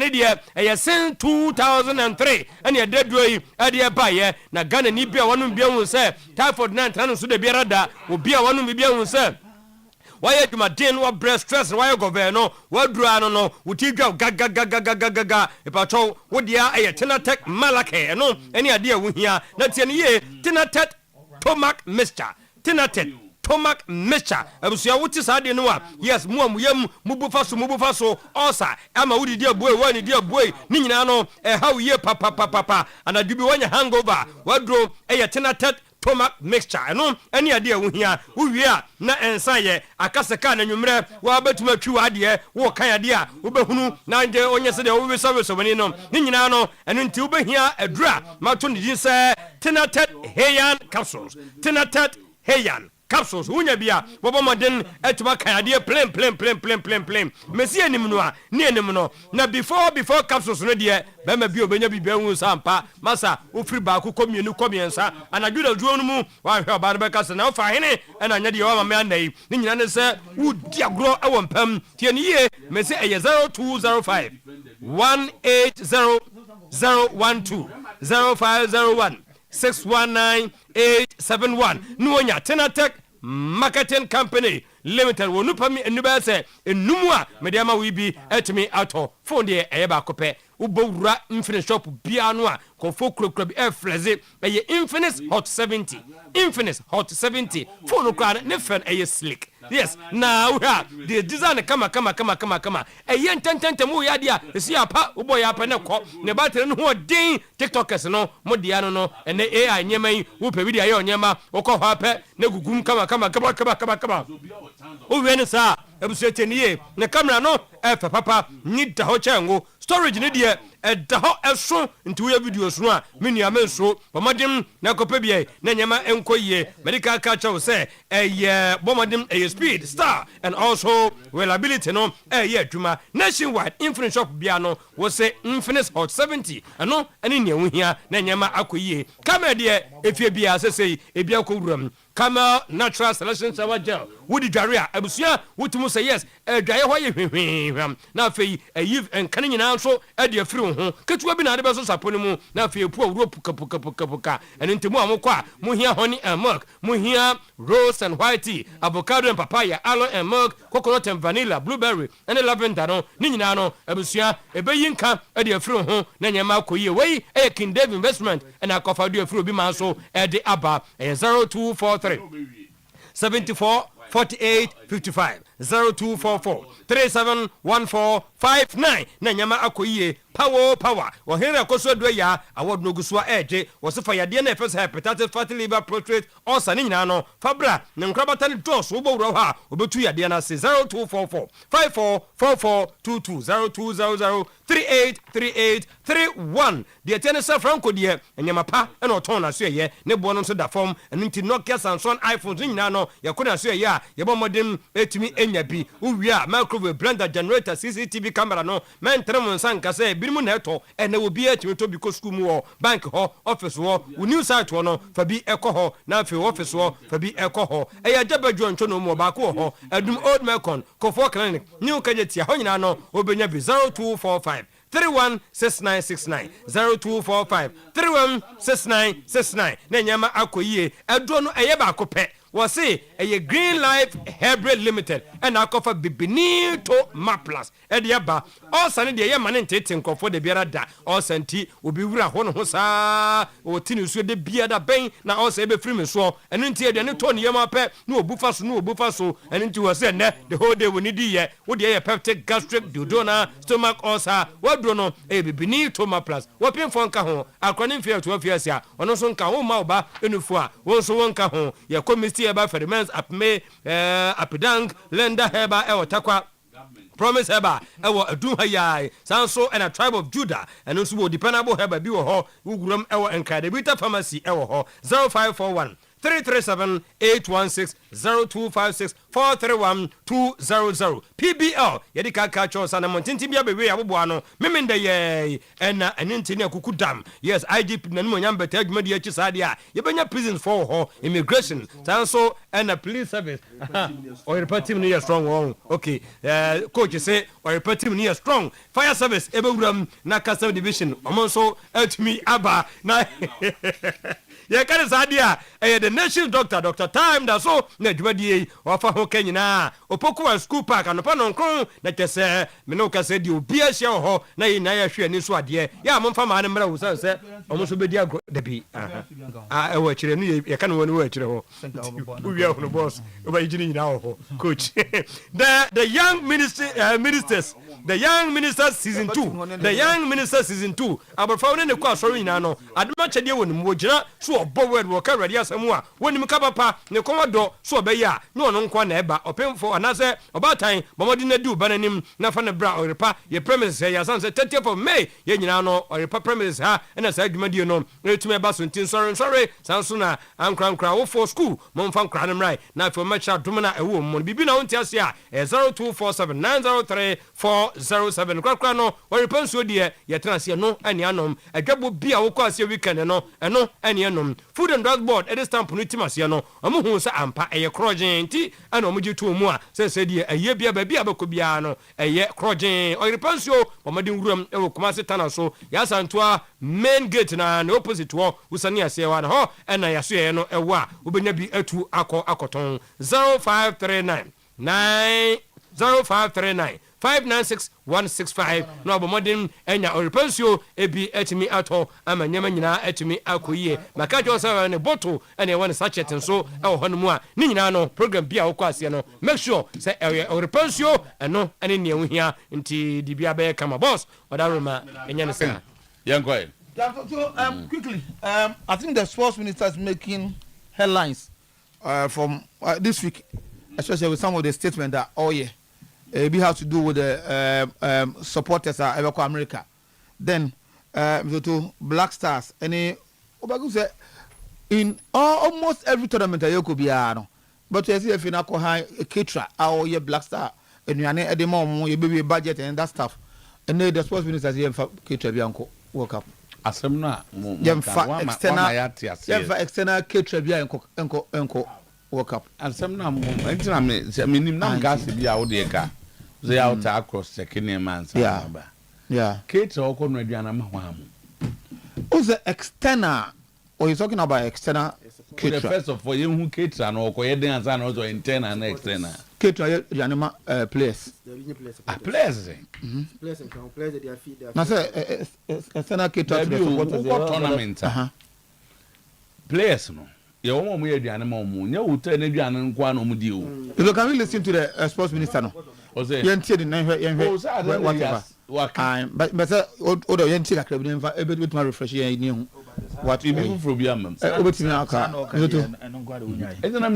ne dia e ya sin 2003 ene dedro yi e dia ba ye na Ghana ni bia wonu bia hu se typhoid 9 no so de bia rada obia wonu bia hu se why you my den wa breast stress why you go there no what do I no wuti gwa gaga e pa cho wo dia e tenatet malake no ene ade wo hia na tie ne ye tenatet tomac mixture tenatet tomac mixture abusia wuti saade no a yes mu amuyam mubufa so osa ama wudi dia boy wani dia boy ni nyina no e how ye papa ana dubi wanya hangover wadro e tenatet tomac mixture no ene ade wo hia wo wie a na ensan ye akaseka na nwumre wa betuma twi ade wo kan ade a wo behunu na nje onye se de wo be service woni no ni nyina no eno nti wo behia adura ma to ni din se tenatet heyan capsules tenatet heyan capsules wunya bia bobo modern etuma kan ade plain mesi anim no a ne anim no na before capsules no de be ma bi obenya bi hu sampa masa ofiri ba ko komienu komiensa anadwuda duo no mu wa hwe ba be kasa na fa hene na nya de wa ma me anai ni nyina ne se wudi agro e mpam tie ne ye mesi eye 0205 180 012 0501 619 871 nuonya Tenatek Marketing Company Limited wonu pami enuba se enum a mediama we bi etimi ato phone de eba kope ubowura Infinite shop bia no a kofo krokro bi fleze eye Infinite Hot 70 phone kra ne fen eye slick. Yes, now the design kama eye ntententem ya dia esi apa ubo ya apa ne ko ne battery no ho din TikTokers no modia no ene AI nyema yi wo pe video ya onyema wo ko ho apa ne gugum kama o we ne sa ebusuete niye ne camera no efa papa ni da ho chengo storage ne die da ho eso nti wo videos no a menua menso bomodem na kopa bia na nyema enkoyie medical culture say bomodem speed star and also reliability no adwuma nationwide Infinite shop bia no wo say Infinite Hot 70 ano ene ne ehia na nyema akoyie camera die efie bia sesei ebia ko wuram Camel Natural Selection Shower Gel. Woody Jaria, Abusia, Wutumu say yes, Dry Hoy, now fee, a youth and canning also at your fruit. Catch webbing at the Basso Saponimu, now for your poor rope, kapuka, and into Muamokwa, Muhia honey and milk, Muhia rose and white tea, avocado and papaya, aloe and milk, coconut and vanilla, blueberry, and a lavender, Ninano, Abusia, a bayinka at your fruit, Nanyama Koye way, a King Dave investment, and I cover your fruit bimaso at the Abba, a 0243. 74 48 55 0244 371459 na nyama akoyie power wo here akoso do ya award no gusua eje wo se fa yade na efes hepatitis fatty liver prostate ulcer ni nyina no fabra ne nkrabata ne dos wo bowura ha obetu yade na 0244 544422 0200 383831 de tenesa franco de nyama pa na oton na so ye ne bo no so da form nti Nokia Samsung iPhones nyina no yakona so ye a ye bo modem etimi enya bi uwia microwave blender generator CCTV camera no mentre mo nsanka say birimu na eto ene obi etimi to bi ko school mu ho bank ho office ho new site ho no fa bi ekọ na afi office ho fa bi ekọ ho eya jabadwo ncho no mo ba ko ho adum old Melcon Kofo clinic new kajetia ho nyina no obenya bi 0245 316969 0245 316969 na nyama akoyie adro no eye ba ko pe wo say eye Green Life Hybrid Limited and akofa bibinito maplas e de ba all sane de ye mane ntete nkofo de biara da all santi obi wura ho no ho saa o tinu so de biada ben na all say be free me so eno nti e de ne to ne yema pe na obufa so eno nti wo say ne the whole day we need ye wo de ye peptic gastric duodenal stomach ulcer wadro no e bibinito maplas wo pemfo nka ho akrone mfia to afia sia ono so nka ho ma oba enufu a wo so wonka ho ye committee eba ferments apme apidang lenda heba e otakwa promise heba e wo adunha yai sanso and a tribe of Judah and also wo dependable heba bi wo ho uguram e wo Enkradebita pharmacy e wo ho 0541 337 816 0256 431 200 PBL yedi kaka cho sana montinti bia bewe aboboa no memenda ye ena enenti ne akuku dam yes IGP nanu nyam beta adwuma de achi saade a yebenya prison for ho immigration sanso and a police service Oyerepa team no strong one okay coach say Oyerepa team no strong fire service ebewuram na Kasam division omonso atumi aba na ye kan sadia the national Dr. Time da so na dwumadie ofa ho kanyina opoku school park anopa nonkron na tese me no ka se di obi ahia ho na yi na ya hwe ni so ade ya momfa ma ne mra wo se omo so bedi agro da bi e wo kire no ye kan woni wo kire ho uwi ahunu boss oba yini nyina ho coach the young ministers the young ministers season 2 abafa ne kwa sorry nyina no adoma chede woni mo gina so no word wo ka ready asemu a woni mka papa ne komodo so obeya no ono nkwa na eba opemfo anase obatan bomodi na du bananim na fa ne bra Oyerepa ye premises ya sanse 30th of May ye nyina no Oyerepa premises ha na sa adwumadie no etumi eba so ntin sorry sanso na ankra wo for school mo mfa nkra ne mrai na for matcha domina ewo mo bibi na wonti ase a 0247903 krakra no Oyerepa nso die ye transe no ane anom adwabo bia wo kwa ase weekend no eno ane anom food and drug board at stamp no timase no omo hu sa ampa eye krogen nti ana omo gitu mu a se die eye bia ba bia bakobia no eye krogen Oyerepa nso omade nwuram ewo Kumasi tana so ya santoa main gate na opposite wo usani ase wa na ho ena yaso ye no ewo a obenya bi atu akoton 0539 596-165 no abomodin enya Oyerepa ebi etimi ato ama nyama nyina etimi akoyie maka jo sa ne bottle ene won sachet nso e ho no mu a ni nyina no program bia wo kwase no make sure say Oyerepa eno ene ne ehia nti di bia be kama boss odaroma enya ne sa yankoi. So quickly I think the sports minister is making headlines from this week, especially with some of the statements that it have to do with the supporters of America. Then to Black Stars, any in almost every tournament you could be but you see if you not high Kitra or your Black Star and you are at the moment you baby budget and that stuff, and then the sports minister here for Kitra Bianco World Cup. Asemna external Kitra Bianco World Cup. Asemna me nim nam gas bia wo de ka they out across the Kenyan man. Yeah. Kate or Conrad Yanama. Who's the external? Or you talking about external? The first of all, you who Kate and or Koyedians and also internal and external. Kate Yanama place. A place. Place their feet. Now, say external Kate tournament. Place no. You won't wear the animal moon. You will turn it and one on you. You can we listen to the sports minister? No, but other young children club with my refreshing what you mean from Yamam. Over to me, I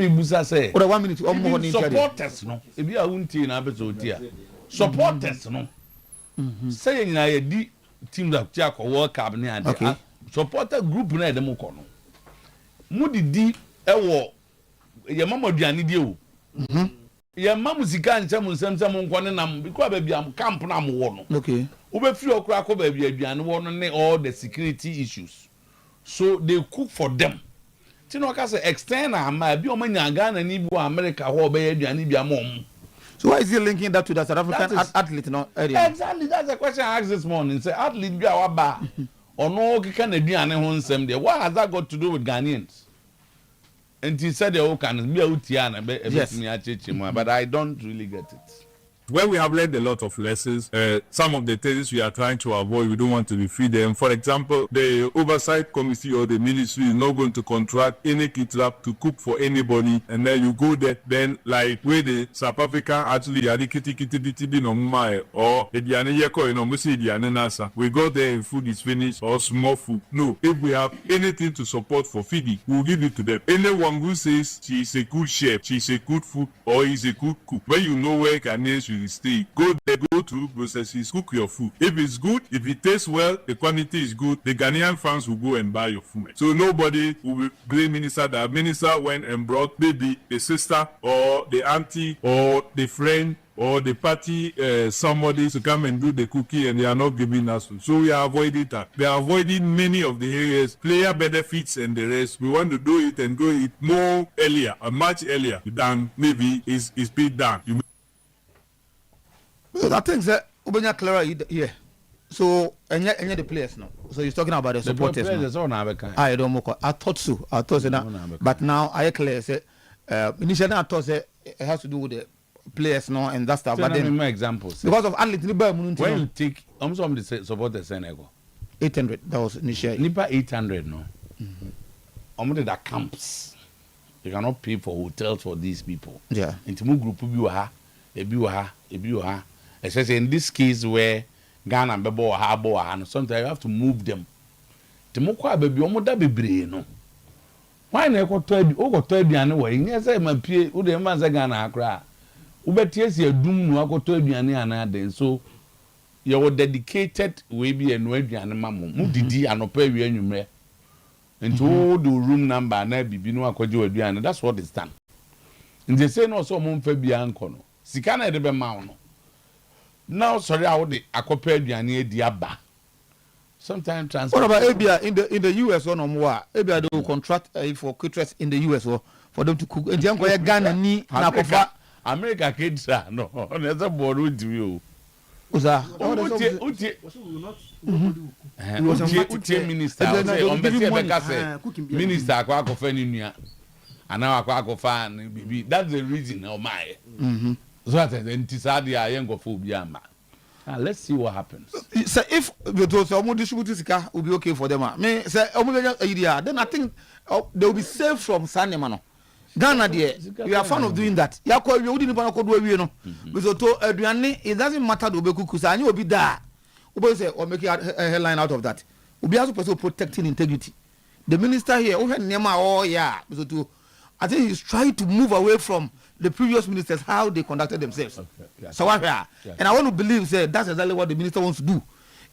Busa say, 1 minute or more supporters. No, if you are unti in episode here, supporters. No, saying I a team that Jack or World Cup near supporter group near the Mukono. Mudi di ewo ya mama duane di o ya mamu sika ncham nsam nkwane nam because baby am camp na am wo no okay ube free okra ko baby aduane wo no ne all the security issues so they cook for them tino ka say external ama bi o manya Ghana ni bi America ho be aduane bi am om. So why is he linking that to the South African athlete no area? Exactly, that's the question I asked this morning. Say athlete bi awaba ono kika na aduane ho nsam there. What has that got to do with Ghanaians? And he said, "Oh, can be out here, but I don't really get it." When we have learned a lot of lessons, some of the things we are trying to avoid, we don't want to feed them. For example, the oversight committee or the ministry is not going to contract any kitrap to cook for anybody, and then you go there, then like where the South Africa actually or we go there and food is finished or small food. No, if we have anything to support for feeding, we'll give it to them. Anyone who says she is a good chef, she is a good food, or is a good cook, when you know where Ghanaians will stay, go there, go to processes, cook your food. If it's good, if it tastes well, the quantity is good, the Ghanaian fans will go and buy your food. So nobody will blame minister that minister went and brought maybe the sister or the auntie or the friend or the party somebody to come and do the cookie and they are not giving us food. So we are avoiding that. We are avoiding many of the areas, player benefits and the rest. We want to do it and do it more earlier, much earlier than maybe it's been done. I think that Ubenya Clara here. So and yet the players now. So he's talking about the supporters. I don't know. I thought so. But now I clear say initially I thought it has to do with the players now and that stuff. But then examples because of athletes, when you take some of the supporters Senegal 800 that was initially Nipa 800 no. Did that camps. You cannot pay for hotels for these people. Yeah. Into more group ebi especially in this case where Ghana and Bebo and sometimes you have to move them. The mokwa baby omoda bebre no. why na ekoto aduane wo yin say man pie wo de man say Ghana akra ubetie si adum no akoto aduane ana den so you were dedicated we be enu aduane mamo mu didi anopa awie anwumre nto the room number na bibi no akoje aduane that's what is done in the say no so mo mfa bia anko no sika na de be ma no now sorry I would akopa aduane edi aba sometimes transport. What about ABI in the US or no more? ABI they will contract for caterers in the US or for them to cook. And then go Ghana ni na kofa America caterer no. There's a board with you. Uza. Uti minister. Minister akwa kofa ni nua. Ana akwa kofa ni bibi. That's the reason oh my. So that then tisadi ayen go fo bi ama. Let's see what happens. So if those distributors will be okay for them, then I think they will be safe from Sanema. Ghana, dear, we are fond of doing that. It doesn't matter the Obeku, and you will be there. Or make a headline out of that. We'll be also protecting integrity. The minister here, I think he's trying to move away from the previous ministers, how they conducted themselves. Okay, yes. So and I want to believe that's exactly what the minister wants to do.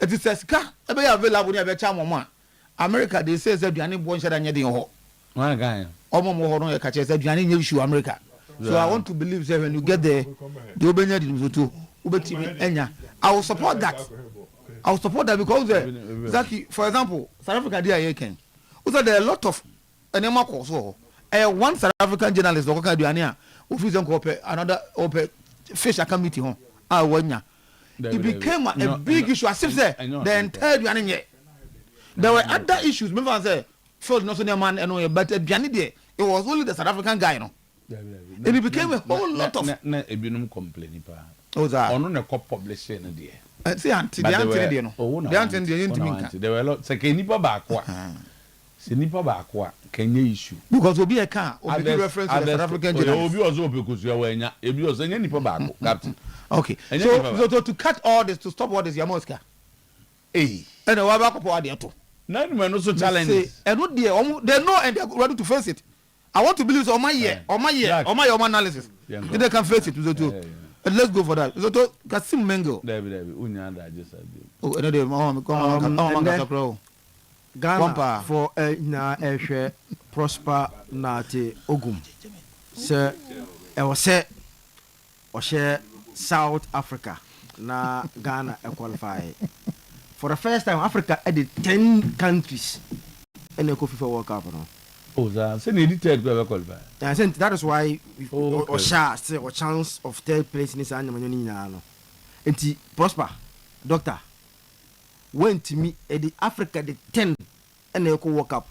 It says, America, they say that you are born shut anything. America. So I want to believe that when you get there, I will support that. I will support that because exactly, for example, South Africa there are a lot of one South African journalist another fish committee it became a big issue as if the entire there were other issues. Remember I said Phil not so man and but it was only the South African guy, and it became a whole lot of complaining. Oh, that on a cop publishing there. See, auntie, there were a lot. Sekenipa bakwa. Senipa bakwa. Kenya issue. Because we'll be a car. Reference to the South African journalist. Obi also because you are when ya. Obi also any nipa bako. Captain. Okay. So to cut all this, to stop all this, Yamoska. Hey. And the Wabako for Adiato. None men also challenge. And what they know and they're ready to face it. I want to believe on my year, on my analysis. They can face it. And let's go for that. So Kasim Mengo. Oh, another Ghana for na prosper na te ogum. Sir, I was say South Africa na Ghana qualify. For the first time, Africa added 10 countries in the FIFA World Cup. Oh, that's an edited qualify. That is why or chance of third place in this animal. And prosper, doctor. Went to me at the Africa the 10 and they could walk up.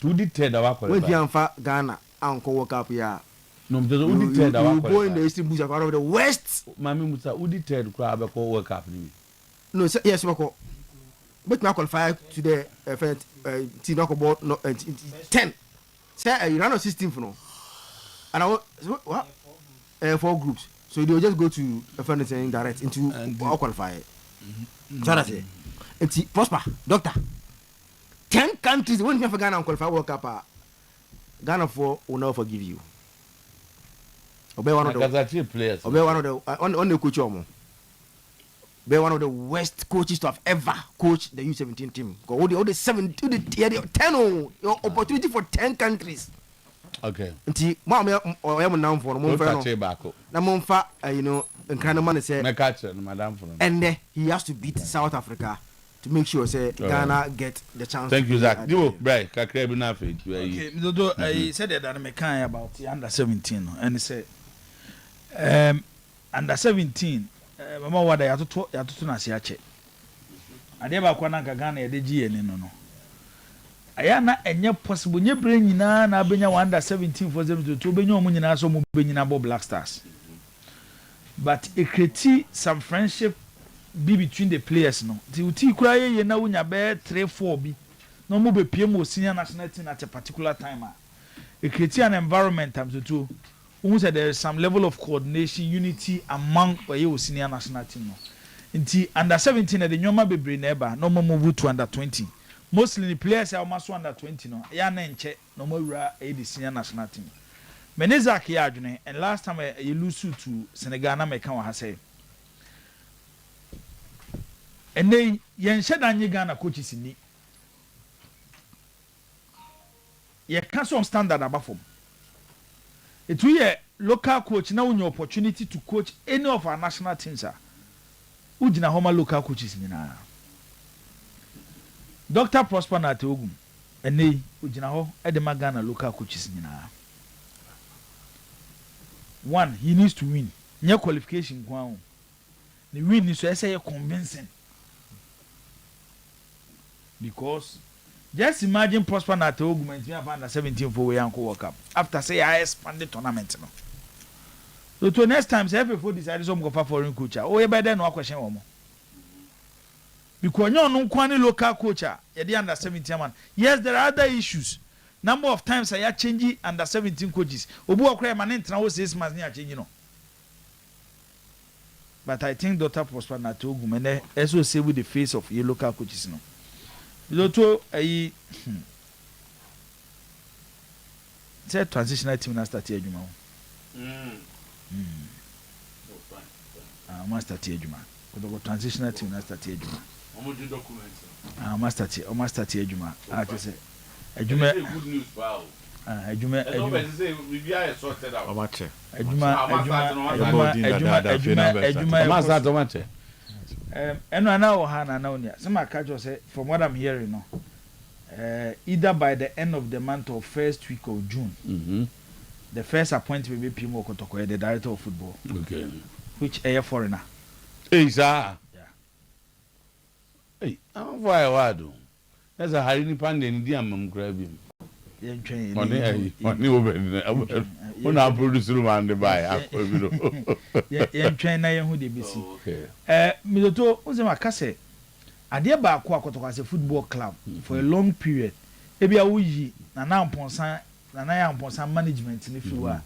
Who did tell the work? When you Ghana and co walk up, yeah. No, because who did tell the work? Go in the Eastern Bush out of the West. Mammy Musa, who did tell the crowd co work up? No, yes, but now qualify to the Tinoco board 10. Say you run a system for no. And I what 4 groups. So they will just go to a friend saying direct into qualify. So that's it. It's prosper, doctor. 10 countries when you have Ghana and qualify World Cup, Ghana will not forgive you. Obey one of the players. Obey one of the on the coach be one of the worst coaches to have ever coached the U17 team. All the 10 opportunity for 10 countries. Okay. Nti ma I am now for na monfa you know kind man say madam for and he has to beat South Africa to make sure say Ghana get the chance. Thank you, Zach. You right kakra bi na fit. Okay, Dodo I said that me kan about the under 17 and he said under 17 mama wada ya to na se ache. Ade ba kwa na Ghana ya de gi eni no. Aya na enye possible nye bre nyina na abenya under 17 for them to benya omu nyina so mu benyina bo Black Stars. But it create some friendship be between the players no. Ti uti kura ye na wunya be 3-4 bi. No mu be piem o senior national team at a particular time. It create an environment to said there is some level of coordination, unity among the senior national team. No. Until under 17 the nyoma bebre neba no more move to under 20. mostly the players are almost under 20 no ya na nche no mawura the senior national team menezak ya adwene and last time you lose to Senegal na meka wa ha say ene yen sheda nye Ghana coaches ni ye can some standard abafom it we local coach now your opportunity to coach any of our national teams are ujina homa local coaches nyina Dr. Prosper Natogum ene ujina ho e de Ghana local coaches nyina one he needs to win nya qualification kwa the win is so say convincing because just imagine Prosper Natogum and me under 17 for we uncle World Cup after say I expand the tournament no. So to next time, say every decide some go for foreign coach. Oh, you better no question omo. Because you no kwani local coach, you dey under 17 man. Yes, there are other issues. Number of times I change under 17 coaches. Obu okra man entra wo 6 months ni change no. But I think Dr. Prosper Natogum and also say with the face of your local coaches no. Because I say transitional team na start here juma. Master Tiejuma. Because the transitional team na start Tiejuma. Omo documents. Master Tiejuma. I just say Ejuma good news pal. Ejuma say we be are sorted out. Omache. Ejuma. Eno ana wo ha na na onia. Some akajo say from what I'm hearing no. Either by the end of the month or first week of June. The first appointment will be Pimo Kotoko, the director of football. Okay. Which a foreigner. Hey, sir. Yeah. Hey, I'm why I do. That's a Harini Pande in the Amam grabbing. On our producer man the buy. Yeah, train I who they be see. Okay. Miloto, Uzema Kase. I dear back Kotoko as a football club for a long period. Maybe I will ye, and now upon and I am upon some management in the field.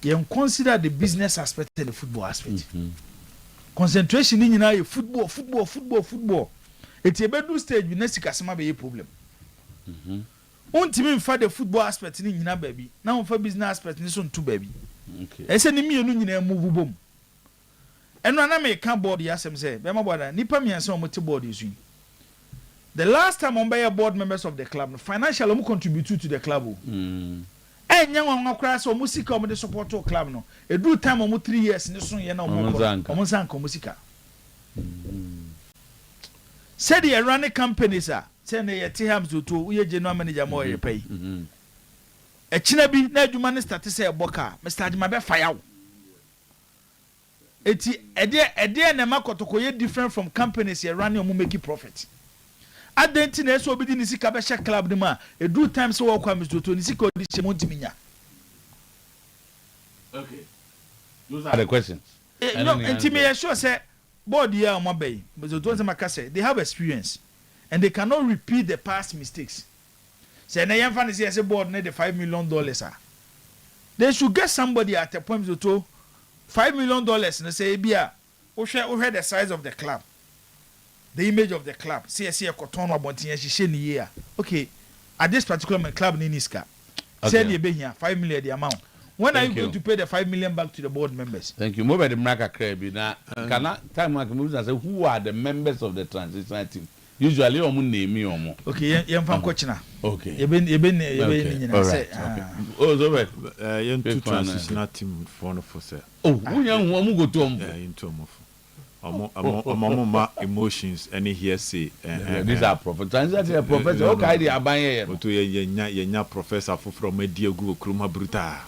You consider the business aspect and the football aspect. Concentration in your football. It's a better stage with Nesika be a problem. Until for the football aspect in your baby. Now for business aspect in this one too baby. Okay. I said, me and move boom. And when I make a board, yes, I'm saying, Bema Nipa me and some board is in. The last time on by board members of the club, financially contribute to the club. And young on class or music or the support to club no. A do time on 3 years in the soon you know Monsanco musica. Said the running companies are send a T-Hams to we general manager more you pay. A chinabi na jumani start to say a boka, Mr. Mabe fire. Eti a dear Namakotokoye different from companies you running or making profit. Identity so be the Kabasha club the man. A do time so welcome to Nisiko Montimina. Okay. Those are the questions. No, and to me, sure say, board here on my bay, but the ones Makase, they have experience and they cannot repeat the past mistakes. Say, na young fantasy as a board need the $5 million. They should get somebody at a point to $5 million and say, Bia, we had the size of the club. The image of the club. See a cotton about year. Okay, at this particular club in Niska, say you be here 5 million the amount. When are you going to pay the 5 million back to the board members? Thank you. More by the Maka Krebi now. Can I time I can say who are the members of the transitional team? Usually, name me or more. Okay, you're from Coachina. Okay, you've been all right. Oh, so right. You're two transitional team for no for sale. Oh, who young one go to into among emotions any hearsay. These are prophets. Professor. Okay, they are buying. To your professor from Media Guru Kruma Bruta.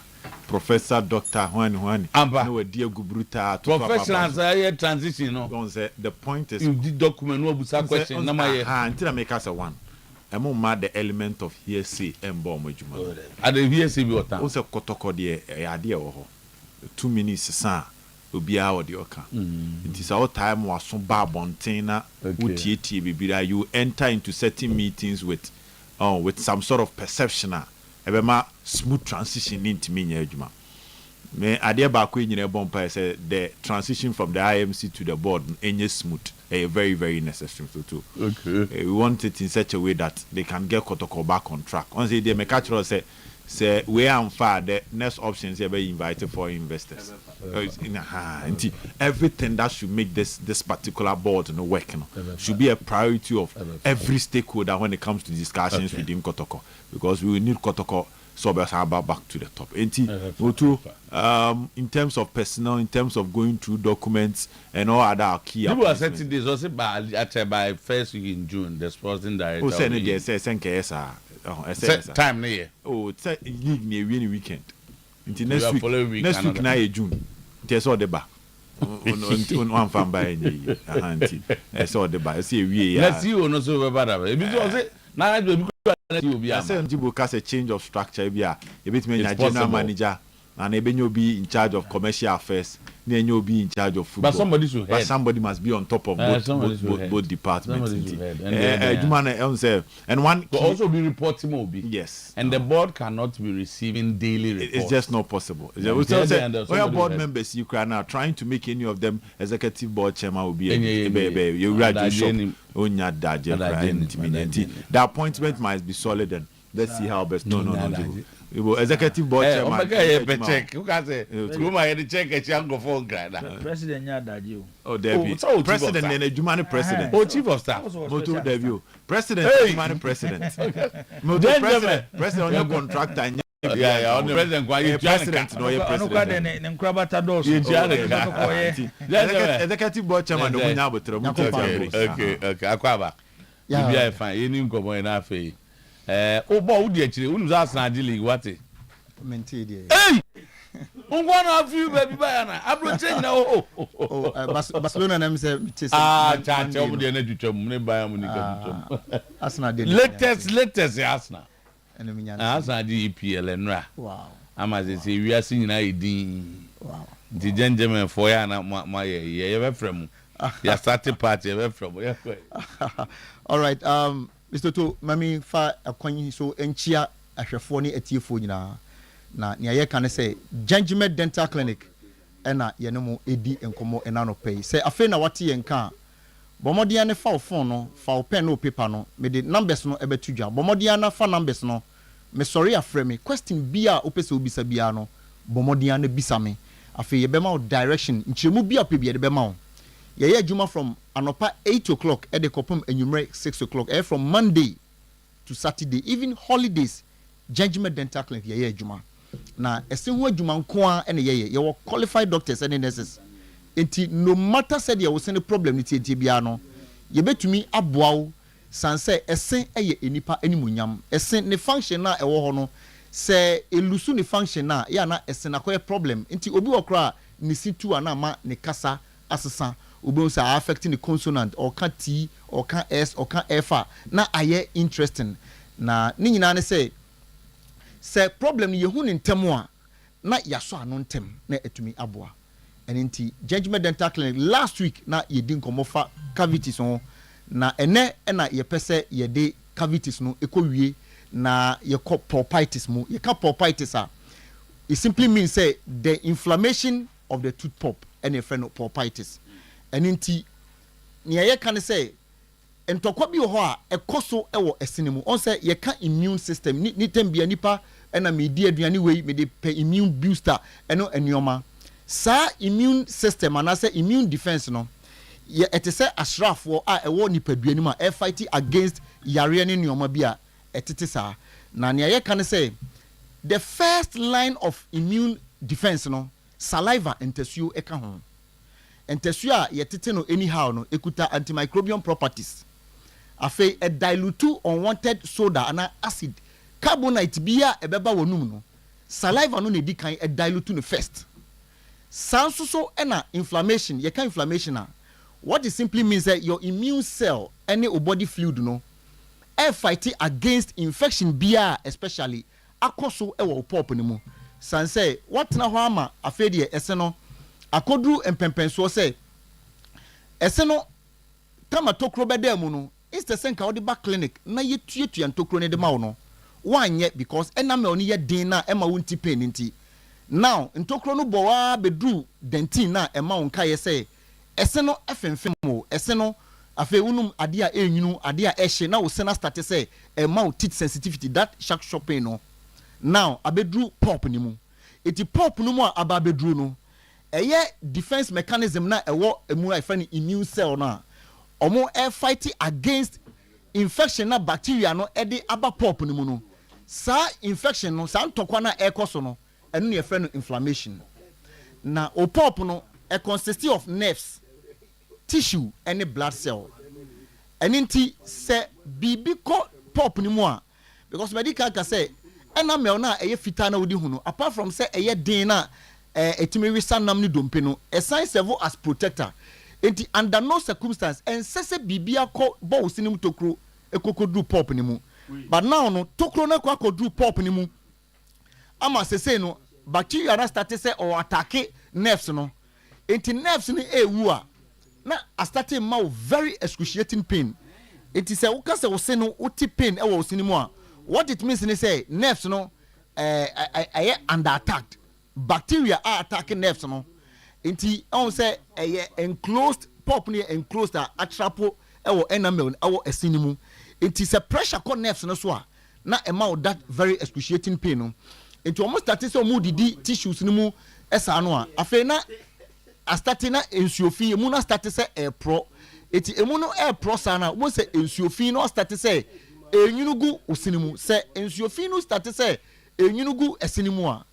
Professor Dr. Juan. No Diego Bruta. Professor transition. No. The point is you did document no busa question. Until I make us a one. I'm mad the element of hearsay and bomb with you. At the hearsay be what? Also Kotoko the idea of 2 minutes sir. Ubia or the oka. It is our time was so bad bontainer you enter into certain meetings with some sort of perception. A smooth transition into me. me adeɛ baako nyina bompa say the transition from the IMC to the board any smooth very very necessary too. Okay. We want it in such a way that they can get Kotoko back on track. Once they make actual say we are far the next options here be invited for investors. Everything that should make this particular board work should be a priority of every stakeholder when it comes to discussions within Kotoko, because we will need Kotoko so back to the top. In terms of personnel, in terms of going through documents and all other key. People are setting this also by first week in June. The sporting director. Time near. Oh, it's a weekend. Next week na June. There's all the back. One fan by any auntie. That's all the back. See we. Let's see you no so bad. I say Njibo cast a change of structure. A bit general manager and a be in charge of commercial affairs. Then you'll be in charge of football. But somebody must be on top of both departments. And one will also be reporting Obi. Yes. And the board cannot be receiving daily reports. It's just not possible. Where board members you can now trying to make any of them executive board chairman will be you graduate. The appointment must be solid and let's see how best. No. Executive board chairman. Check. You can say, President Yadaji. Oh, Debbie. President and a Jumani president. Oh, chief of staff. Moto Debbie. President, Jumani president. President on your contractor. Yeah, on the president. President, no, your president. Executive board chairman. Okay. Akwaba. Yeah, fine. You need to go enough. Boy, would you actually? Who's asking League what? Hey! One of you, baby, I'm not saying no. Barcelona name say Chance over the energy to latest Arsenal. Arsenal the EPL and Ra. Wow. I'm as say we are seeing ID. Wow. The gentleman for ya na my yeah from. Ya started party from. All right. Mr. To mami fa akwanyi so enchia ahwefo ne atiefo nyina na ne ye kan say Judgment Dental Clinic na ye no mo edi enkomo ena no pay say afi na wate ye nka bomodia ne fa phone no fa pen no paper no me de numbers no ebetu dwa bomodia na fa numbers no me sorry afre me question bia opese obisa bia no bomodia na bisa me afi ye be ma direction nchiremu bia pe bia de be ma ye adwuma from anopa 8 o'clock at the kopum enumere 6 o'clock from Monday to Saturday, even holidays. Judgment Dental Clinic ye adwuma na ese ho adwuma nko a ene ye were qualified doctors and nurses. Enti no matter said ye was any problem ni tie bia no ye betumi aboawo sanse ese eye enipa animunyam ese ne function na ewo ho no se elusu ne function na ya na ese na koye problem enti obi wokra ni situ ana ma ne kasa asesa obi say affecting the consonant or can T or can S or can F na aye interesting na ni nyina ne say problem ye hu ne ntemu a na yaso ano ntem na etumi aboa enti Judgment Dental Clinic last week na ye din komofa cavities on na ene na ye pese ye de cavities no ekowie na ye call pulpitis mu ye ka pulpitis a it simply means say the inflammation of the tooth pulp and a friend of pulpitis. And inti niya ye kan say entokwa bi ho a ekoso ewo esinemu on say ye ka immune system ni tambia nipa na me di aduane wei me de pe immune booster eno enioma sa immune system and say immune defense no ye etese ashrafo a ewo nipa duani ma e fight against yare ne nioma bi a etete sa na niya ye kan say the first line of immune defense no saliva entasuo eka ho entesua yetete no anyhow no ekuta antimicrobial properties afi a dilute unwanted soda and acid carbonate bia ebeba wonum no saliva no ne di kan a dilute no first sanso so na inflammation ye kan inflammation what it simply means that your immune cell any body fluid no e fight against infection bia especially akoso e wo pop ni mu sanse what na ho ama afi de ese no akodru empempenso say ese no tama tokro beda mu no instead senka wo de back clinic na yetuetua ntokro ne de ma wo no wanye because enama oni ye din na ema wonti pain nti now ntokro no bowa bedru dentin na ema wonka ye say ese no efemfem o ese no afi unum ade a enyinu ade a ehye na wo se na start say ema wo teeth sensitivity that shark shopping no now abedru pop ni mu eti pop no mu aba bedru no eye defense mechanism na ewo emu a friend immune cell na omo fight against infection na bacteria no ede aba pop ni mu no sa infection no sa ntokwa na ekoso no enu ne friend inflammation na o pop no consist of nerves tissue and blood cell and inti se bibi ko pop ni mu a because medical ka say ena mel na eye fita na wodi hu no apart from say eye din na etimi wisanam ni dompe no a sign serve as protector enti under no circumstance and sese bibia ko bo sinim tokro ekokodru pop ni mu but now no tokro na kwa kodru pop ni mu ama sese no bacteria na start say or attack nerves no enti nerves ni ewu a na start ma very excruciating pain enti say wo ka say wo se no uti pain e wo sinimu a what it means ni say nerves no under attack bacteria are attacking nerves no enti on say enclosed pop ni enclosed atrapo e wo enamel e wo esinimu enti say pressure ko nerves no so a na ema that very excruciating pain no enti almost start say mu didi tissues ni mu esa no a afi na start na ensuofi emu na start say pro enti emu no pro sana wo say ensuofi no start say enyunugu osinimu say ensuofi no start say enyunugu esinimu a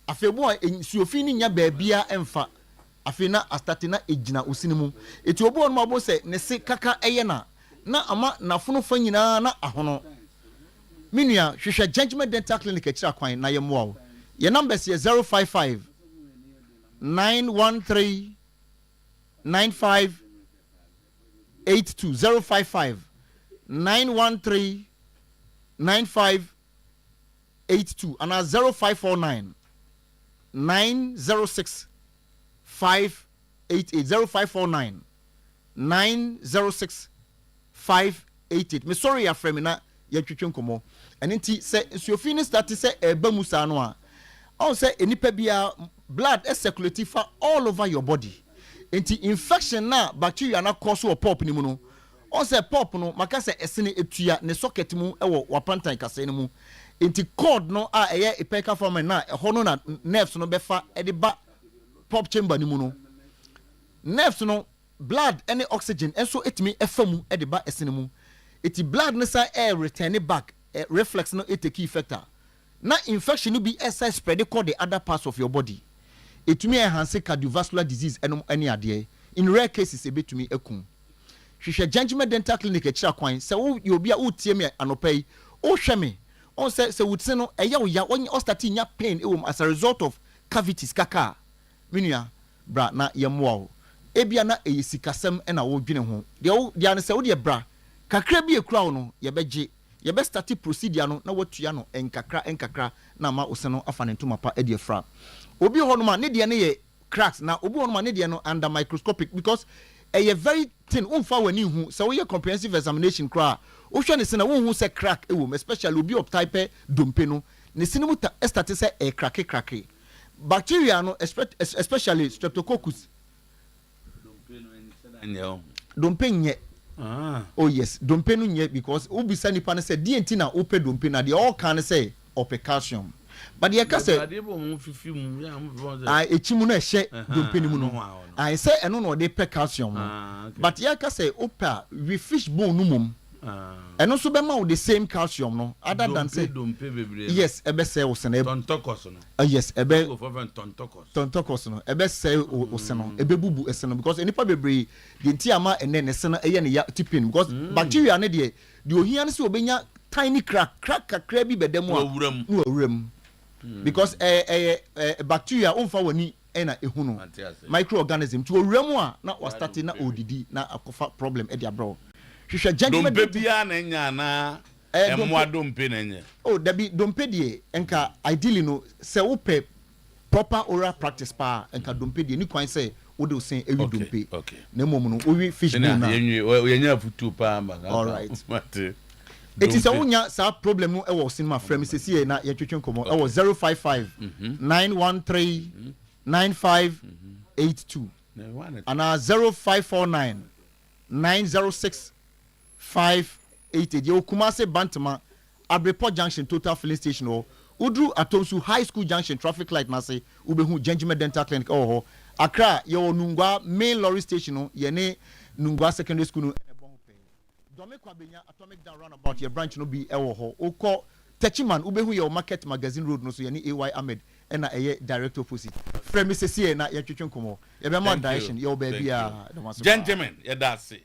afi bo ensuofi ni nya baabia emfa afi na start na ejina osinimu eti obo no mabo say ne se kaka eye na ama na fono fa nyina na ahono minua hwehwe Judgment Dental Clinic akira kwan na yemo wo your numbers is 055 913 9582 055 913 9582 and 0549 906 588 0549 906 588 me sorry ya frame na ya twetwe nkomo enti se suofini start se eba musa no a on say enipa bia blood is circulating all over your body enti infection na bacteria na cause pop ni mu no on say pop no maka say esene etua ne socket mu ewo wapantan kase ni mu enti cord no a eye epeka form na ho no na nerves no befa e ba pop chamber ni mu no nerves no blood any oxygen enso etimi efamu e de ba esene mu eti blood no say air return back reflex no it take effect na infection no be SI spread call the other parts of your body etumi enhance cardiovascular disease enom any ade in rare cases ebetumi ekun hwehwe Judgment Dental Clinic akira kwan se wo obi a utie me anopai o hwe me on se wutse no eya wo ya onye ostati nya pain ewom as a result of cavities kaka minua bra na yemwa wo ebia na eyisikasem na wo dwene ho de an se wo de bra kakra bi ekura wo no yebegye yebe start procedure no na watua no enkakra na ma oseno afanentuma pa e fra obi ho no ma ne de ne ye cracks na obi ho no ma ne de no under microscopic because a very thin umfa wani hu so we comprehensive examination kra o hwe ne se na wo hu se crack ewom especially obi of type dompe no ne sinimu start se e crack bacteria no especially streptococcus dompe nye oh yes dompe no nye because ubisa nipa ne say DNT na ope dompe na they all can say ope calcium but the ka say echimu no ehye dompe ni mu no I say eno no dey pe calcium but the ka say ope we fish bone no mum eno so be ma the same calcium no other than say yes ebe say o se na tontokos no yes ebe tontokos no ebe say o se no ebe bubu ese no because enipa bebre the ntiama ene ne se no eye ne ya tipin because bacteria ne de ohia ne se obenya tiny crack kakra bi bedam a no awuram because bacteria onfa wani na ehunu microorganism to awuram a na o start na odidi na akofa problem e dia bro hwehwe Judgment dompe bia na nya na emwa dompe na nya oh dabi dompe die enka ideally no se wo pe proper oral practice pa enka dompe die ni kwan se wo de sen ewi dompe na mom no owi fish bone na yenye nya futu pa ma all right It is a unya sa problem mu ewo cinema frame sisi na ye twetwe nkomo ewo 055 913 9582 and 0549 906 588 ye Kumase Bantama Abrepo Junction Total Filling Station o Udru Atomsu High School Junction traffic light na say ubehu Gentleman Dental Clinic oh Accra ye Nungwa main lorry station o ye ne Nungwa Secondary School no Dome Kwabenya Atomic Down Roundabout your branch no be ewo ho oko Techiman ubehu your Market Magazine Road no so ye ne AY Ahmed and a direct opposite frame sisi na ye twetwe nkomo ye be more direction your baby gentlemen ye da say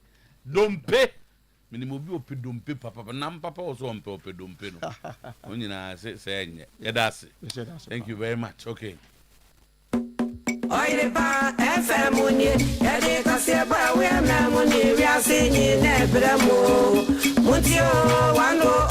dompe minimum bi ope dompe papa nam papa also on ope dompe no onyina say enye ye da say thank you very much okay Oyerepa FM unye yade kase ba we na munye wi ase nyi na bramo mutio wano